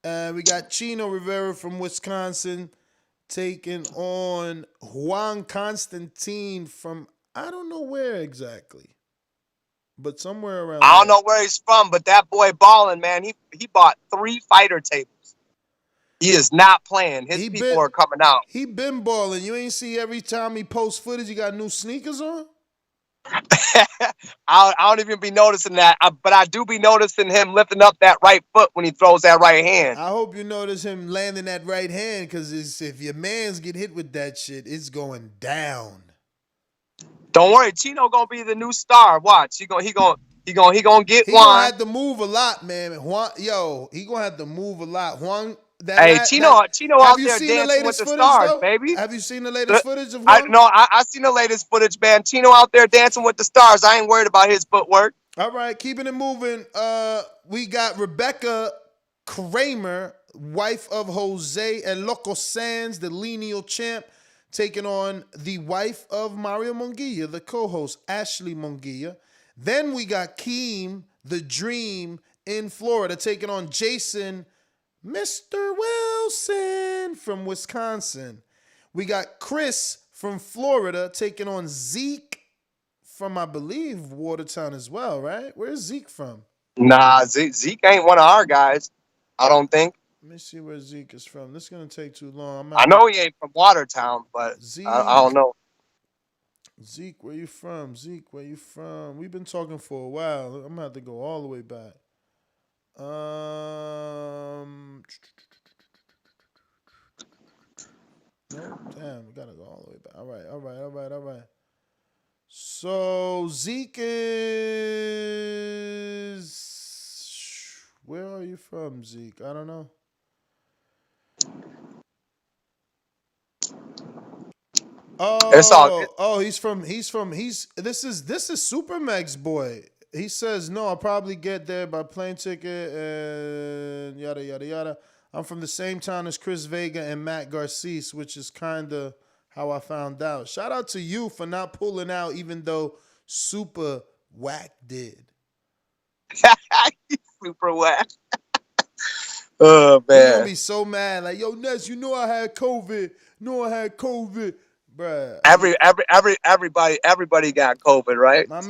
We got Chino Rivera from Wisconsin taking on Juan Constantine from I don't know where exactly, but somewhere around I don't there. know where he's from, but that boy balling, man. He bought 3 fighter tables. He is not playing. His people are coming out. He been balling. You ain't see every time he posts footage, he got new sneakers on? I don't even be noticing that, but I do be noticing him lifting up that right foot when he throws that right hand. I hope you notice him landing that right hand, because if your mans get hit with that shit, it's going down. Don't worry, Chino gonna be the new star. Watch, he gonna get He Juan. gonna have to move a lot, man. Juan, he gonna have to move a lot. Juan, Chino out there dancing with the stars, though? baby. Have you seen the latest footage of Juan? I seen the latest footage, man. Chino out there dancing with the stars. I ain't worried about his footwork. All right, keeping it moving. We got Rebecca Kramer, wife of Jose El Loco Sands, the lineal champ, taking on the wife of Mario Munguia, the co-host, Ashley Munguia. Then we got Keem, the Dream, in Florida, taking on Jason, Mr. Wilson, from Wisconsin. We got Chris from Florida taking on Zeke from, I believe, Watertown as well, right? Where's Zeke from? Nah, Zeke ain't one of our guys. I don't think. Let me see where Zeke is from. This is going to take too long. I know he ain't from Watertown, but Zeke, I don't know. Zeke, where you from? Zeke, where you from? We've been talking for a while. I'm going to have to go all the way back. No, damn, we got to go all the way back. All right. So Zeke is... Where are you from, Zeke? I don't know. This is Super Meg's boy. He says, no, I'll probably get there by plane ticket and yada, yada, yada. I'm from the same town as Chris Vega and Matt Garces, which is kind of how I found out. Shout out to you for not pulling out, even though Super Whack did. Super Whack. Oh, man. He's going to be so mad. Like, yo, Ness, you know I had COVID. Bruh. Everybody got COVID, right? My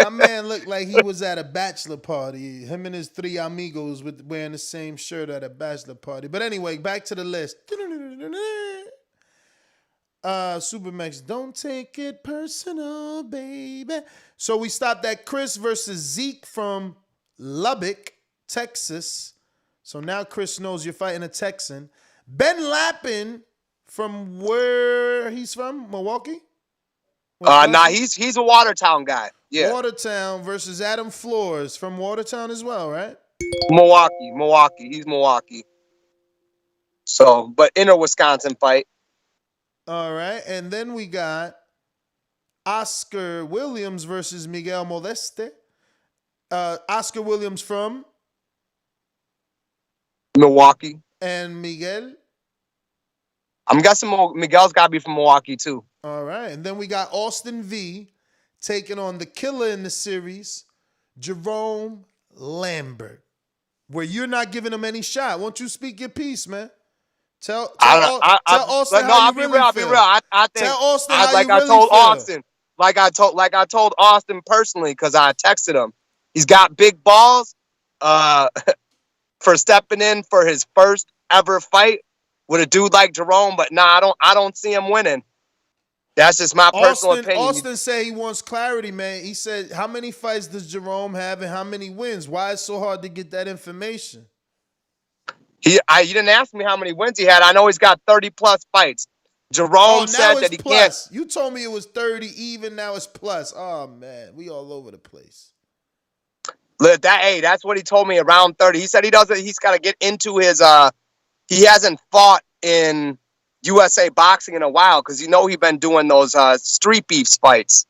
man looked like he was at a bachelor party. Him and his 3 amigos wearing the same shirt at a bachelor party. But anyway, back to the list. Supermax, don't take it personal, baby. So we stopped at Chris versus Zeke from Lubbock, Texas. So now Chris knows you're fighting a Texan. Ben Lappin from where he's from, Milwaukee? Nah, he's a Watertown guy. Yeah. Watertown versus Adam Flores from Watertown as well, right? Milwaukee. He's Milwaukee. So, but inner Wisconsin fight. All right, and then we got Oscar Williams versus Miguel Moleste. Oscar Williams from Milwaukee. And Miguel? I'm guessing Miguel's got to be from Milwaukee, too. All right. And then we got Austin V taking on the killer in the series, Jerome Lambert, where you're not giving him any shot. Won't you speak your piece, man? Tell Austin how you really feel. I'll be real. I think tell Austin how like you I really told feel. Austin, like I told Austin personally because I texted him. He's got big balls for stepping in for his first ever fight with a dude like Jerome. But nah, I don't see him winning. That's just my personal opinion. Austin said he wants clarity, man. He said, how many fights does Jerome have and how many wins? Why is it so hard to get that information? You didn't ask me how many wins he had. I know he's got 30-plus fights. Jerome said that he plus. You told me it was 30 even, now it's plus. Oh, man, we all over the place. That's what he told me, around 30. He said he's got to get into his, he hasn't fought in USA boxing in a while because he's been doing those street beefs fights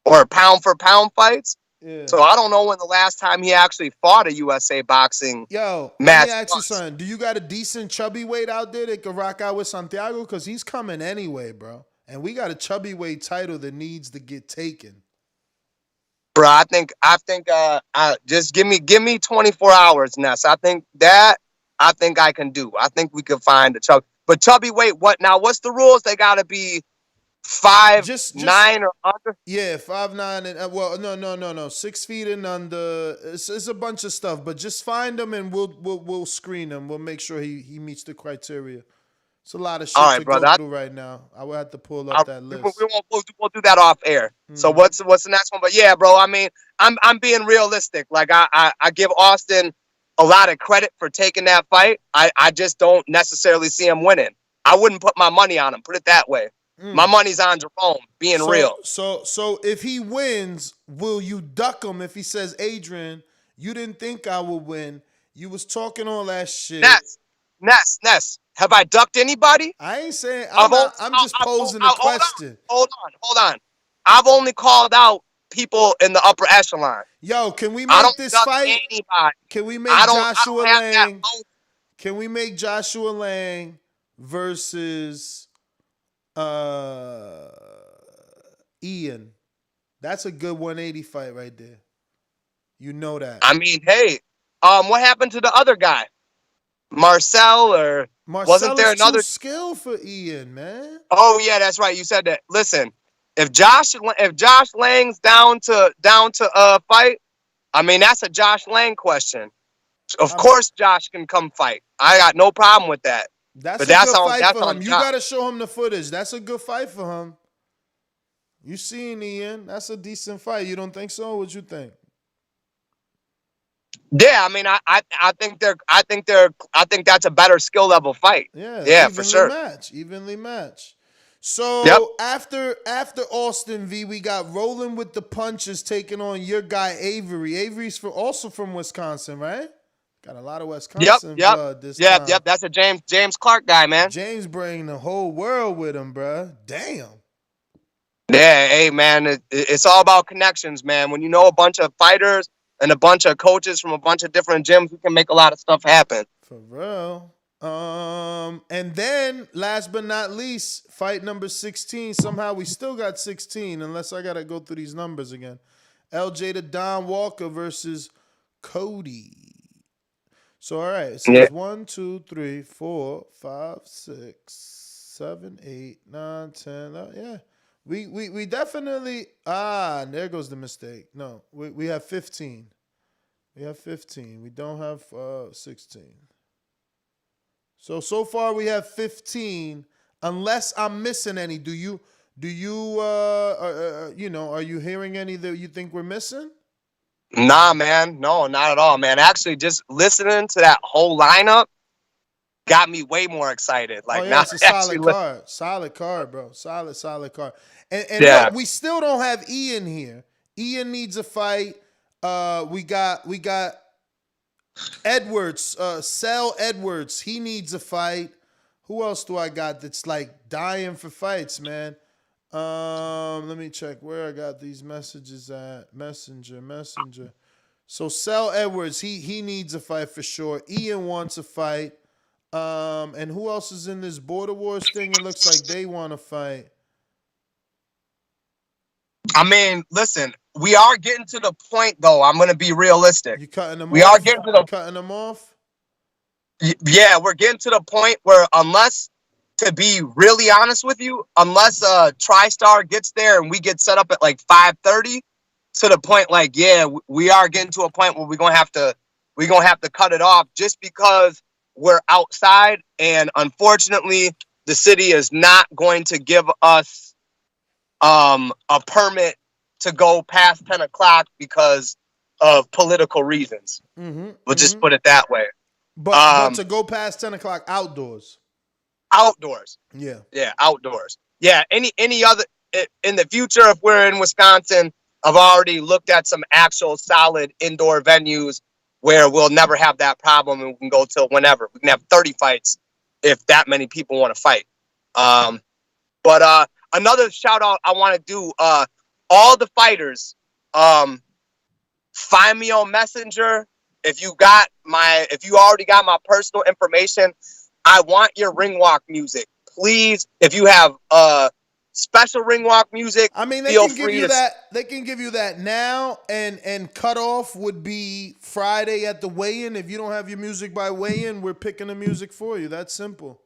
or pound for pound fights. Yeah. So I don't know when the last time he actually fought a USA boxing match. Let me ask you something. Do you got a decent chubby weight out there that can rock out with Santiago? Because he's coming anyway, bro. And we got a chubby weight title that needs to get taken. Bro, I think just give me 24 hours, Ness. I think I can do. I think we can find a chubby. But chubby weight, what's the rules? They got to be 5'9" or under? Yeah, 5'9" and no. 6 feet and under. It's a bunch of stuff, but just find them and we'll screen him. We'll make sure he meets the criteria. It's a lot of shit to go through right now. I will have to pull up that list. We'll do that off air. So what's the next one? But yeah, bro. I mean, I'm being realistic. Like I give Austin a lot of credit for taking that fight. I just don't necessarily see him winning. I wouldn't put my money on him. Put it that way. My money's on Jerome, being real. So if he wins, will you duck him if he says, Adrian, you didn't think I would win. You was talking all that shit. Ness. Have I ducked anybody? I ain't saying. I'm just posing a question. Hold on. I've only called out people in the upper echelon. Yo, can we make this fight? Anybody. Can we make Joshua Lang? Can we make Joshua Lang versus Ian? That's a good 180 fight right there. You know that. I mean, hey, what happened to the other guy? Marcel wasn't there another too skill for Ian, man? Oh yeah, that's right. You said that. Listen, if Josh Lang's down to fight, I mean that's a Josh Lang question. Of course, Josh can come fight. I got no problem with that. That's a good fight for him. You got to show him the footage. That's a good fight for him. You seen Ian? That's a decent fight. You don't think so? What you think? Yeah, I mean, I think that's a better skill level fight. Yeah, for sure. Evenly matched. So after Austin V, we got Rolling with the Punches taking on your guy Avery. Avery's also from Wisconsin, right? Got a lot of Wisconsin blood this time. Yep. That's a James Clark guy, man. James bringing the whole world with him, bro. Damn. Yeah, hey, man, it's all about connections, man. When you know a bunch of fighters and a bunch of coaches from a bunch of different gyms, we can make a lot of stuff happen. For real. And then, last but not least, fight number 16. Somehow we still got 16, unless I got to go through these numbers again. LJ to Don Walker versus Cody. So, all right. It says 1, 2, 3, 4, 5, 6, 7, 8, 9, 10. 11. Yeah. We definitely there goes the mistake. No, we have 15. We have 15. We don't have 16. So far we have 15. Unless I'm missing any, are you hearing any that you think we're missing? Nah, man. No, not at all, man. Actually, just listening to that whole lineup got me way more excited. Like, it's a solid card. Solid card, bro. Solid card. And look, we still don't have Ian here. Ian needs a fight. We got Edwards, Sel Edwards. He needs a fight. Who else do I got that's like dying for fights, man? Let me check where I got these messages at. Messenger. So Sel Edwards, he needs a fight for sure. Ian wants a fight. And who else is in this Border Wars thing? It looks like they want to fight. I mean, listen, we are getting to the point, though. I'm gonna be realistic. You cutting them We off? are getting to the Cutting them off? yeah, we're getting to the point where to be really honest with you, unless TriStar gets there and we get set up at like 5:30, to the point like, yeah, we are getting to a point where we're gonna have to cut it off just because we're outside, and unfortunately, the city is not going to give us a permit to go past 10 o'clock because of political reasons. We'll just put it that way. But to go past 10 o'clock outdoors. Outdoors. Yeah. Yeah, outdoors. Yeah, any other in the future, if we're in Wisconsin, I've already looked at some actual solid indoor venues where we'll never have that problem, and we can go till whenever. We can have 30 fights if that many people want to fight. But another shout out I want to do, all the fighters, find me on Messenger. If you already got my personal information, I want your ring walk music. Please, if you have special ring walk music, I mean, they feel can give free you to that. They can give you that now, and cutoff would be Friday at the weigh-in. If you don't have your music by weigh-in, we're picking the music for you. That's simple.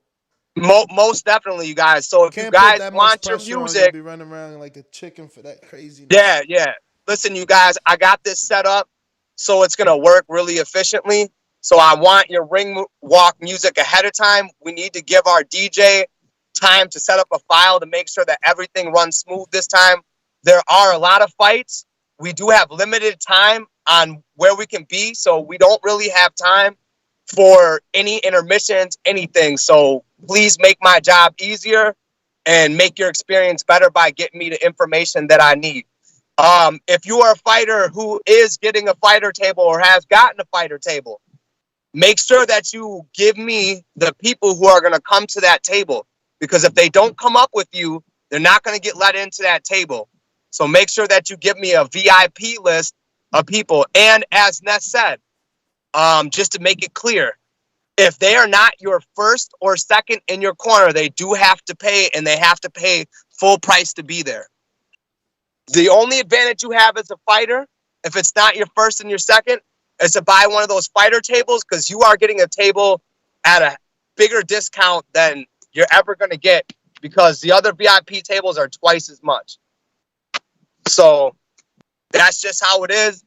Most definitely, you guys. So if you guys want your music, be running around like a chicken for that craziness. yeah. Listen, you guys, I got this set up so it's gonna work really efficiently. So I want your ring walk music ahead of time. We need to give our DJ time to set up a file to make sure that everything runs smooth this time. There are a lot of fights. We do have limited time on where we can be, so we don't really have time for any intermissions, anything. So please make my job easier and make your experience better by getting me the information that I need. If you are a fighter who is getting a fighter table or has gotten a fighter table, make sure that you give me the people who are going to come to that table, because if they don't come up with you, they're not going to get let into that table. So make sure that you give me a VIP list of people. And as Ness said, just to make it clear, if they are not your first or second in your corner, they do have to pay, and they have to pay full price to be there. The only advantage you have as a fighter, if it's not your first and your second, is to buy one of those fighter tables, because you are getting a table at a bigger discount than you're ever going to get, because the other VIP tables are twice as much. So that's just how it is.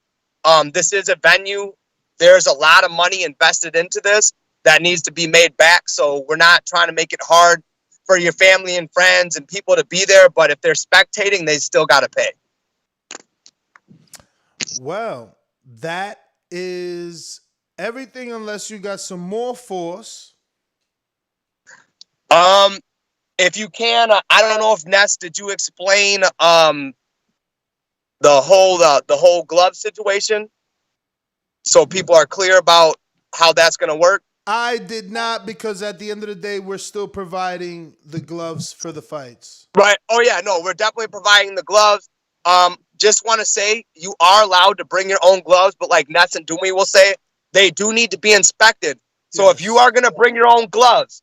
This is a venue. There's a lot of money invested into this that needs to be made back. So we're not trying to make it hard for your family and friends and people to be there. But if they're spectating, they still got to pay. Well, that is everything, unless you got some more force. If you can, I don't know if Ness, did you explain the whole glove situation so people are clear about how that's going to work? I did not, because at the end of the day, we're still providing the gloves for the fights. Right. Oh yeah, no, we're definitely providing the gloves. Just want to say you are allowed to bring your own gloves, but like Ness and Doomy will say, they do need to be inspected. So if you are going to bring your own gloves,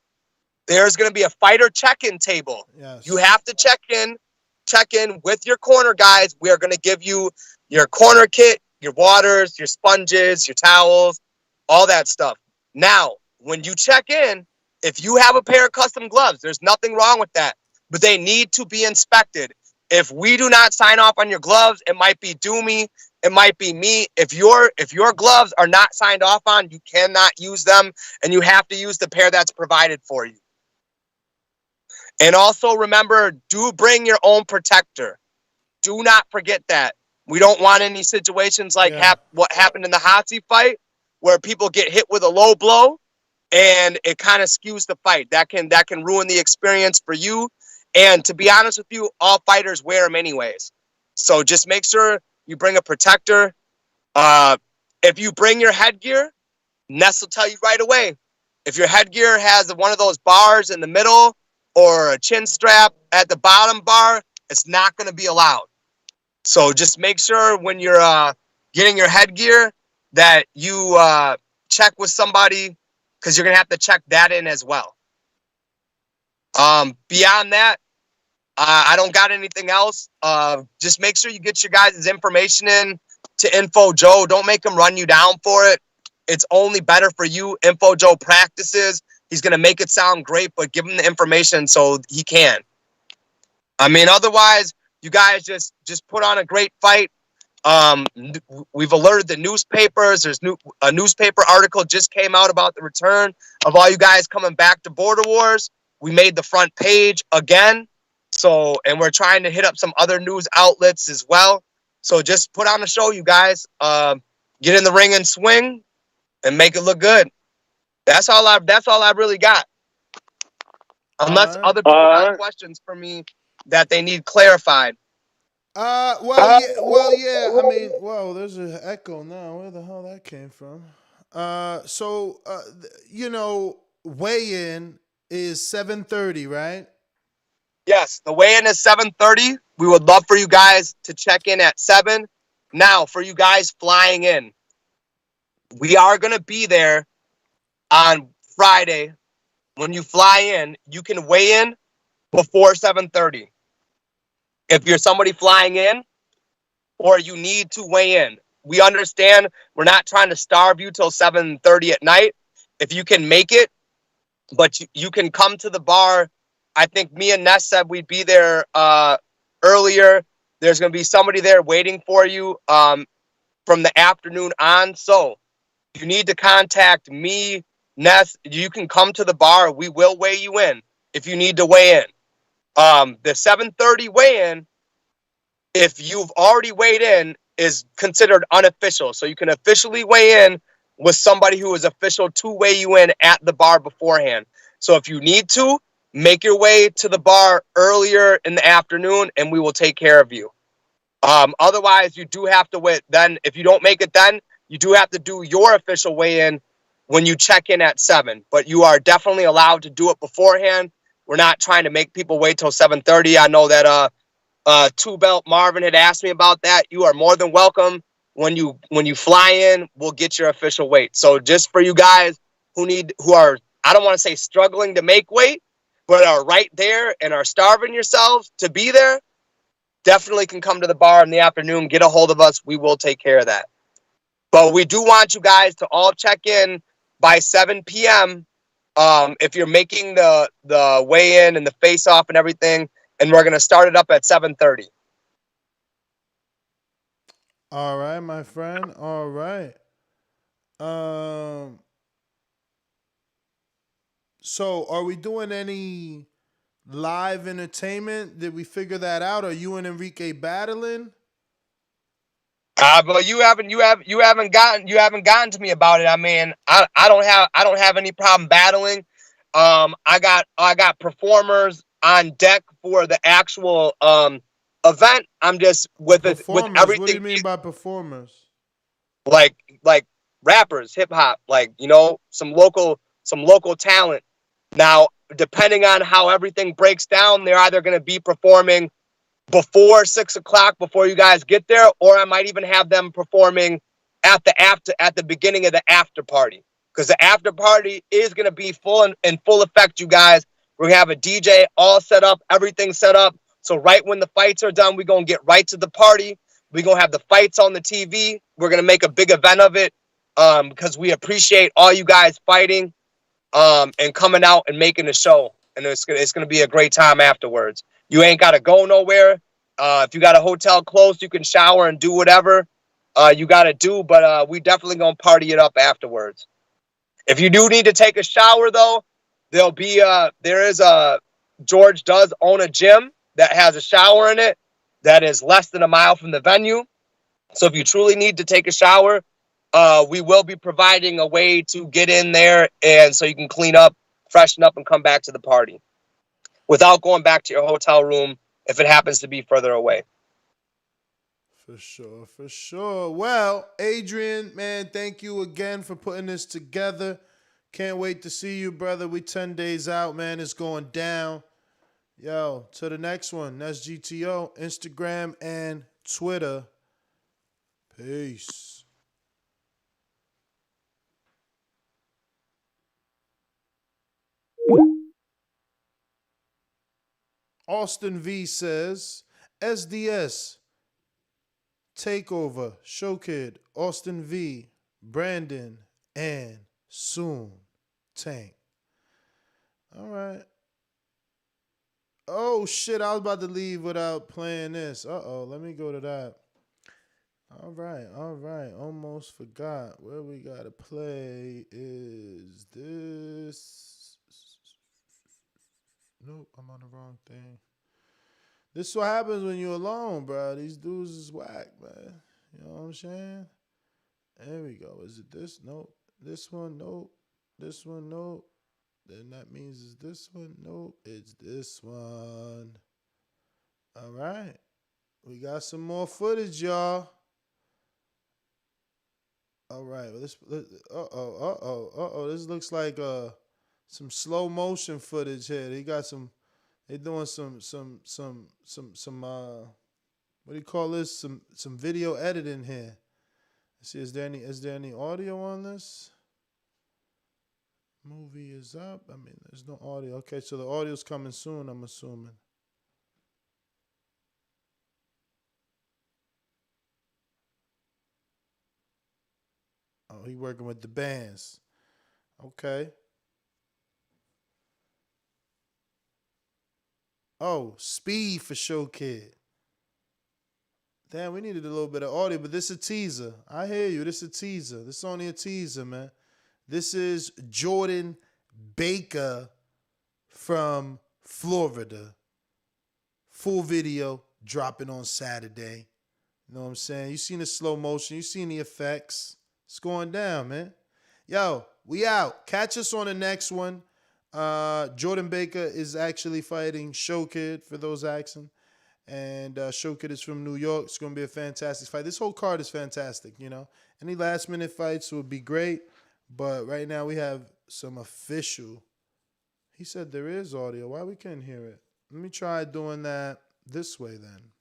there's going to be a fighter check-in table. Yes. You have to check in with your corner guys. We are going to give you your corner kit, your waters, your sponges, your towels, all that stuff. Now, when you check in, if you have a pair of custom gloves, there's nothing wrong with that, but they need to be inspected. If we do not sign off on your gloves, it might be Doomy, it might be me. If your gloves are not signed off on, you cannot use them, and you have to use the pair that's provided for you. And also remember, do bring your own protector. Do not forget that. We don't want any situations like what happened in the Hotzi fight, where people get hit with a low blow and it kind of skews the fight. That can ruin the experience for you. And to be honest with you, all fighters wear them anyways. So just make sure you bring a protector. If you bring your headgear, Ness will tell you right away. If your headgear has one of those bars in the middle or a chin strap at the bottom bar, it's not going to be allowed. So just make sure when you're getting your headgear that you check with somebody because you're gonna have to check that in as well. Beyond that, I don't got anything else. Just make sure you get your guys' information in to Info Joe. Don't make him run you down for it. It's only better for you. Info Joe practices. He's going to make it sound great, but give him the information so he can. I mean, otherwise, you guys just put on a great fight. We've alerted the newspapers. A newspaper article just came out about the return of all you guys coming back to Border Wars. We made the front page again. So, and we're trying to hit up some other news outlets as well. So just put on a show, you guys. Get in the ring and swing and make it look good. That's all I really got. Unless other people have questions for me that they need clarified. Yeah. I mean, whoa, there's an echo now. Where the hell that came from? Weigh-in is 7:30, right? Yes, the weigh-in is 7:30. We would love for you guys to check in at 7. Now, for you guys flying in, we are going to be there on Friday. When you fly in, you can weigh in before 7:30. If you're somebody flying in or you need to weigh in, we understand we're not trying to starve you till 7:30 at night. If you can make it, but you can come to the bar. I think me and Ness said we'd be there earlier. There's going to be somebody there waiting for you from the afternoon on. So you need to contact me, Ness. You can come to the bar. We will weigh you in if you need to weigh in. The 7:30 weigh-in, if you've already weighed in, is considered unofficial. So you can officially weigh in with somebody who is official to weigh you in at the bar beforehand. So if you need to, make your way to the bar earlier in the afternoon, and we will take care of you. Otherwise, you do have to wait. Then, if you don't make it then, you do have to do your official weigh-in when you check in at 7. But you are definitely allowed to do it beforehand. We're not trying to make people wait till 7:30. I know that Two Belt Marvin had asked me about that. You are more than welcome. When you fly in, we'll get your official weight. So just for you guys who are, I don't want to say struggling to make weight, but are right there and are starving yourselves to be there, definitely can come to the bar in the afternoon, get a hold of us. We will take care of that. But we do want you guys to all check in by 7 p.m. If you're making the weigh-in and the face-off and everything, and we're going to start it up at 7:30. All right, my friend. All right. So, are we doing any live entertainment? Did we figure that out? Are you and Enrique battling? But you haven't gotten to me about it. I mean, I don't have any problem battling. I got performers on deck for the actual event. I'm just with everything. What do you mean by performers? Like rappers, hip hop, some local talent. Now, depending on how everything breaks down, they're either going to be performing before 6 o'clock, before you guys get there, or I might even have them performing at the beginning of the after party, because the after party is going to be in full effect. You guys, we're gonna have a DJ all set up, everything set up. So right when the fights are done, we're gonna get right to the party. We're gonna have the fights on the TV. We're gonna make a big event of it, because we appreciate all you guys fighting, and coming out and making a show. And it's gonna be a great time afterwards. You ain't gotta go nowhere. If you got a hotel close, you can shower and do whatever you gotta do. But we definitely gonna party it up afterwards. If you do need to take a shower, though, George does own a gym that has a shower in it that is less than a mile from the venue. So if you truly need to take a shower, we will be providing a way to get in there, and so you can clean up, freshen up, and come back to the party without going back to your hotel room if it happens to be further away. For sure. Well, Adrian, man, thank you again for putting this together. Can't wait to see you, brother. We 10 days out, man. It's going down. Yo, to the next one. That's GTO, Instagram and Twitter. Peace. Austin V says, SDS, Takeover, Showkid, Austin V, Brandon, and soon Tank. All right. Oh, shit, I was about to leave without playing this. Uh-oh, let me go to that. All right. Almost forgot. Where we got to play is this. Nope, I'm on the wrong thing. This is what happens when you're alone, bro. These dudes is whack, man. You know what I'm saying? There we go. Is it this? Nope. This one? Nope. This one? Nope. Then that means it's this one? Nope. It's this one. All right. We got some more footage, y'all. All right. Well, this looks like some slow motion footage here. They doing some what do you call this? Some video editing here. Let's see, is there any audio on this? Movie is up. I mean, there's no audio. Okay, so the audio's coming soon, I'm assuming. Oh, he working with the bands. Okay. Oh, Speed for Show Kid. Damn, we needed a little bit of audio, but this is a teaser. I hear you. This is a teaser. This is only a teaser, man. This is Jordan Baker from Florida. Full video dropping on Saturday. You know what I'm saying? You seen the slow motion. You seen the effects. It's going down, man. Yo, we out. Catch us on the next one. Jordan Baker is actually fighting Showkid for those asking. And Showkid is from New York. It's going to be a fantastic fight. This whole card is fantastic, you know. Any last-minute fights would be great. But right now we have some official. He said there is audio. Why we can't hear it? Let me try doing that this way then.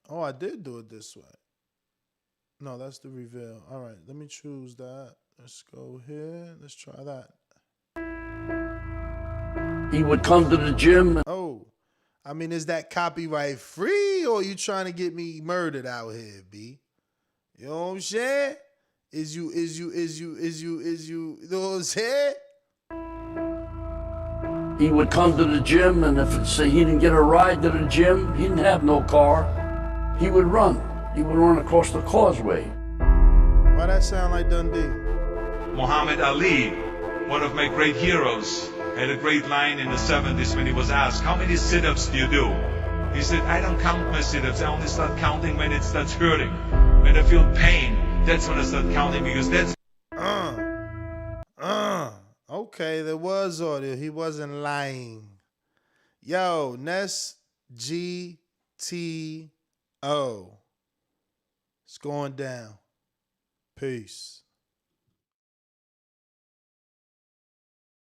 Oh, I did do it this way. No, that's the reveal. All right, let me choose that. Let's go here. Let's try that. He would come to the gym. Oh, I mean, is that copyright free or you trying to get me murdered out here, B? You know what I'm saying? Is you know what I'm saying? He would come to the gym, and if he didn't get a ride to the gym, he didn't have no car. He would run. He would run across the causeway. Why that sound like Dundee? Muhammad Ali, one of my great heroes, had a great line in the 70s when he was asked, how many sit-ups do you do? He said, I don't count my sit-ups. I only start counting when it starts hurting. When I feel pain, that's when I start counting, because that's... Okay, there was audio. He wasn't lying. Yo, Ness GTO. It's going down. Peace.